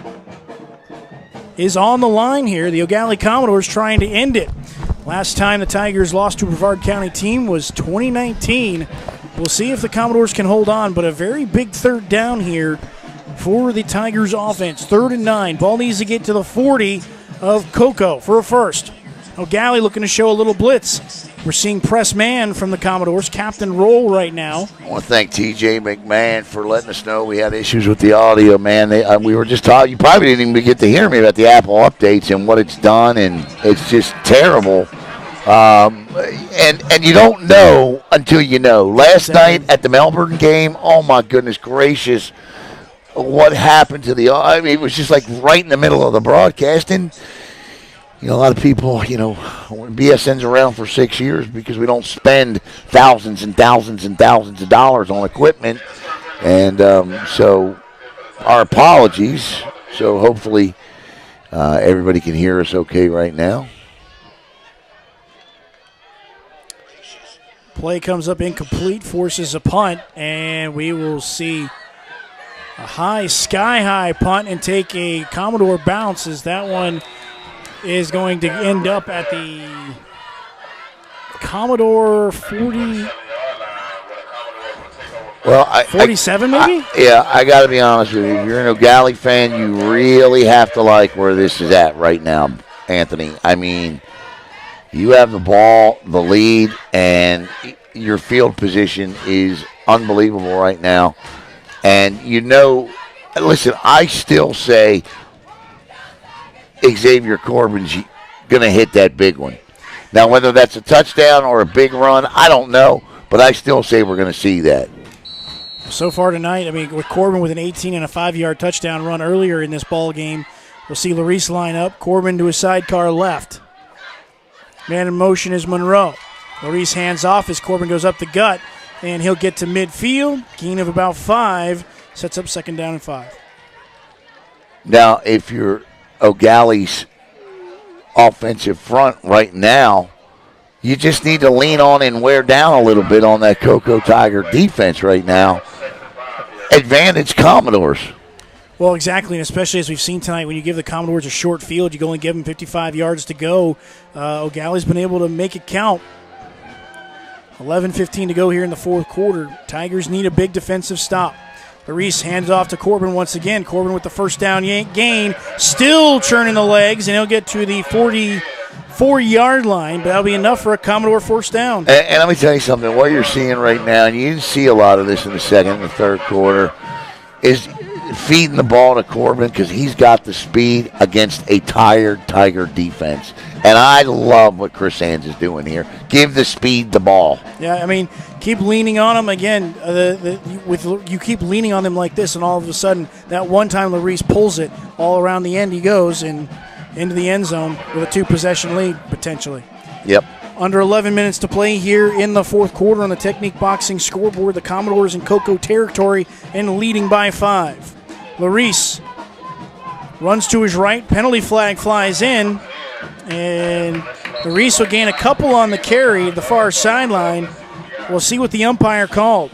is on the line here. The Eau Gallie Commodores trying to end it. Last time the Tigers lost to a Brevard County team was 2019. We'll see if the Commodores can hold on, but a very big third down here for the Tigers offense. 3rd and 9. Ball needs to get to the 40 of Coco for a first. Eau Gallie looking to show a little blitz. We're seeing press man from the Commodores, captain role right now. I want to thank TJ McMahon for letting us know we had issues with the audio, man. We were just talking. You probably didn't even get to hear me about the Apple updates and what it's done, and it's just terrible. And you don't know until you know. Last night at the Melbourne game, oh my goodness gracious, what happened to the? I mean, it was just like right in the middle of the broadcasting. You know, a lot of people, BSN's around for 6 years because we don't spend thousands and thousands and thousands of dollars on equipment. And so our apologies. So hopefully everybody can hear us okay right now. Play comes up incomplete, forces a punt, and we will see a sky-high punt and take a Commodore bounce as that one is going to end up at the Commodore 40. Well, 47 maybe? I got to be honest with you. If you're an Eau Gallie fan, you really have to like where this is at right now, Anthony. I mean, you have the ball, the lead, and your field position is unbelievable right now. And listen, I still say Xavier Corbin's going to hit that big one. Now, whether that's a touchdown or a big run, I don't know, but I still say we're going to see that. So far tonight, I mean, with Corbin with an 18 and a 5-yard touchdown run earlier in this ball game, we'll see Larice line up. Corbin to his sidecar left. Man in motion is Monroe. Larice hands off as Corbin goes up the gut, and he'll get to midfield. Gain of about 5, sets up 2nd down and 5. Now, if you're Eau Gallie's offensive front right now, you just need to lean on and wear down a little bit on that Coco Tiger defense right now. Advantage Commodores. Well, exactly, and especially as we've seen tonight, when you give the Commodores a short field, you can only give them 55 yards to go. Eau Gallie's been able to make it count. 11:15 to go here in the fourth quarter. Tigers need a big defensive stop. Larice hands off to Corbin once again. Corbin with the first down gain, still churning the legs, and he'll get to the 44-yard line, but that'll be enough for a Commodore first down. And let me tell you something. What you're seeing right now, and you didn't see a lot of this in the second and the third quarter, is feeding the ball to Corbin because he's got the speed against a tired Tiger defense. And I love what Chris Sands is doing here. Give the speed the ball. Yeah, I mean, keep leaning on him. Again, you keep leaning on him like this, and all of a sudden, that one time Larice pulls it, all around the end he goes, and into the end zone with a 2-possession lead, potentially. Yep. Under 11 minutes to play here in the fourth quarter on the Technique Boxing scoreboard. The Commodores in Coco territory and leading by 5. Larice runs to his right. Penalty flag flies in. And Larice will gain a couple on the carry at the far sideline. We'll see what the umpire called.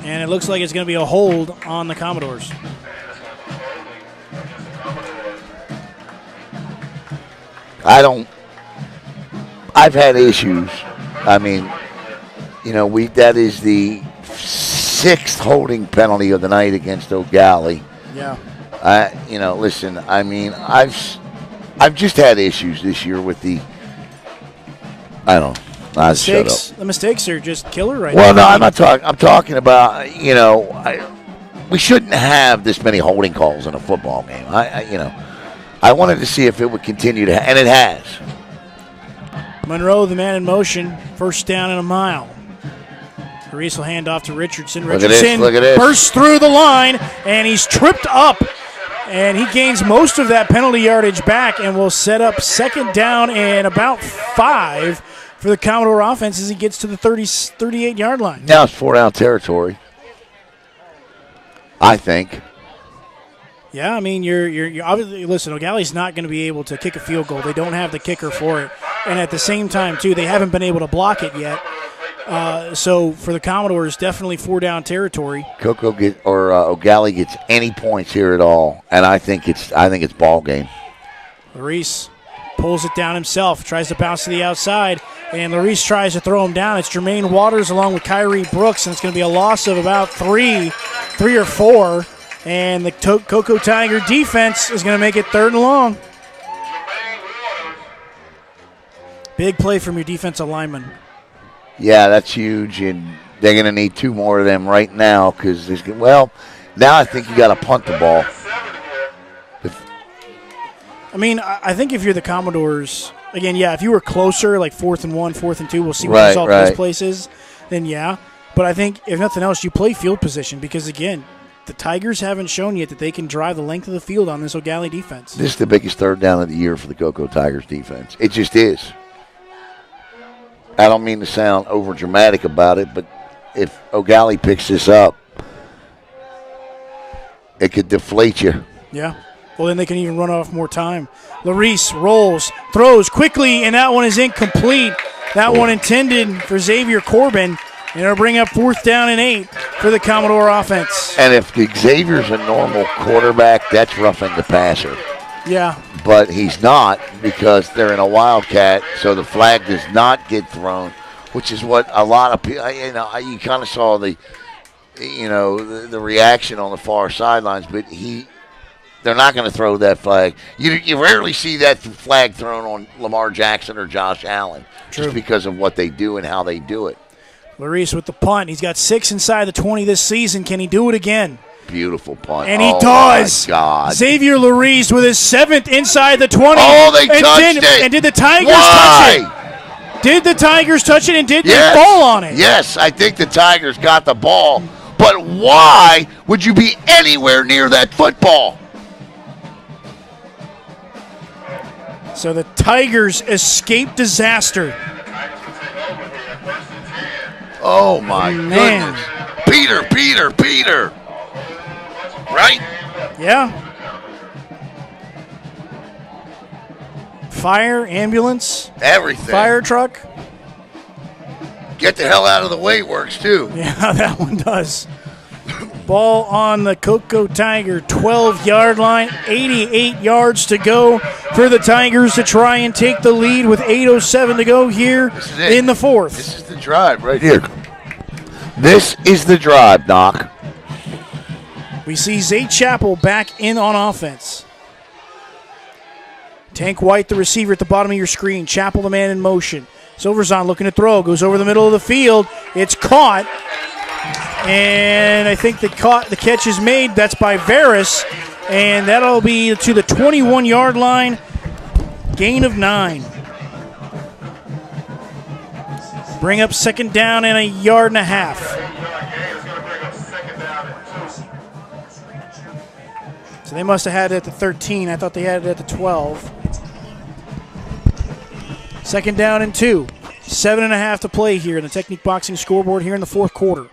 And it looks like it's going to be a hold on the Commodores. I've had issues. I mean, that is the 6th holding penalty of the night against Eau Gallie. Yeah. Listen, I mean, I've just had issues this year with shut up. The mistakes are just killer right now. Well, no, I'm not talking. I'm talking about, we shouldn't have this many holding calls in a football game. I wanted to see if it would continue to, and it has. Monroe, the man in motion, first down and a mile. Reese will hand off to Richardson. Richardson look at this. Bursts through the line, and he's tripped up, and he gains most of that penalty yardage back and will set up second down and about 5 for the Commodore offense as he gets to the 38-yard line. Now it's 4-down territory, I think. Yeah, I mean, you're obviously, listen, Eau Gallie's not going to be able to kick a field goal. They don't have the kicker for it. And at the same time, too, they haven't been able to block it yet. So for the Commodores, definitely 4-down territory. Eau Gallie gets any points here at all, and I think it's ball game. Larice pulls it down himself, tries to bounce to the outside, and Larice tries to throw him down. It's Jermaine Waters along with Kyrie Brooks, and it's going to be a loss of about 3 or 4. And the Coco Tiger defense is going to make it 3rd and long. Big play from your defensive lineman. Yeah, that's huge, and they're going to need 2 more of them right now because now I think you got to punt the ball. I mean, I think if you're the Commodores, again, yeah, if you were closer, like 4th and 1, 4th and 2, we'll see what the result of those places, then yeah. But I think if nothing else, you play field position because, again, the Tigers haven't shown yet that they can drive the length of the field on this Eau Gallie defense. This is the biggest 3rd down of the year for the Coco Tigers defense. It just is. I don't mean to sound over dramatic about it, but if Eau Gallie picks this up, it could deflate you. Yeah. Well, then they can even run off more time. Larice rolls, throws quickly, and that one is incomplete. That one intended for Xavier Corbin. And it'll bring up 4th down and 8 for the Commodore offense. And if Xavier's a normal quarterback, that's roughing the passer. Yeah. But he's not because they're in a wildcat, so the flag does not get thrown, which is what a lot of people, you kind of saw the reaction on the far sidelines, but they're not going to throw that flag. You rarely see that flag thrown on Lamar Jackson or Josh Allen. True. Just because of what they do and how they do it. Larice with the punt. He's got 6 inside the 20 this season. Can he do it again? Beautiful punt. And he does. My God. Xavier Larice with his 7th inside the 20. Oh, they touched it. And did the Tigers touch it? Did the Tigers touch it, and did they fall on it? Yes, I think the Tigers got the ball. But why would you be anywhere near that football? So the Tigers escape disaster. Oh, my goodness. Peter. Right? Yeah. Fire, ambulance. Everything. Fire truck. Get the hell out of the way works, too. Yeah, that one does. Ball on the Coco Tiger 12-yard line. 88 yards to go for the Tigers to try and take the lead with 8:07 to go here in the 4th. This is the drive right here. This is the drive, Doc. We see Zay Chappell back in on offense. Tank White, the receiver at the bottom of your screen. Chappell, the man in motion. Silverzon looking to throw. Goes over the middle of the field. It's caught. And I think the catch is made. That's by Varus. And that'll be to the 21-yard line. Gain of 9. Bring up 2nd down and 1.5 yards. So So they must have had it at the 13. I thought they had it at the 12. 2nd down and 2. 7.5 to play here in the Technique Boxing scoreboard here in the fourth quarter.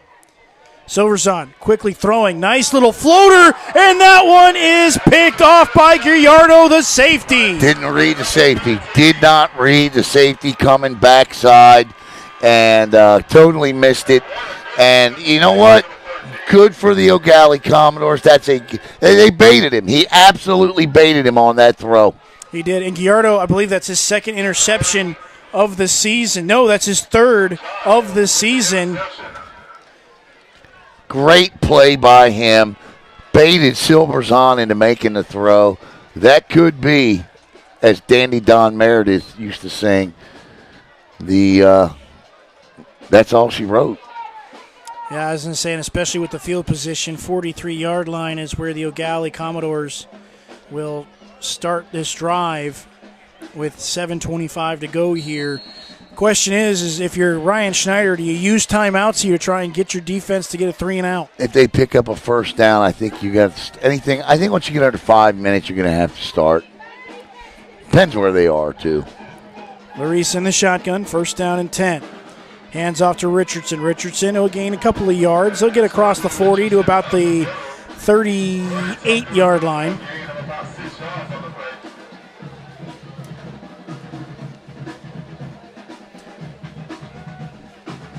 Silverzon quickly throwing. Nice little floater, and that one is picked off by Gallardo, the safety. Didn't read the safety. Did not read the safety coming backside, and totally missed it. And you know what? Good for the Eau Gallie Commodores. They baited him. He absolutely baited him on that throw. He did. And Gallardo, I believe that's his 2nd interception of the season. No, that's his 3rd of the season. Great play by him. Baited Silverzon into making the throw. That could be, as Dandy Don Meredith used to sing, that's all she wrote. Yeah, I was going to say, and especially with the field position, 43-yard line is where the Eau Gallie Commodores will start this drive with 7:25 to go here. Question is if you're Ryan Schneider, do you use timeouts here to try and get your defense to get a 3 and out? If they pick up a first down, I think you got anything. I think once you get under 5 minutes, you're going to have to start. Depends where they are, too. Larice in the shotgun, 1st down and 10. Hands off to Richardson. Richardson will gain a couple of yards. He'll get across the 40 to about the 38-yard line.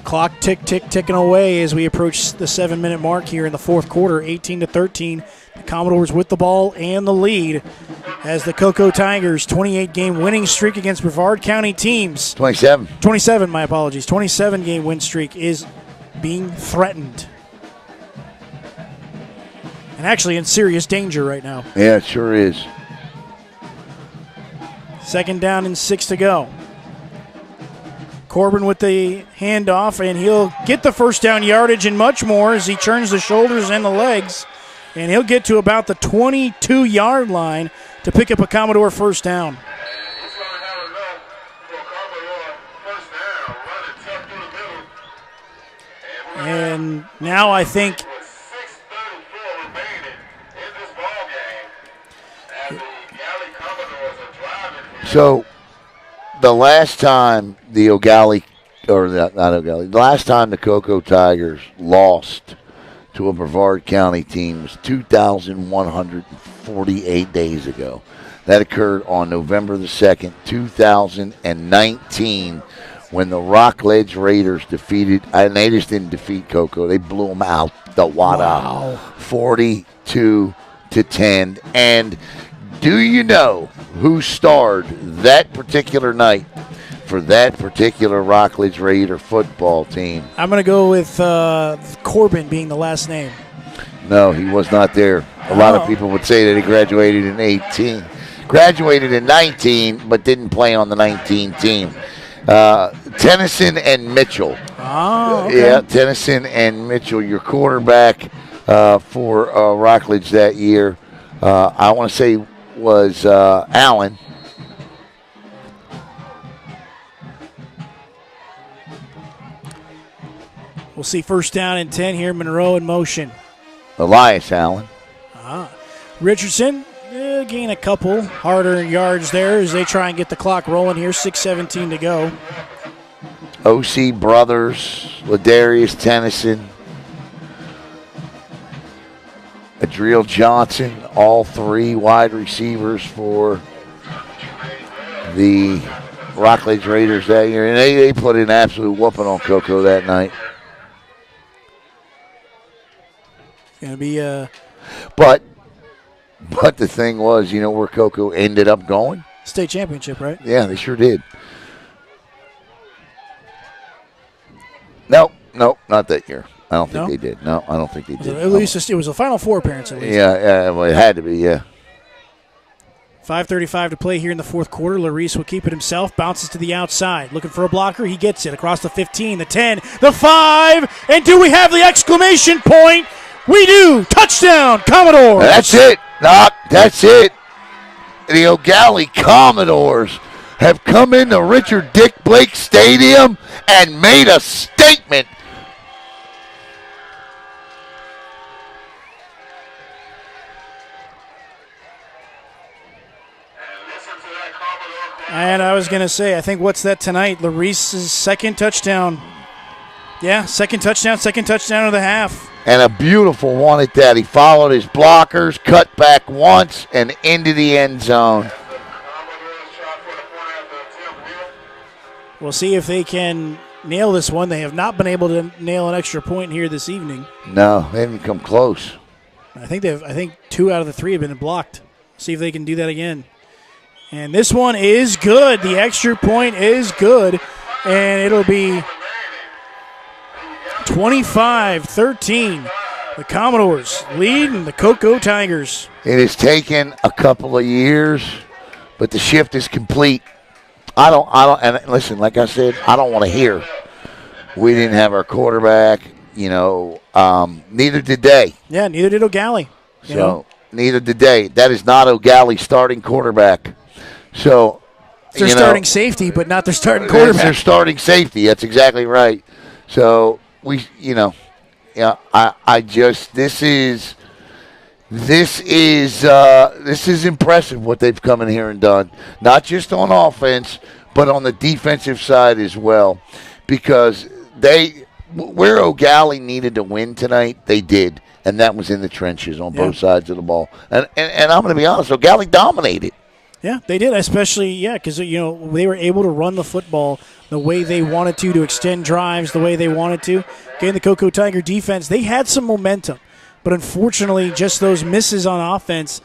Clock ticking away as we approach the 7-minute mark here in the fourth quarter. 18-13. The Commodores with the ball and the lead as the Coco Tigers' 28-game winning streak against Brevard County teams. 27, my apologies. 27-game win streak is being threatened. And actually in serious danger right now. Yeah, it sure is. 2nd down and 6 to go. Corbin with the handoff, and he'll get the first down yardage and much more as he turns the shoulders and the legs. And he'll get to about the 22-yard line to pick up a Commodore first down. And now I think so. The last time the Eau Gallie, or not Eau Gallie, the last time the Coco Tigers lost to a Brevard County team was 2,148 days ago. That occurred on November the 2nd, 2019, when the Rockledge Raiders defeated, and they just didn't defeat Coco, they blew them out the wada, 42-10. And do you know who starred that particular night for that particular Rockledge Raider football team? I'm going to go with Corbin being the last name. No, he was not there. A lot of people would say that he graduated in 18. Graduated in 19, but didn't play on the 19 team. Tennyson and Mitchell. Oh, okay. Yeah, Tennyson and Mitchell, your quarterback for Rockledge that year. I want to say was Allen. We'll see first down and 10 here. Monroe in motion. Elias Allen. Richardson gain a couple harder yards there as they try and get the clock rolling here. 6:17 to go. O.C. Brothers, Ladarius Tennyson, Adriel Johnson, all three wide receivers for the Rockledge Raiders that year. And they put an absolute whooping on Coco that night. Going to be But the thing was, you know where Coco ended up going? State championship, right? Yeah, they sure did. Nope, not that year. I don't think they did. No, I don't think they did. At least it was a Final Four appearance, at least. Yeah, well, it had to be, yeah. 5:35 to play here in the fourth quarter. Larice will keep it himself. Bounces to the outside. Looking for a blocker. He gets it across the 15, the 10, the 5. And do we have the exclamation point? We do. Touchdown, Commodores. That's it. Knock. That's it. The Eau Gallie Commodores have come into Richard Dick Blake Stadium and made a statement. And I was going to say, I think what's that tonight? Larice's second touchdown. Yeah, second touchdown of the half. And a beautiful one at that. He followed his blockers, cut back once, and into the end zone. We'll see if they can nail this one. They have not been able to nail an extra point here this evening. No, they haven't come close. I think 2 out of the 3 have been blocked. See if they can do that again. And this one is good. The extra point is good. And it'll be 25-13. The Commodores leading the Coco Tigers. It has taken a couple of years, but the shift is complete. I don't, and listen, like I said, I don't want to hear we didn't have our quarterback, neither did they. Yeah, neither did Eau Gallie. Neither did they. That is not Eau Gallie's starting quarterback. So, it's their starting safety, but not their starting quarterback. It's their starting safety. That's exactly right. So, this is impressive what they've come in here and done. Not just on offense, but on the defensive side as well. Because where Eau Gallie needed to win tonight, they did. And that was in the trenches on both sides of the ball. And I'm going to be honest, Eau Gallie dominated. Yeah, they did, especially, because, they were able to run the football the way they wanted to extend drives the way they wanted to. Again, the Coco Tiger defense, they had some momentum. But unfortunately, just those misses on offense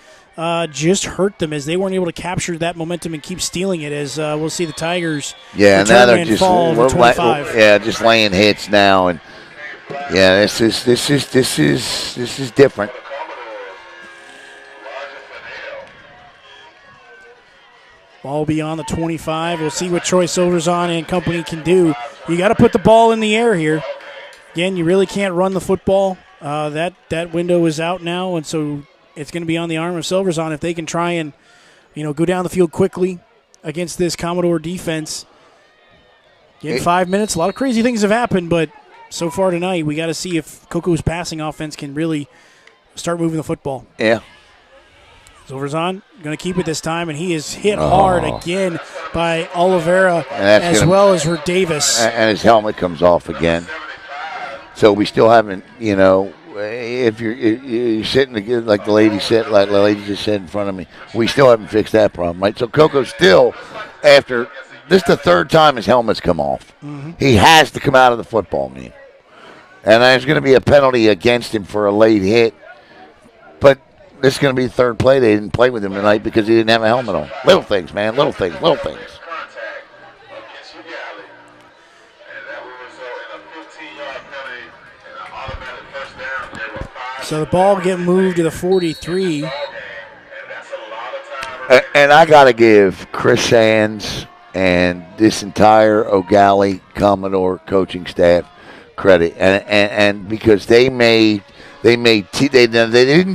just hurt them as they weren't able to capture that momentum and keep stealing it. As we'll see the Tigers and now they're just fall over 25. Just laying hits now, and this is different. Ball beyond the 25. We'll see what Troy Silverzon and company can do. You got to put the ball in the air here. Again, you really can't run the football. That window is out now, and so it's going to be on the arm of Silverzon if they can try and, go down the field quickly against this Commodore defense. In 5 minutes, a lot of crazy things have happened, but so far tonight, we got to see if Coco's passing offense can really start moving the football. Yeah. Silverzon going to keep it this time, and he is hit hard again by Oliveira as well as her Davis. And his helmet comes off again. So we still haven't, if you're sitting like the lady just said in front of me, we still haven't fixed that problem, right? So Coco still, after this is the third time his helmet's come off. Mm-hmm. He has to come out of the football game. And there's going to be a penalty against him for a late hit. But this is going to be the third play. They didn't play with him tonight because he didn't have a helmet on. Little things, man. Little things. So the ball get moved to the 43. And I got to give Chris Sands and this entire Eau Gallie Commodore coaching staff credit, and because they didn't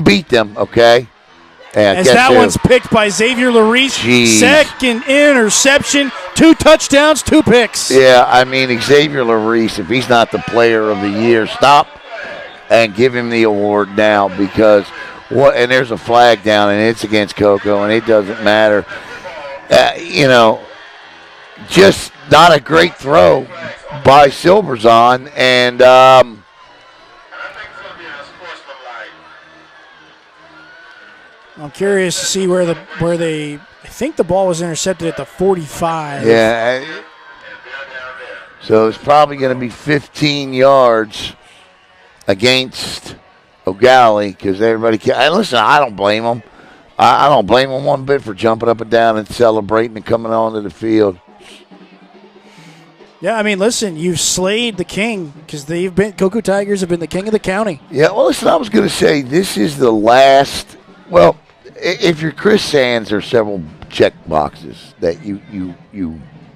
beat them, okay. As that one's picked by Xavier Larice. Jeez. Second interception, 2 touchdowns, 2 picks. Yeah, I mean Xavier Larice, if he's not the player of the year, stop and give him the award now because and there's a flag down and it's against Coco and it doesn't matter. Just not a great throw by Silverzon, and I'm curious to see where they. I think the ball was intercepted at the 45. Yeah. So it's probably going to be 15 yards against Eau Gallie because everybody can. Listen, I don't blame them. I don't blame them one bit for jumping up and down and celebrating and coming onto the field. Yeah, I mean, listen, you've slayed the king because Coco Tigers have been the king of the county. Yeah, well, listen, I was going to say this is the last. Well, if you're Chris Sands, there's several check boxes that you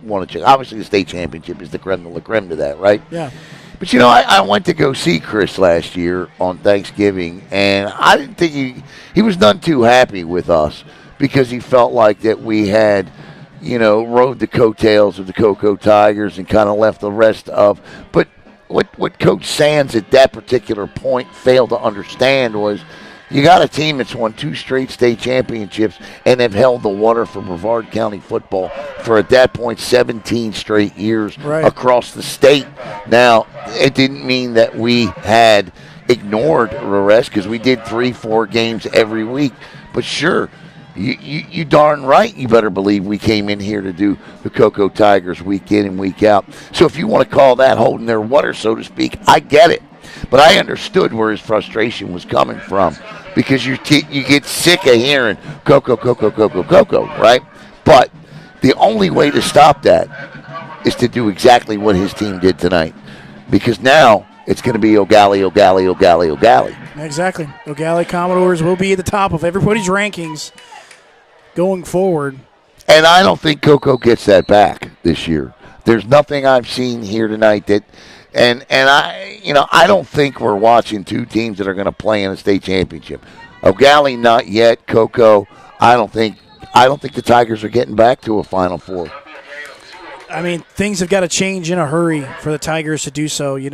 want to check. Obviously, the state championship is the creme de la creme to that, right? Yeah. But, I went to go see Chris last year on Thanksgiving, and I didn't think he was none too happy with us because he felt like that we had, rode the coattails of the Coco Tigers and kind of left the rest of. But what Coach Sands at that particular point failed to understand was, You got a team that's won 2 straight state championships and have held the water for Brevard County football for, at that point, 17 straight years across the state. Now, it didn't mean that we had ignored the rest because we did 3-4 games every week. But sure, you darn right, you better believe we came in here to do the Coco Tigers week in and week out. So if you want to call that holding their water, so to speak, I get it. But I understood where his frustration was coming from because you get sick of hearing Coco, Coco, Coco, Coco, right? But the only way to stop that is to do exactly what his team did tonight, because now it's going to be Eau Gallie, Eau Gallie, Eau Gallie, Eau Gallie. Exactly. Eau Gallie Commodores will be at the top of everybody's rankings going forward. And I don't think Coco gets that back this year. There's nothing I've seen here tonight that, and I don't think we're watching 2 teams that are going to play in a state championship. Eau Gallie, not yet. Coco, I don't think the Tigers are getting back to a Final Four. I mean, things have got to change in a hurry for the Tigers to do so. You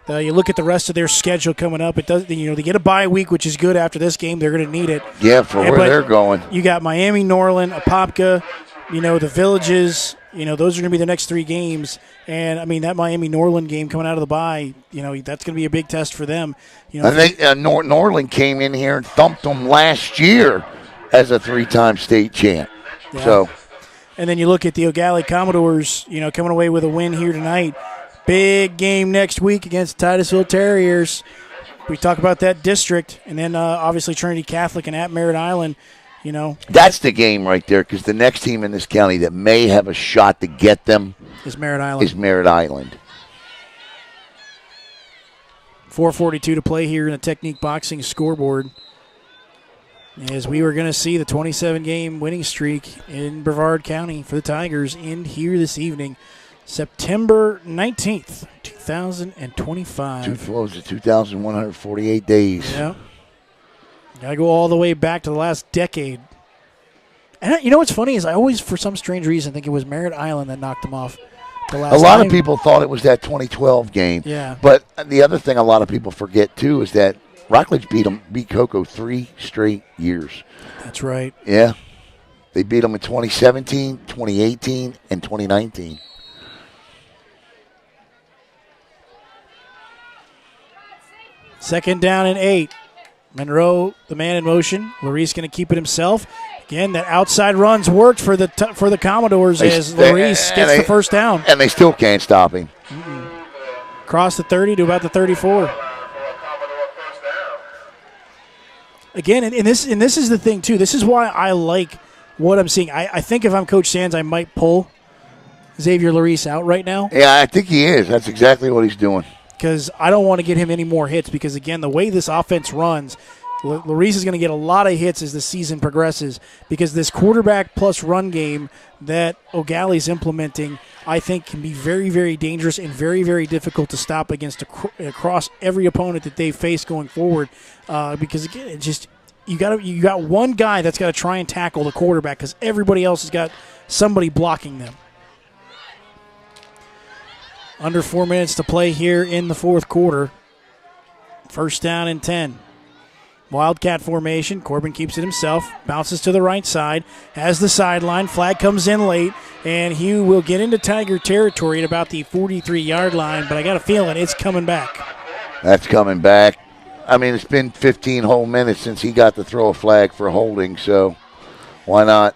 look at the rest of their schedule coming up. It does. They get a bye week, which is good after this game. They're going to need it. Yeah, for where they're going. You got Miami, Norland, Apopka, the Villages. Those are going to be the next 3 games. And, I mean, that Miami-Norland game coming out of the bye, that's going to be a big test for them. I think Norland came in here and thumped them last year as a 3-time state champ. Yeah. So. And then you look at the Eau Gallie Commodores, coming away with a win here tonight. Big game next week against Titusville Terriers. We talk about that district. And then, obviously, Trinity Catholic and at Merritt Island. That's the game right there, because the next team in this county that may have a shot to get them is Merritt Island. 4:42 to play here in the Technique Boxing scoreboard, as we were going to see the 27-game winning streak in Brevard County for the Tigers end here this evening, September 19th, 2025. 2 flows of 2,148 days. Yeah. Got to go all the way back to the last decade. And what's funny is I always, for some strange reason, think it was Merritt Island that knocked them off the last A lot time. of people thought it was that 2012 game. Yeah. But the other thing a lot of people forget, too, is that Rockledge beat Coco 3 straight years. That's right. Yeah. They beat them in 2017, 2018, and 2019. Second down and 8. Monroe, the man in motion. Larice going to keep it himself. Again, that outside run's worked for the Commodores as Larice gets the first down. And they still can't stop him. Across the 30 to about the 34. Again, and this is the thing, too. This is why I like what I'm seeing. I think if I'm Coach Sands, I might pull Xavier Larice out right now. Yeah, I think he is. That's exactly what he's doing. Because I don't want to get him any more hits because, again, the way this offense runs, Larice is going to get a lot of hits as the season progresses because this quarterback plus run game that Eau Gallie's implementing, I think, can be very, very dangerous and very, very difficult to stop against across every opponent that they face going forward. Because, again, it just you got one guy that's got to try and tackle the quarterback because everybody else has got somebody blocking them. Under 4 minutes to play here in the fourth quarter. First down and 10. Wildcat formation. Corbin keeps it himself. Bounces to the right side. Has the sideline. Flag comes in late. And he will get into Tiger territory at about the 43-yard line. But I got a feeling it's coming back. That's coming back. I mean, it's been 15 whole minutes since he got to throw a flag for holding. So why not?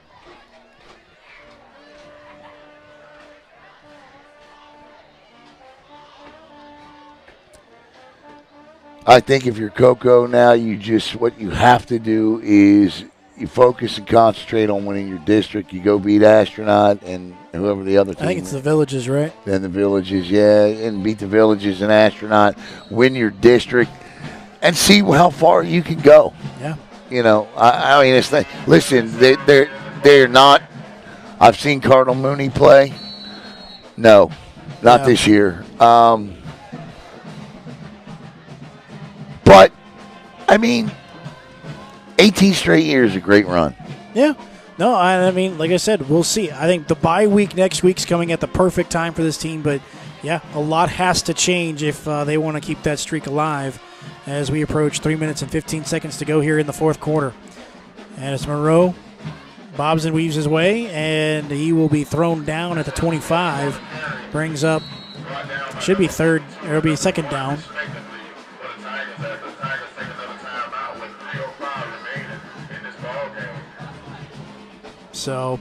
I think if you're Coco now, what you have to do is you focus and concentrate on winning your district. You go beat Astronaut and whoever the other team. I think it's the Villages, right? Then the Villages, yeah, and beat the Villages and Astronaut. Win your district and see how far you can go. Yeah. I mean, it's listen, they're not. I've seen Cardinal Mooney play. No, not this year. But, I mean, 18 straight years is a great run. Yeah. No, I mean, like I said, we'll see. I think the bye week next week's coming at the perfect time for this team. But, yeah, a lot has to change if they want to keep that streak alive. as we approach 3 minutes and 15 seconds to go here in the fourth quarter. And it's Monroe. Bobs and weaves his way, and he will be thrown down at the 25. Brings up, should be third, or it'll be second down. So,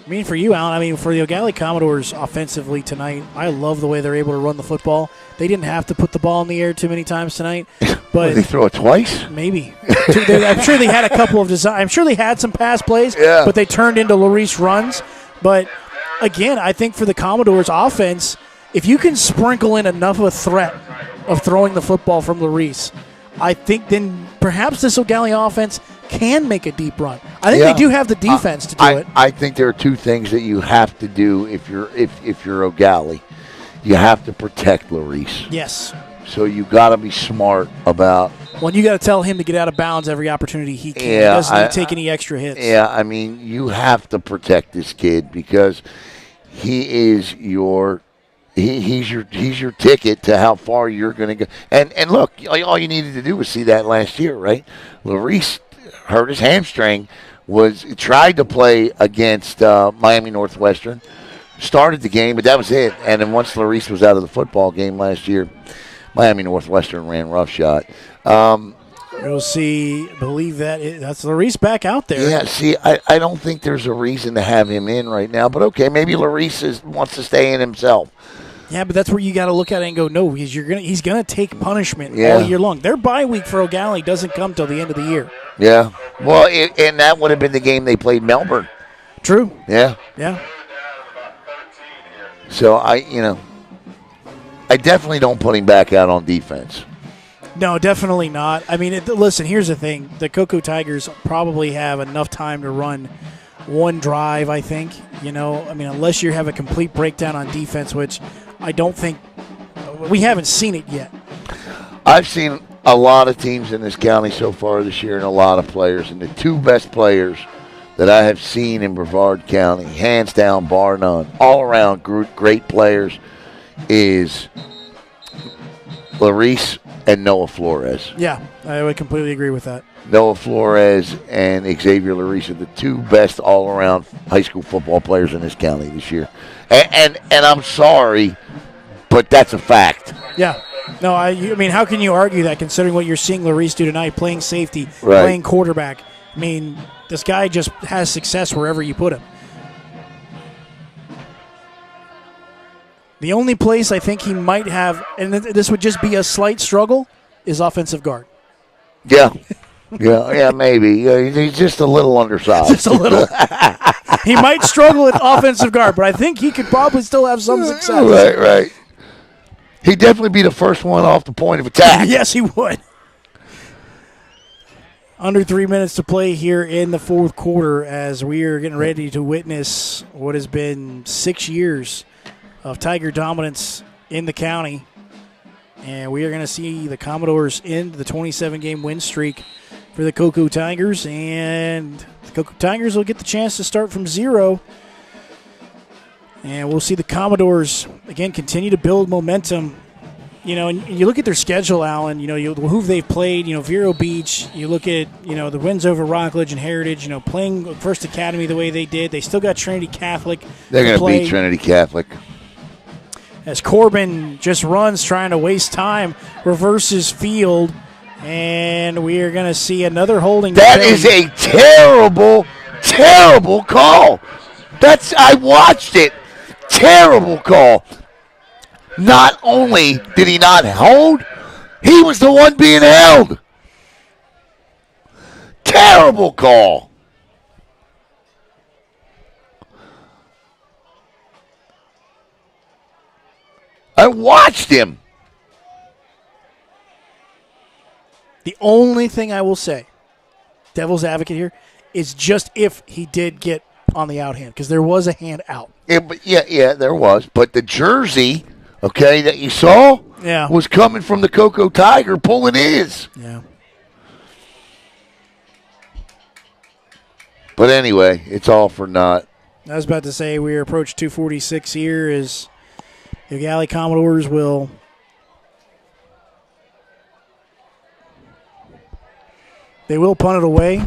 I mean, for you, Alan, for the Eau Gallie Commodores offensively tonight, I love the way they're able to run the football. They didn't have to put the ball in the air too many times tonight. But they throw it twice? Maybe. I'm sure they had a couple of design. I'm sure they had some pass plays, but they turned into Larice runs. But, again, I think for the Commodores offense, if you can sprinkle in enough of a threat of throwing the football from Larice, I think then perhaps this Eau Gallie offense can make a deep run. I think they do have the defense to do it. I think there are two things that you have to do if you're Eau Gallie. You have to protect Larice. Yes. So you got to be smart about. Well, you got to tell him to get out of bounds every opportunity he can. He doesn't take any extra hits. Yeah, I mean, you have to protect this kid because he is your. He's your ticket to how far you're going to go. And look, all you needed to do was see that last year, right? Larice hurt his hamstring, tried to play against Miami Northwestern, started the game, but that was it. And then once Larice was out of the football game last year, Miami Northwestern ran roughshot. You'll see, believe that's Larice back out there. Yeah, see, I don't think there's a reason to have him in right now, but okay, maybe Larice wants to stay in himself. Yeah, but that's where you got to look at it and go, no, he's gonna take punishment all year long. Their bye week for Eau Gallie doesn't come till the end of the year. Yeah, well, and that would have been the game they played Melbourne. True. Yeah. Yeah. So I definitely don't put him back out on defense. No, definitely not. I mean, listen, here's the thing. The Coco Tigers probably have enough time to run one drive, I think. Unless you have a complete breakdown on defense, which I don't think we haven't seen it yet. I've seen a lot of teams in this county so far this year and a lot of players. And the two best players that I have seen in Brevard County, hands down, bar none, all around great players, is Larice and Noah Flores. Yeah, I would completely agree with that. Noah Flores and Xavier Larice are the two best all-around high school football players in this county this year. And I'm sorry, but that's a fact. Yeah. No, I mean, how can you argue that considering what you're seeing Larice do tonight, playing safety, playing quarterback? I mean, this guy just has success wherever you put him. The only place I think he might have, and this would just be a slight struggle, is offensive guard. Yeah. Yeah, maybe. He's just a little undersized. Just a little. He might struggle at offensive guard, but I think he could probably still have some success. Right. He'd definitely be the first one off the point of attack. Yes, he would. Under 3 minutes to play here in the fourth quarter as we are getting ready to witness what has been 6 years of Tiger dominance in the county. And we are going to see the Commodores end the 27-game win streak for the Coco Tigers. And the Coco Tigers will get the chance to start from zero. And we'll see the Commodores, again, continue to build momentum. And you look at their schedule, Alan, who they've played, Vero Beach. You look at, the wins over Rockledge and Heritage, playing First Academy the way they did. They still got Trinity Catholic. They're going to beat Trinity Catholic. As Corbin just runs, trying to waste time, reverses field, and we are going to see another holding. That is a terrible, terrible call. I watched it. Terrible call. Not only did he not hold, he was the one being held. Terrible call. I watched him. The only thing I will say, devil's advocate here, is just if he did get on the out hand, because there was a hand out. Yeah, there was. But the jersey, that you saw was coming from the Coco Tiger pulling his. Yeah. But anyway, it's all for naught. I was about to say we approach 2:46 here as The Eau Gallie Commodores will punt it away.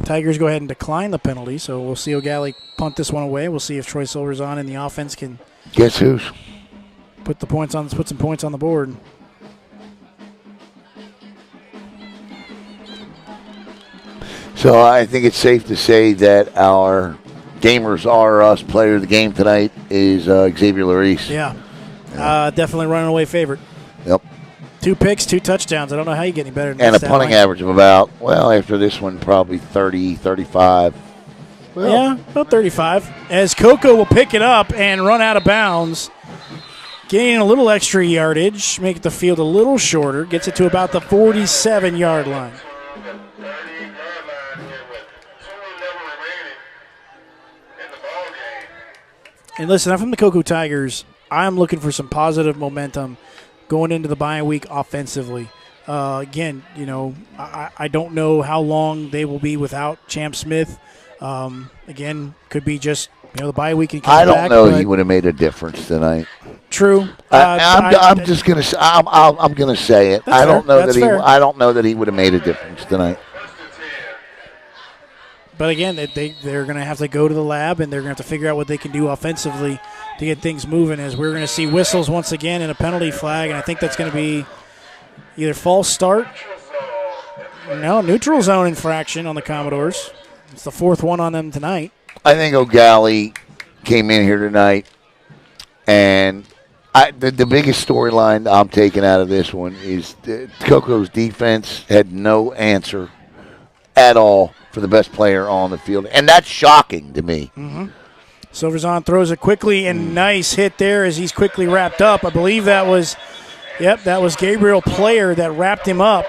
Tigers go ahead and decline the penalty, so we'll see Eau Gallie punt this one away. We'll see if Troy Silverzon and the offense can guess who's put some points on the board. So I think it's safe to say that our Gamers R Us player of the game tonight is Xavier Larice. Yeah. Definitely running away favorite. Yep. 2 picks, 2 touchdowns. I don't know how you get any better than and that. A punting average of about, after this one, probably 30, 35. Well, yeah, about 35. As Coco will pick it up and run out of bounds, gaining a little extra yardage, make the field a little shorter, gets it to about the 47-yard line. And listen, I'm from the Coco Tigers. I'm looking for some positive momentum going into the bye week offensively. Again, I don't know how long they will be without Champ Smith. Again, could be just the bye week. I don't know he would have made a difference tonight. True. I'm just gonna. I'm gonna say it. I don't know that he. I don't know that he would have made a difference tonight. But again, they're going to have to go to the lab, and they're going to have to figure out what they can do offensively to get things moving. As we're going to see whistles once again and a penalty flag, and I think that's going to be either false start. No, neutral zone infraction on the Commodores. It's the 4th one on them tonight. I think Eau Gallie came in here tonight, and the biggest storyline I'm taking out of this one is Coco's defense had no answer at all for the best player on the field, and that's shocking to me. Mm-hmm. Silverzon throws it quickly, and nice hit there as he's quickly wrapped up. I believe that was Gabriel Player that wrapped him up,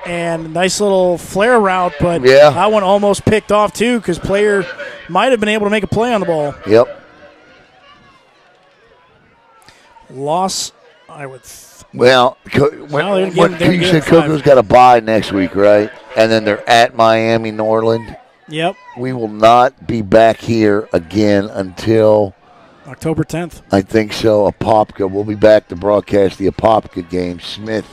and nice little flare route, but that one almost picked off too because Player might have been able to make a play on the ball. Yep. Loss, I would. You said Coco's got a bye next week, right? And then they're at Miami, Norland. Yep. We will not be back here again until October 10th. I think so. Apopka. We'll be back to broadcast the Apopka game. Smith.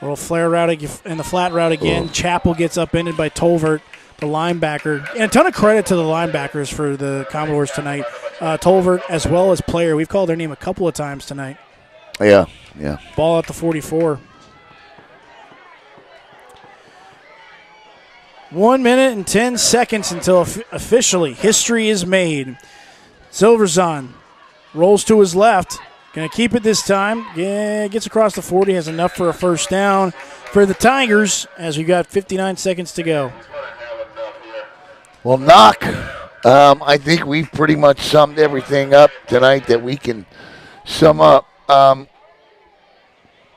Little flare route and the flat route again. Chappell gets upended by Tolvert, the linebacker. And a ton of credit to the linebackers for the Commodores tonight. Tolvert as well as Player. We've called their name a couple of times tonight. Yeah. Ball at the 44. 1 minute and 10 seconds until officially history is made. Silverzon rolls to his left. Going to keep it this time. Yeah, gets across the 40. Has enough for a first down for the Tigers as we got 59 seconds to go. Well, Knock, I think we've pretty much summed everything up tonight that we can sum up.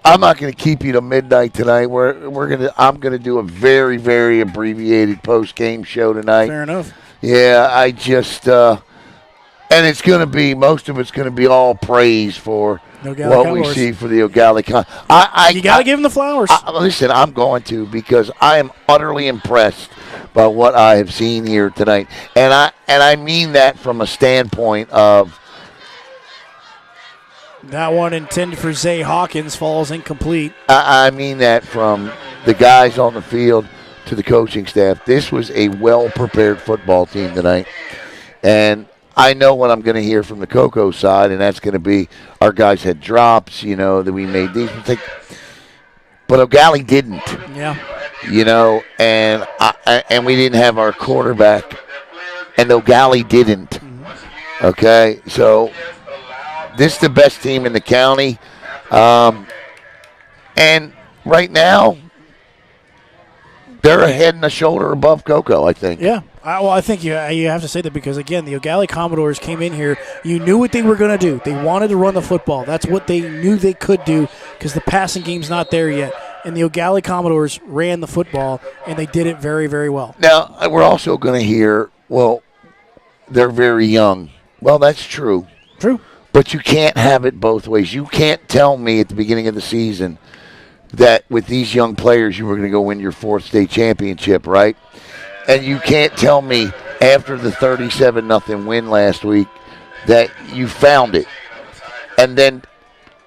I'm not going to keep you to midnight tonight. I'm going to do a very, very abbreviated post-game show tonight. Fair enough. Yeah, I just and it's going to be most of it's going to be all praise for what we see for the Eau Gallie. You got to give them the flowers. Listen, I'm going to because I am utterly impressed by what I have seen here tonight, and I mean that from a standpoint of. That one intended for Zay Hawkins falls incomplete. I mean that from the guys on the field to the coaching staff. This was a well-prepared football team tonight. And I know what I'm going to hear from the Coco side, and that's going to be our guys had drops, that we made these mistakes. But Eau Gallie didn't. Yeah. And we didn't have our quarterback. And Eau Gallie didn't. Mm-hmm. Okay? So this is the best team in the county. And right now, they're a head and a shoulder above Coco, I think. Yeah. I think you have to say that because, again, the Eau Gallie Commodores came in here. You knew what they were going to do. They wanted to run the football. That's what they knew they could do because the passing game's not there yet. And the Eau Gallie Commodores ran the football, and they did it very, very well. Now, we're also going to hear, they're very young. Well, that's true. True. But you can't have it both ways. You can't tell me at the beginning of the season that with these young players you were going to go win your 4th state championship, right? And you can't tell me after the 37-0 win last week that you found it and then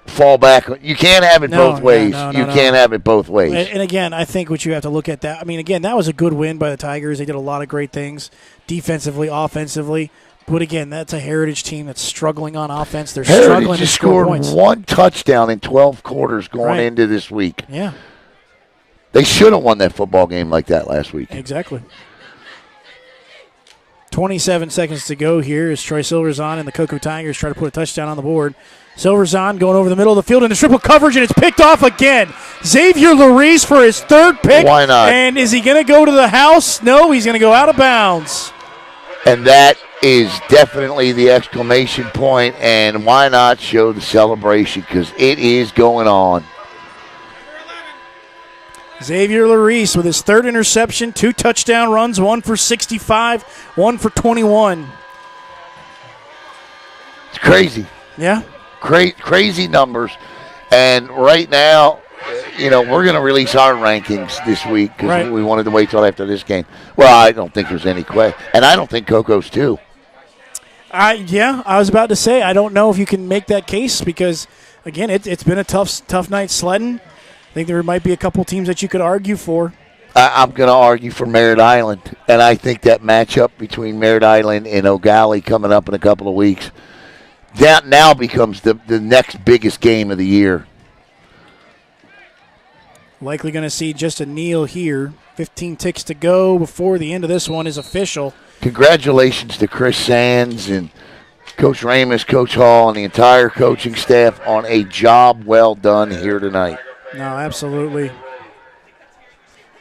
fall back. You can't have it both ways. You can't have it both ways. And again, I think what you have to look at that. I mean, again, that was a good win by the Tigers. They did a lot of great things defensively, offensively. But again, that's a Heritage team that's struggling on offense. They're struggling to score points. One touchdown in 12 quarters going into this week. Yeah. They should have won that football game like that last week. Exactly. 27 seconds to go here as Troy Silverzon and the Coco Tigers try to put a touchdown on the board. Silverzon going over the middle of the field into triple coverage, and it's picked off again. Xavier Larice for his third pick. Why not? And is he going to go to the house? No, he's going to go out of bounds. And that is definitely the exclamation point, and why not show the celebration, because it is going on. Xavier Larice with his third interception, 2 touchdown runs, 1 for 65, 1 for 21. It's crazy. Yeah. Crazy numbers. And right now, we're going to release our rankings this week because we wanted to wait till after this game. Well, I don't think there's any question. And I don't think Coco's too. I was about to say, I don't know if you can make that case because, again, it's been a tough night sledding. I think there might be a couple teams that you could argue for. I'm going to argue for Merritt Island, and I think that matchup between Merritt Island and Eau Gallie coming up in a couple of weeks, that now becomes the next biggest game of the year. Likely going to see just a kneel here. 15 ticks to go before the end of this one is official. Congratulations to Chris Sands and Coach Ramus, Coach Hall, and the entire coaching staff on a job well done here tonight. No, absolutely.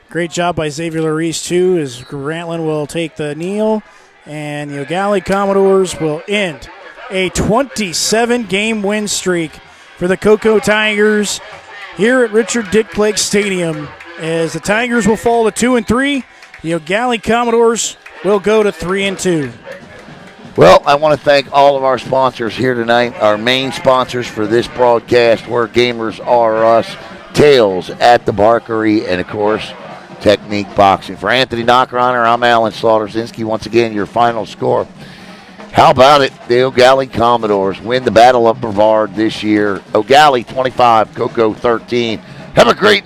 Great job by Xavier Larice, too, as Grantland will take the kneel, and the Eau Gallie Commodores will end a 27-game win streak for the Coco Tigers here at Richard Dick Blake Stadium. As the Tigers will fall to 2-3, the Eau Gallie Commodores will go to 3-2. Well, I want to thank all of our sponsors here tonight, our main sponsors for this broadcast, Where Gamers Are Us, Tails at the Barkery, and, of course, Technique Boxing. For Anthony Knockreiner, I'm Alan Slaughter-Zinski. Once again, your final score. How about it? The Eau Gallie Commodores win the Battle of Brevard this year. Eau Gallie 25, Coco 13. Have a great night.